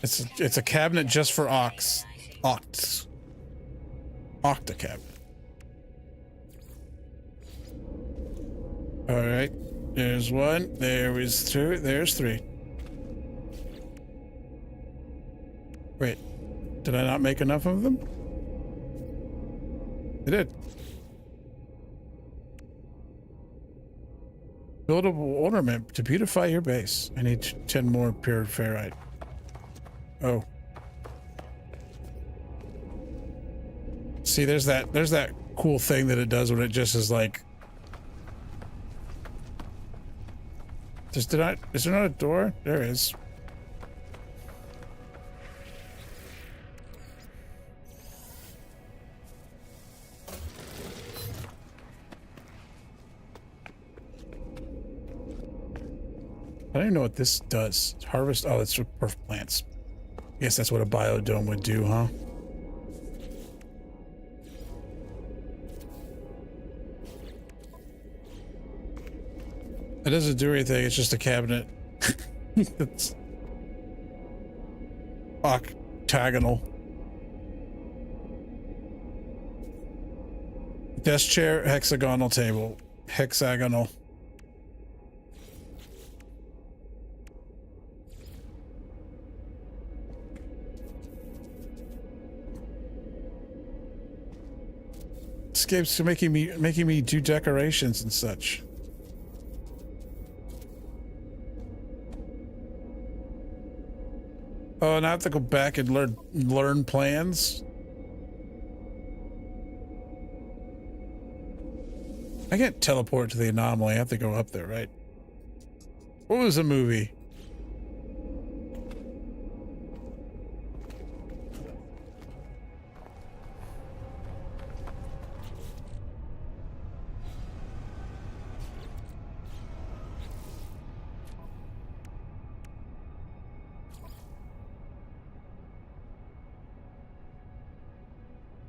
It's a cabinet just for octs. Octa cabinet. All right. There's 1. There is 2. There's 3. Wait. Did I not make enough of them? I did. Buildable ornament to beautify your base. I need 10 more pure ferrite. Oh. See, there's that cool thing that it does when it just is like... Is there not a door? There is. I don't even know what this does. Harvest. Oh, it's for plants. Guess that's what a biodome would do, huh? It doesn't do anything. It's just a cabinet. It's octagonal. Desk chair, hexagonal table. Hexagonal. This game's making me do decorations and such. Oh, and I have to go back and learn plans. I can't teleport to the anomaly. I have to go up there, right? What was the movie?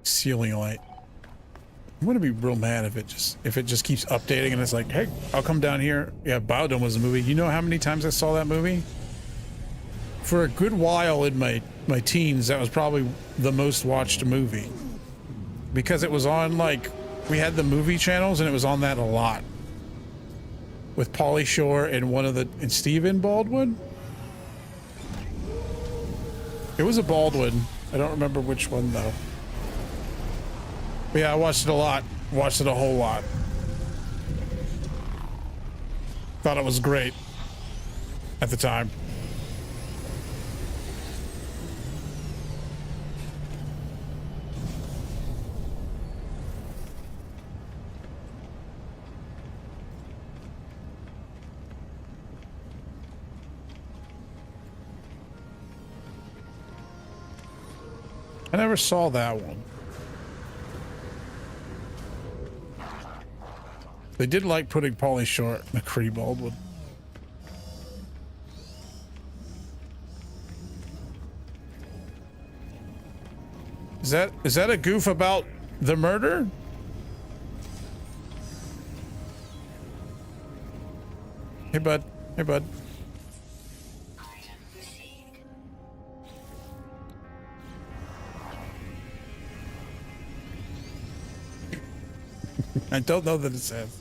Ceiling light. I'm gonna be real mad if it just keeps updating and it's like, hey, I'll come down here. Yeah, Biodome was a movie. You know how many times I saw that movie? For a good while in my teens, that was probably the most watched movie. Because it was on, like, we had the movie channels and it was on that a lot. With Pauly Shore and Stephen Baldwin. It was a Baldwin. I don't remember which one though. But yeah, I watched it a lot. Watched it a whole lot. Thought it was great at the time. I never saw that one. They did like putting Pauly Shore, McCree Baldwin. Is that a goof about the murder? Hey bud. Hey bud. Item received. I don't know that it says.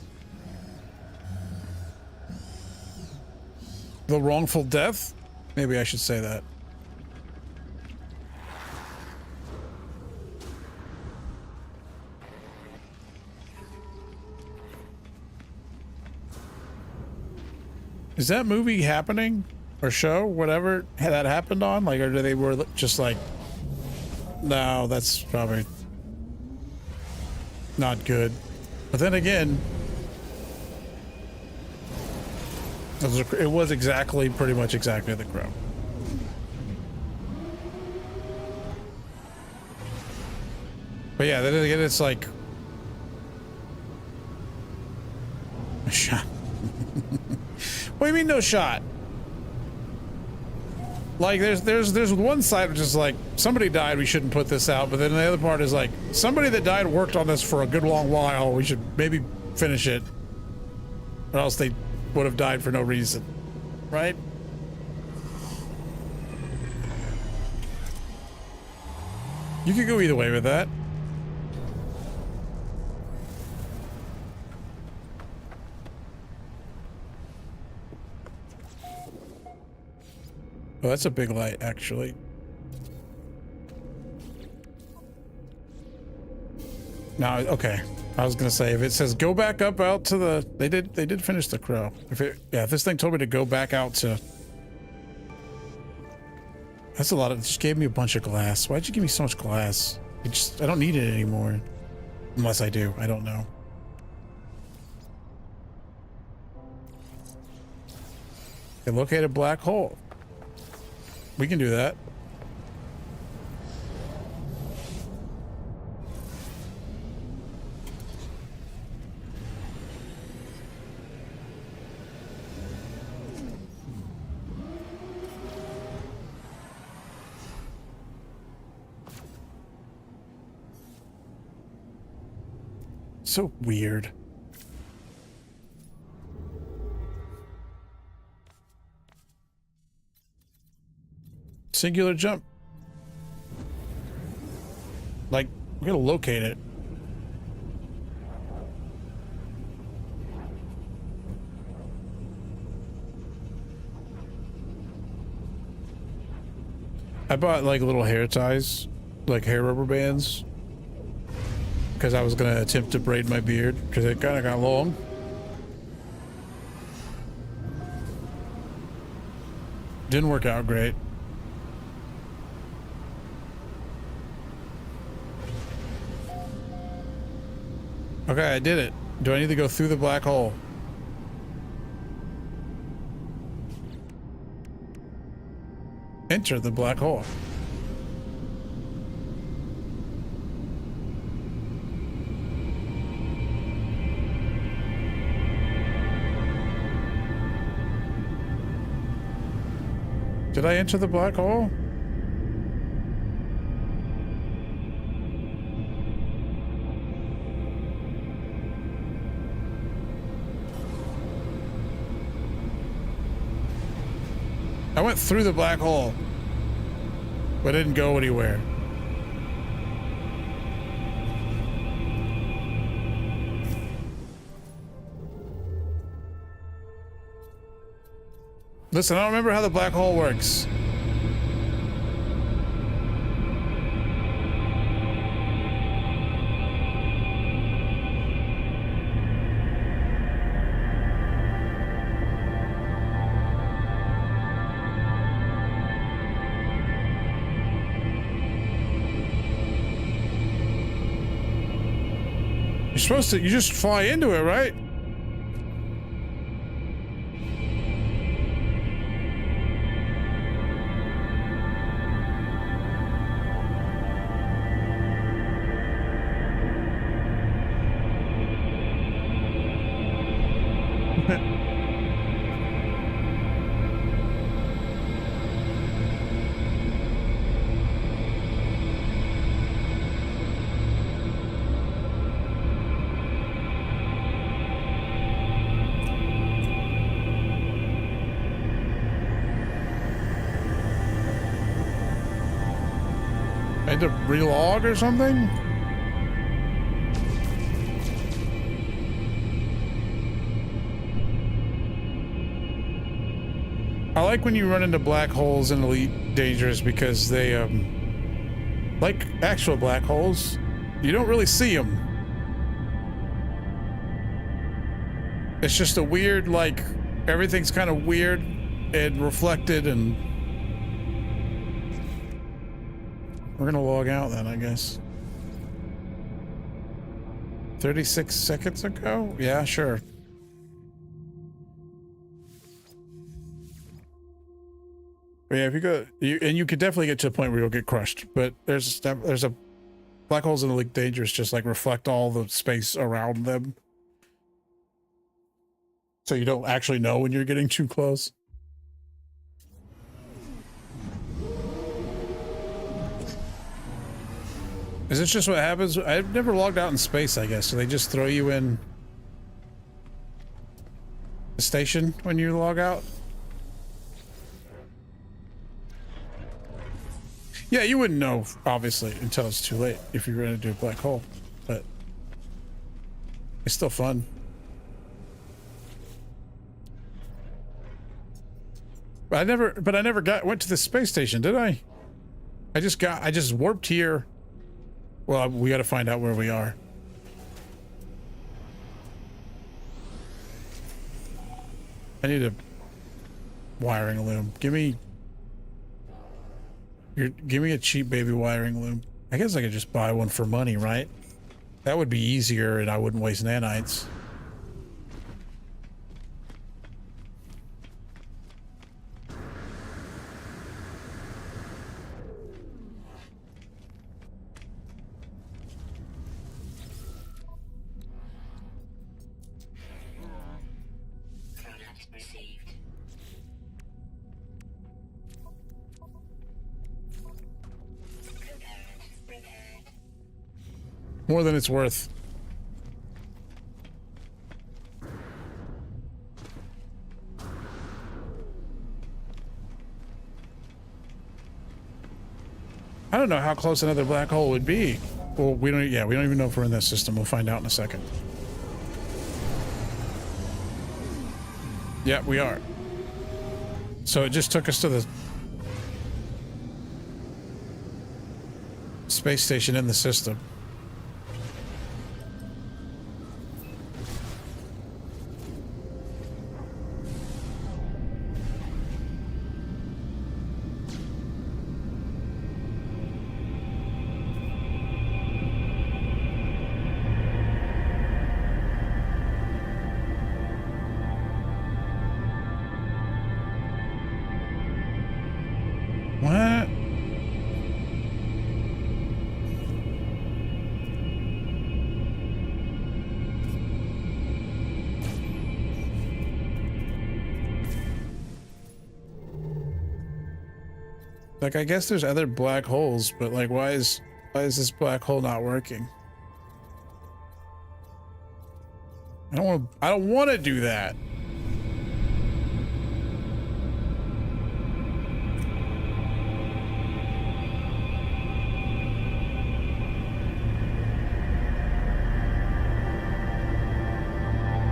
The wrongful death? Maybe I should say that. Is that movie happening or show, whatever that happened on? Like, or do they were just like, no, that's probably not good. But then again, it was exactly, pretty much exactly The Crow. But yeah, then again, it's like a shot. What do you mean no shot? Like there's one side which is like somebody died, we shouldn't put this out, but then the other part is like somebody that died worked on this for a good long while, we should maybe finish it, or else they would have died for no reason, right? You could go either way with that. Oh, that's a big light, actually. Now, okay. I was gonna say, if it says go back up out to the, they did finish The Crow. If this thing told me to go back out to, that's a lot of, it just gave me a bunch of glass. Why'd you give me so much glass? I don't need it anymore. Unless I do, I don't know. Okay, locate a black hole. We can do that. So weird. Singular jump. Like, we're gonna locate it. I bought like little hair ties, like hair rubber bands, because I was gonna attempt to braid my beard because it kind of got long. Didn't work out great. Okay, I did it. Do I need to go through the black hole? Enter the black hole. Did I enter the black hole? I went through the black hole, but didn't go anywhere. Listen, I don't remember how the black hole works. You just fly into it, right? I had to relog or something? I like when you run into black holes in Elite Dangerous because they, like actual black holes, you don't really see them. It's just a weird, like, everything's kind of weird and reflected, and we're gonna log out then, I guess. 36 seconds ago? Yeah, sure. But yeah, if you go, you could definitely get to a point where you'll get crushed, but there's a black holes in the leak dangerous, just like reflect all the space around them. So you don't actually know when you're getting too close. Is this just what happens? I've never logged out in space, I guess. So they just throw you in the station when you log out? Yeah, you wouldn't know, obviously, until it's too late if you're going to do a black hole. But it's still fun. But I never went to the space station, did I? I just warped here. Well, we got to find out where we are. I need a wiring loom. Give me a cheap baby wiring loom. I guess I could just buy one for money, right? That would be easier and I wouldn't waste nanites. Product received. Prepared. More than it's worth. I don't know how close another black hole would be. Well, we don't even know if we're in this system. We'll find out in a second. Yeah, we are. So it just took us to the space station in the system. What? Like, I guess there's other black holes, but like, why is this black hole not working? I don't want to do that.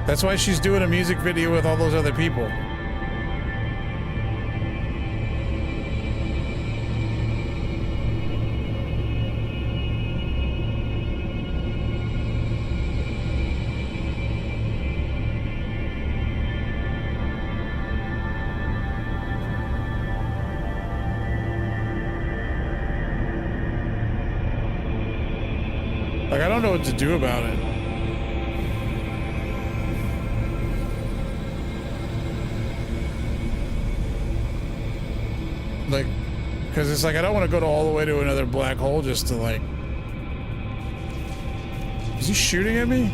That's why she's doing a music video with all those other people. Like, I don't know what to do about it. Like, because it's like, I don't want to go all the way to another black hole just to, like... Is he shooting at me?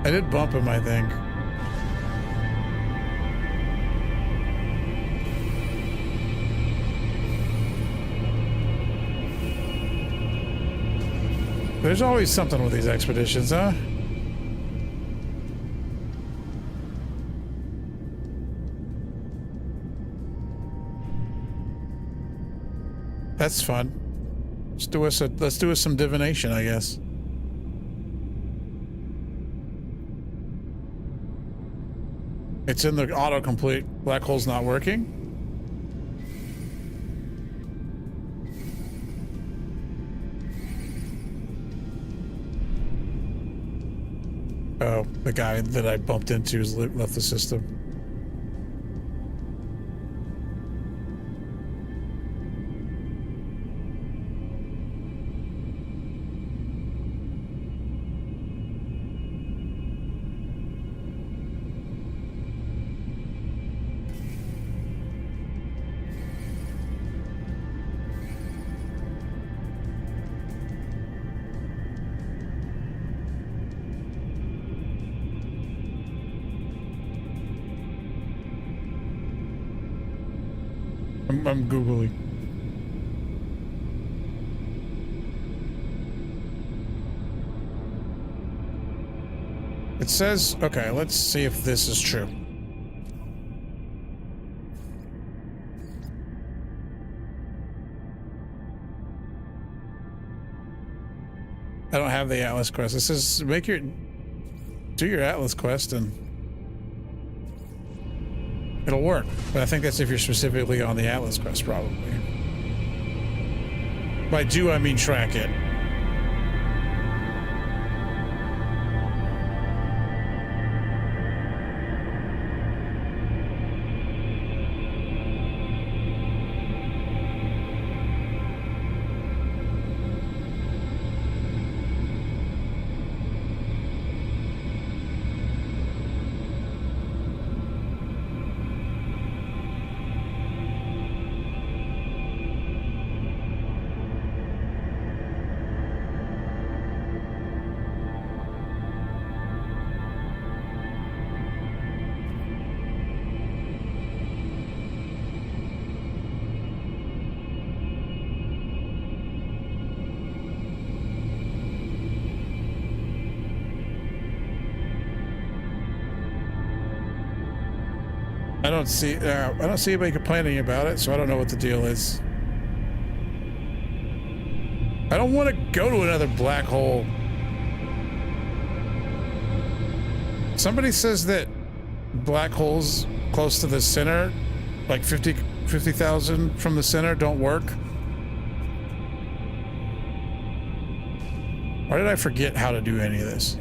I did bump him, I think. There's always something with these expeditions, huh? That's fun. Let's do us some divination, I guess. It's in the autocomplete. Black hole's not working. Oh, the guy that I bumped into has left the system. I'm Googling. It says, okay, let's see if this is true. I don't have the Atlas quest. It says do your Atlas quest and it'll work. But I think that's if you're specifically on the Atlas quest, probably. By do, I mean track it. I don't see anybody complaining about it, so I don't know what the deal is. I don't want to go to another black hole. Somebody says that black holes close to the center, like 50,000 from the center, don't work. Why did I forget how to do any of this?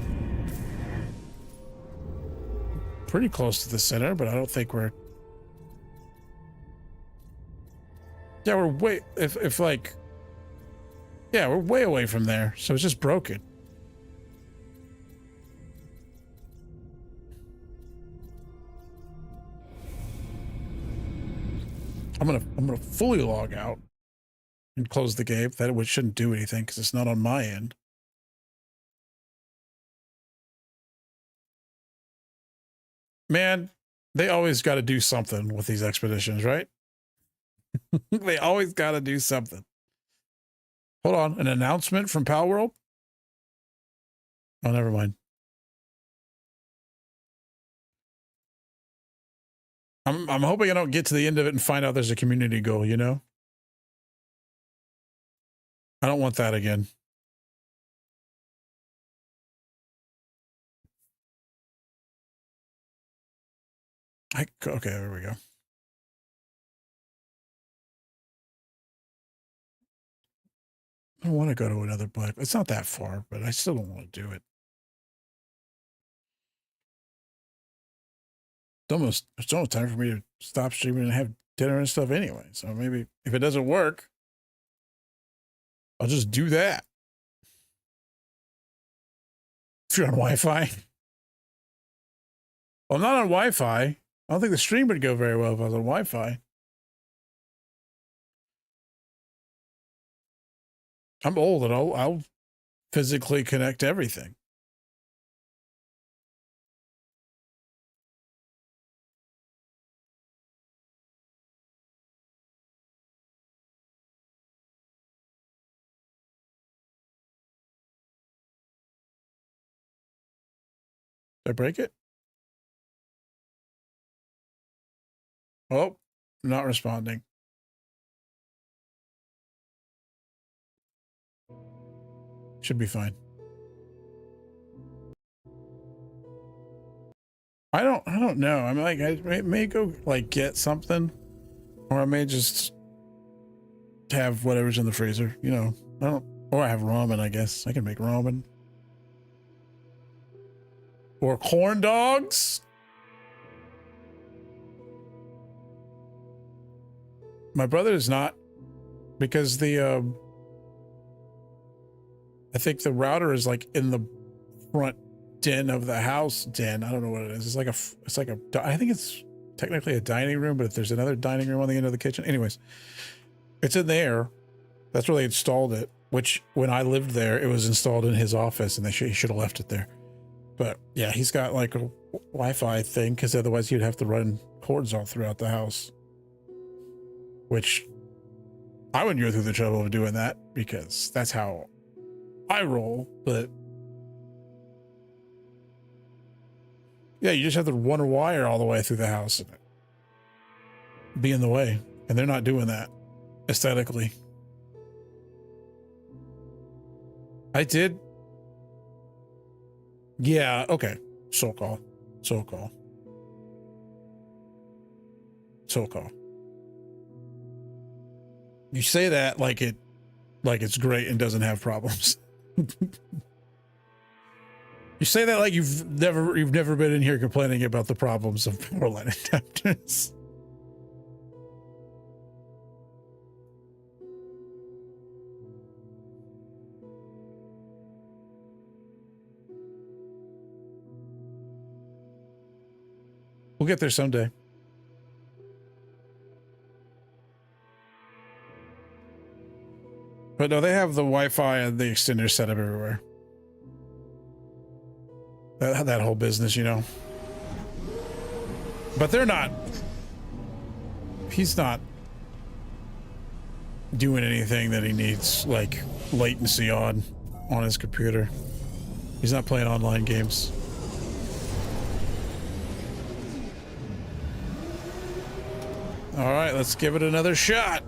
Pretty close to the center, but I don't think we're... Yeah, we're way... If like... Yeah, we're way away from there, so it's just broken. I'm gonna fully log out and close the game. That shouldn't do anything because it's not on my end. Man, they always got to do something with these expeditions, right? They always got to do something. Hold on, an announcement from Palworld? Oh, never mind. I'm hoping I don't get to the end of it and find out there's a community goal, you know? I don't want that again. Okay, there we go. I don't want to go to another black. It's not that far, but I still don't want to do it. It's almost time for me to stop streaming and have dinner and stuff anyway. So maybe if it doesn't work, I'll just do that. If you're on Wi-Fi. Well, I'm not on Wi-Fi. I don't think the stream would go very well if I was on Wi-Fi. I'm old and I'll physically connect everything. Did I break it? Oh, not responding. Should be fine. I don't know. I'm like, I may go like get something, or I may just have whatever's in the freezer, you know. Or I have ramen, I guess. I can make ramen. Or corn dogs? My brother is not, because the I think the router is like in the front den of the house. Den, I don't know what it is. It's like a I think it's technically a dining room, but if there's another dining room on the end of the kitchen. Anyways, it's in there. That's where they installed it, which when I lived there, it was installed in his office, and he should have left it there. But yeah, he's got like a Wi-Fi thing, because otherwise you'd have to run cords all throughout the house. Which I wouldn't go through the trouble of doing that, because that's how I roll. But yeah, you just have to run a wire all the way through the house and be in the way. And they're not doing that aesthetically. I did. Yeah, okay. So call. You say that like it's great and doesn't have problems. You say that like you've never been in here complaining about the problems of power line adapters. We'll get there someday. But no, they have the Wi-Fi and the extender set up everywhere. That whole business, you know. But they're not. He's not doing anything that he needs, like, latency on his computer. He's not playing online games. All right, let's give it another shot.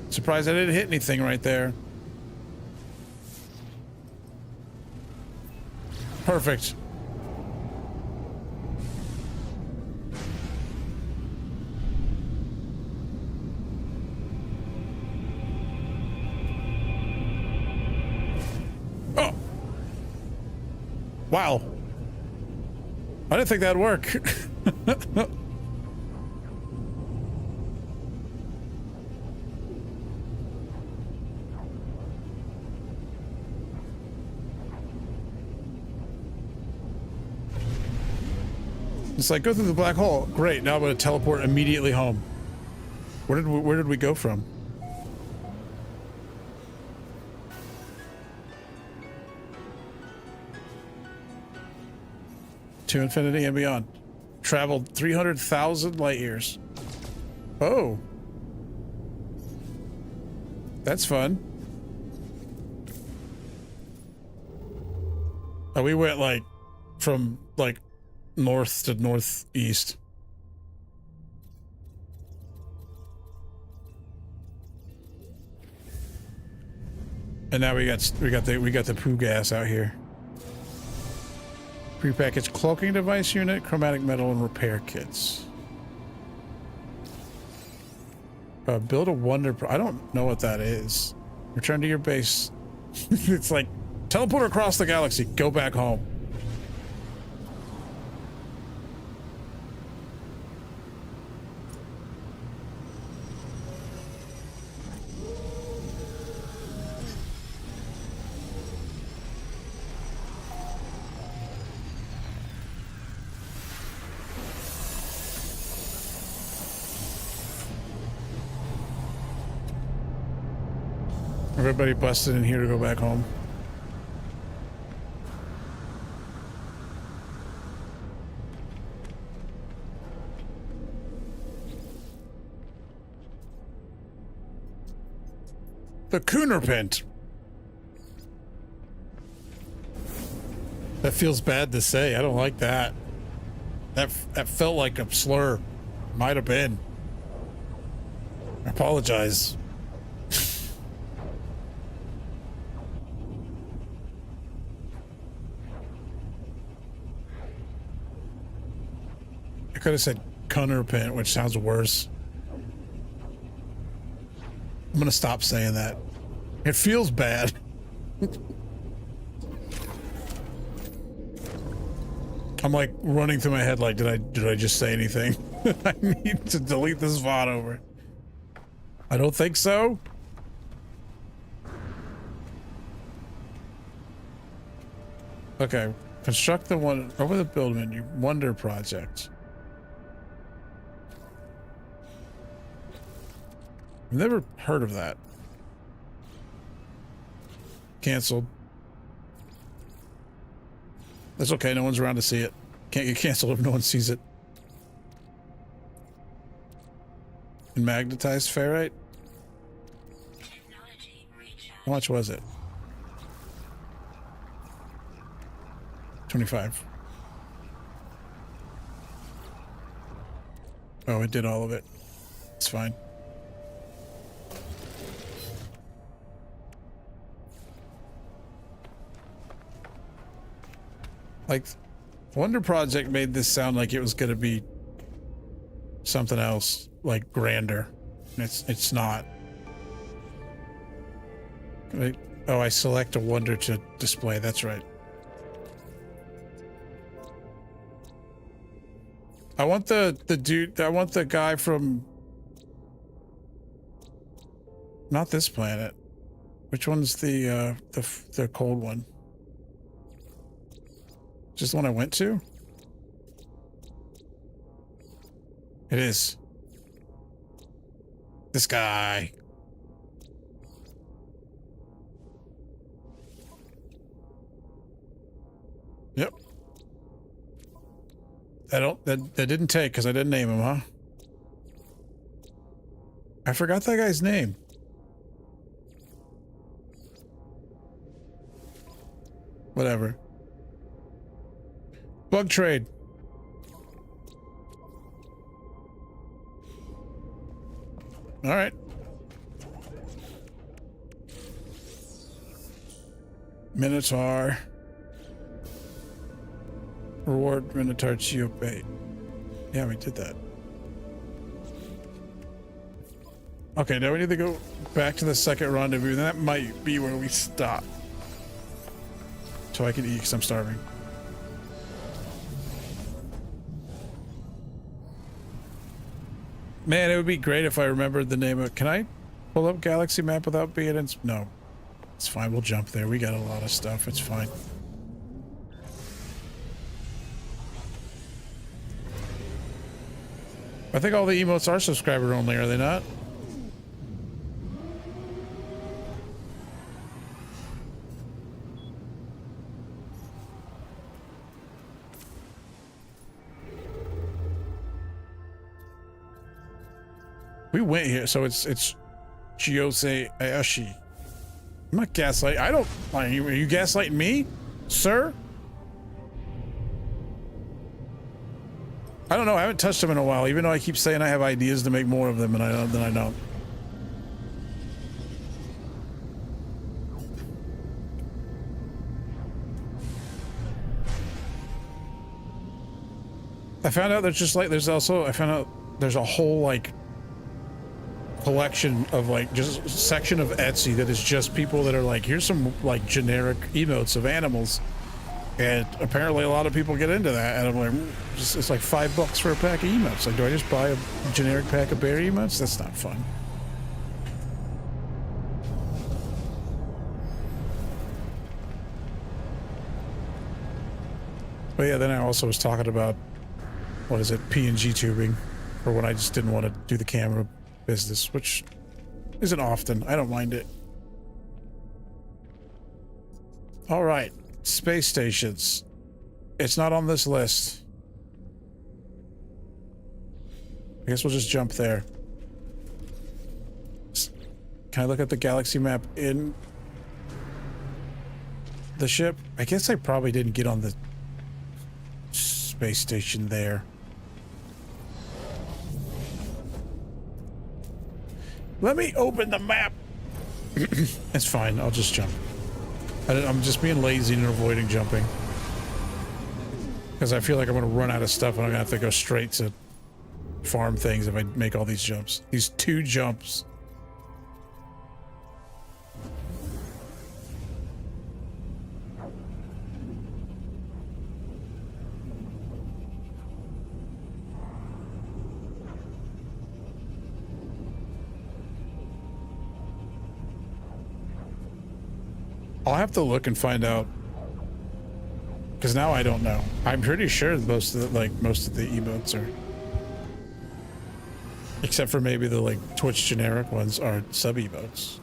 Surprised I didn't hit anything right there. Perfect. Oh. Wow. I didn't think that'd work. It's like, go through the black hole. Great, now I'm going to teleport immediately home. Where did we go from? To infinity and beyond. Traveled 300,000 light years. Oh. That's fun. Oh, we went like from like north to northeast. And now we got the poo gas out here. Prepackaged cloaking device unit, chromatic metal, and repair kits. Build a wonder. I don't know what that is. Return to your base. It's like teleport across the galaxy. Go back home. Everybody busted in here to go back home. The Coonerpent. That feels bad to say. I don't like that. That felt like a slur. Might have been. I apologize. Could have said Coonerpent, which sounds worse. I'm gonna stop saying that. It feels bad. I'm like running through my head like, did I just say anything? I need to delete this VOD over. I don't think so. Okay, construct the one over the build menu. Wonder project. I've never heard of that. Canceled. That's okay, no one's around to see it. Can't get canceled if no one sees it. And magnetized ferrite? Technology recharge. How much was it? 25. Oh, it did all of it. It's fine. Like, Wonder Project made this sound like it was going to be something else, like grander. It's not. Wait, oh, I select a Wonder to display. That's right. I want the dude. I want the guy from. Not this planet. Which one's the cold one? Just the one I went to? It is. This guy. Yep. That didn't take because I didn't name him, huh? I forgot that guy's name. Whatever. Bug trade. All right. Minotaur. Reward Minotaur Geobait. Yeah, we did that. Okay, now we need to go back to the second rendezvous. That might be where we stop. So I can eat because I'm starving. Man, it would be great if I remembered the name of... Can I pull up Galaxy Map without being in... No. It's fine. We'll jump there. We got a lot of stuff. It's fine. I think all the emotes are subscriber only, are they not? We went here, so it's Gyose Aoshi. I'm not gaslighting. I don't. Are you gaslighting me, sir? I don't know. I haven't touched them in a while, even though I keep saying I have ideas to make more of them, and I don't. I found out there's a whole like collection of like just section of Etsy that is just people that are like, here's some like generic emotes of animals, and apparently a lot of people get into that, and I'm like, it's like $5 for a pack of emotes. Like, do I just buy a generic pack of bear emotes? That's not fun. But yeah, then I also was talking about, what is it, PNG tubing, for when I just didn't want to do the camera business, which isn't often. I don't mind it. All right, space stations. It's not on this list. I guess we'll just jump there. Can I look at the galaxy map in the ship? I guess I probably didn't get on the space station there. Let me open the map. It's fine. I'll just jump. I'm just being lazy and avoiding jumping. Because I feel like I'm going to run out of stuff and I'm going to have to go straight to farm things if I make all these jumps. These 2 jumps. I'll have to look and find out. Because now I don't know. I'm pretty sure most of the emotes are, except for maybe the like Twitch generic ones, are sub emotes.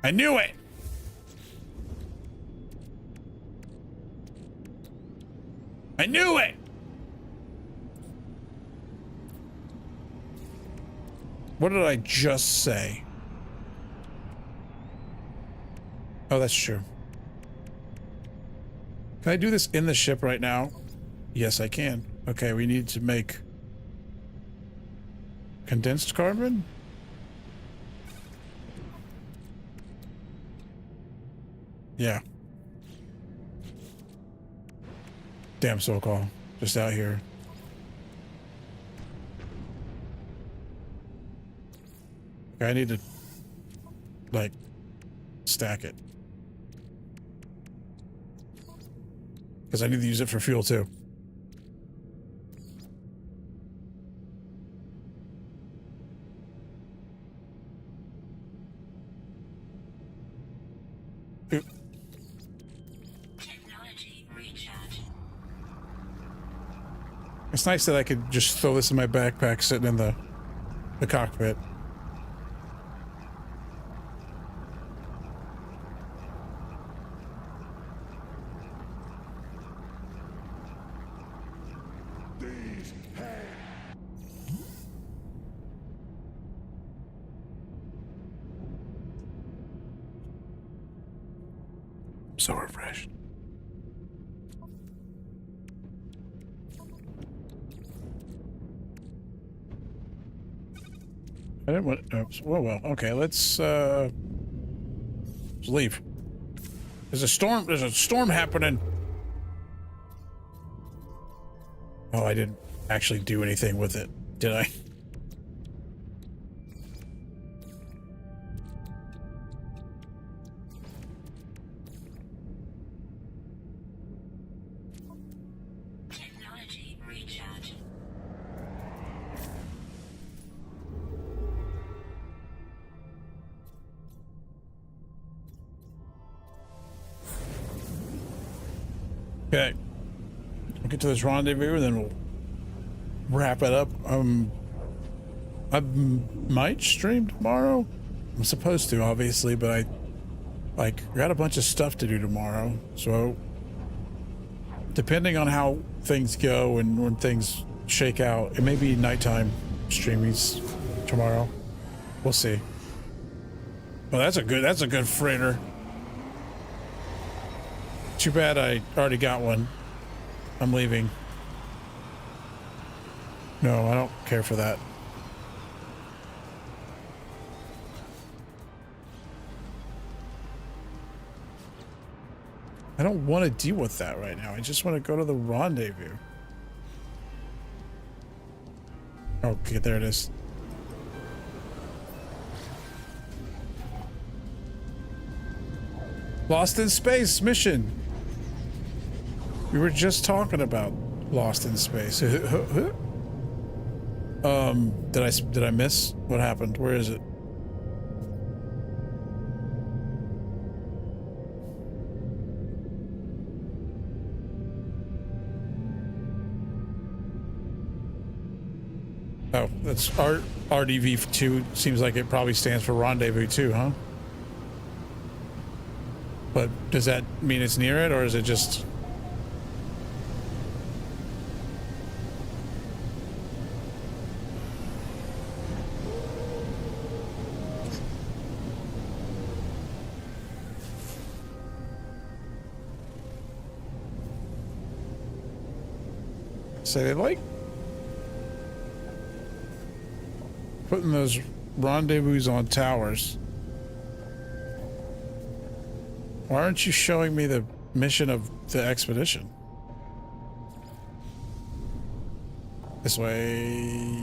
I knew it. I knew it. What did I just say? Oh, that's true. Can I do this in the ship right now? Yes, I can. Okay, we need to make condensed carbon? Yeah. Damn soul call. Just out here. I need to, like, stack it. Because I need to use it for fuel, too. Oop. Technology recharge. It's nice that I could just throw this in my backpack sitting in the cockpit. So refreshed. I didn't want. Oops. Well. Okay. Let's leave. There's a storm. There's a storm happening. Oh, I didn't actually do anything with it, did I? Technology recharge. Okay. We'll get to this rendezvous and then we'll wrap it up. I might stream tomorrow. I'm supposed to, obviously, but I got a bunch of stuff to do tomorrow. So depending on how things go and when things shake out, it may be nighttime streamings tomorrow. We'll see. Well, that's a good freighter. Too bad I already got one. I'm leaving. No, I don't care for that. I don't want to deal with that right now. I just want to go to the rendezvous. Oh, okay, there it is. Lost in Space mission. We were just talking about Lost in Space. Did I miss? What happened? Where is it? Oh, that's RDV2. Seems like it probably stands for rendezvous too, huh? But does that mean it's near it, or is it just... So they like putting those rendezvous on towers. Why aren't you showing me the mission of the expedition? This way.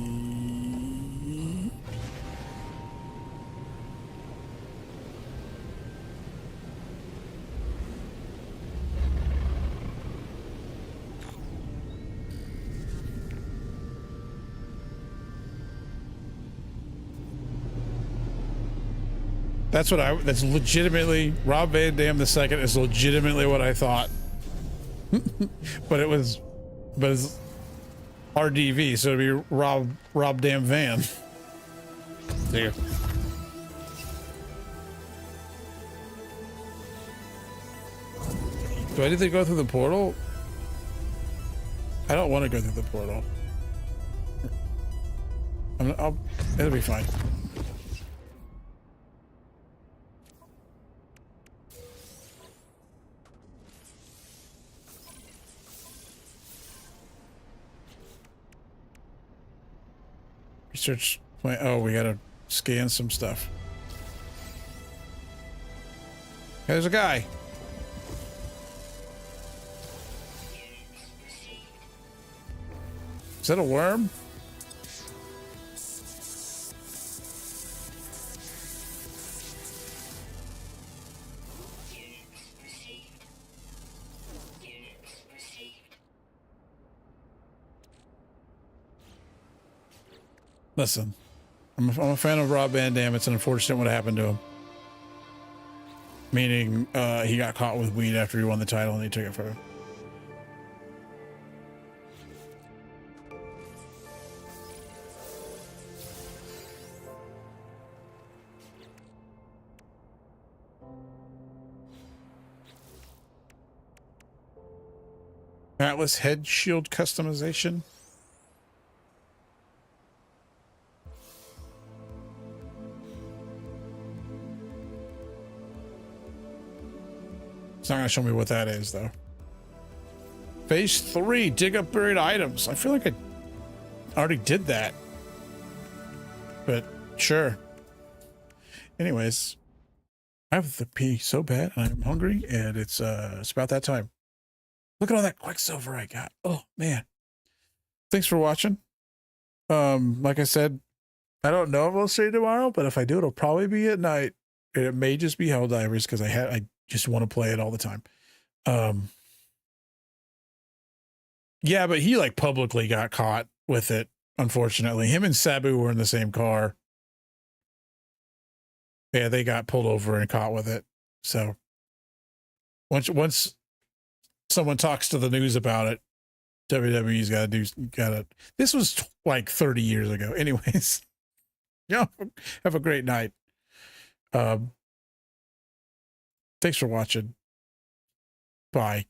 That's legitimately Rob Van Dam the second is legitimately what I thought. but it's RDV, so it'd be Rob Damn Van. There. Do I need to go through the portal? I don't want to go through the portal. It'll be fine. Research point. Oh, we gotta scan some stuff. There's a guy. Is that a worm? Listen, I'm a fan of Rob Van Dam. It's unfortunate what happened to him. Meaning, he got caught with weed after he won the title and they took it from him. Atlas head shield customization. It's not gonna show me what that is though. Phase 3, dig up buried items. I feel like I already did that. But sure. Anyways, I have to pee so bad and I'm hungry and it's about that time. Look at all that Quicksilver I got. Oh man. Thanks for watching. Like I said, I don't know if I'll see tomorrow, but if I do, it'll probably be at night. And it may just be Helldivers because I just want to play it all the time. Yeah, but he like publicly got caught with it, unfortunately. Him and Sabu were in the same car. Yeah, they got pulled over and caught with it. So once someone talks to the news about it, WWE's got to. This was like 30 years ago. Anyways, yeah, have a great night. Thanks for watching. Bye.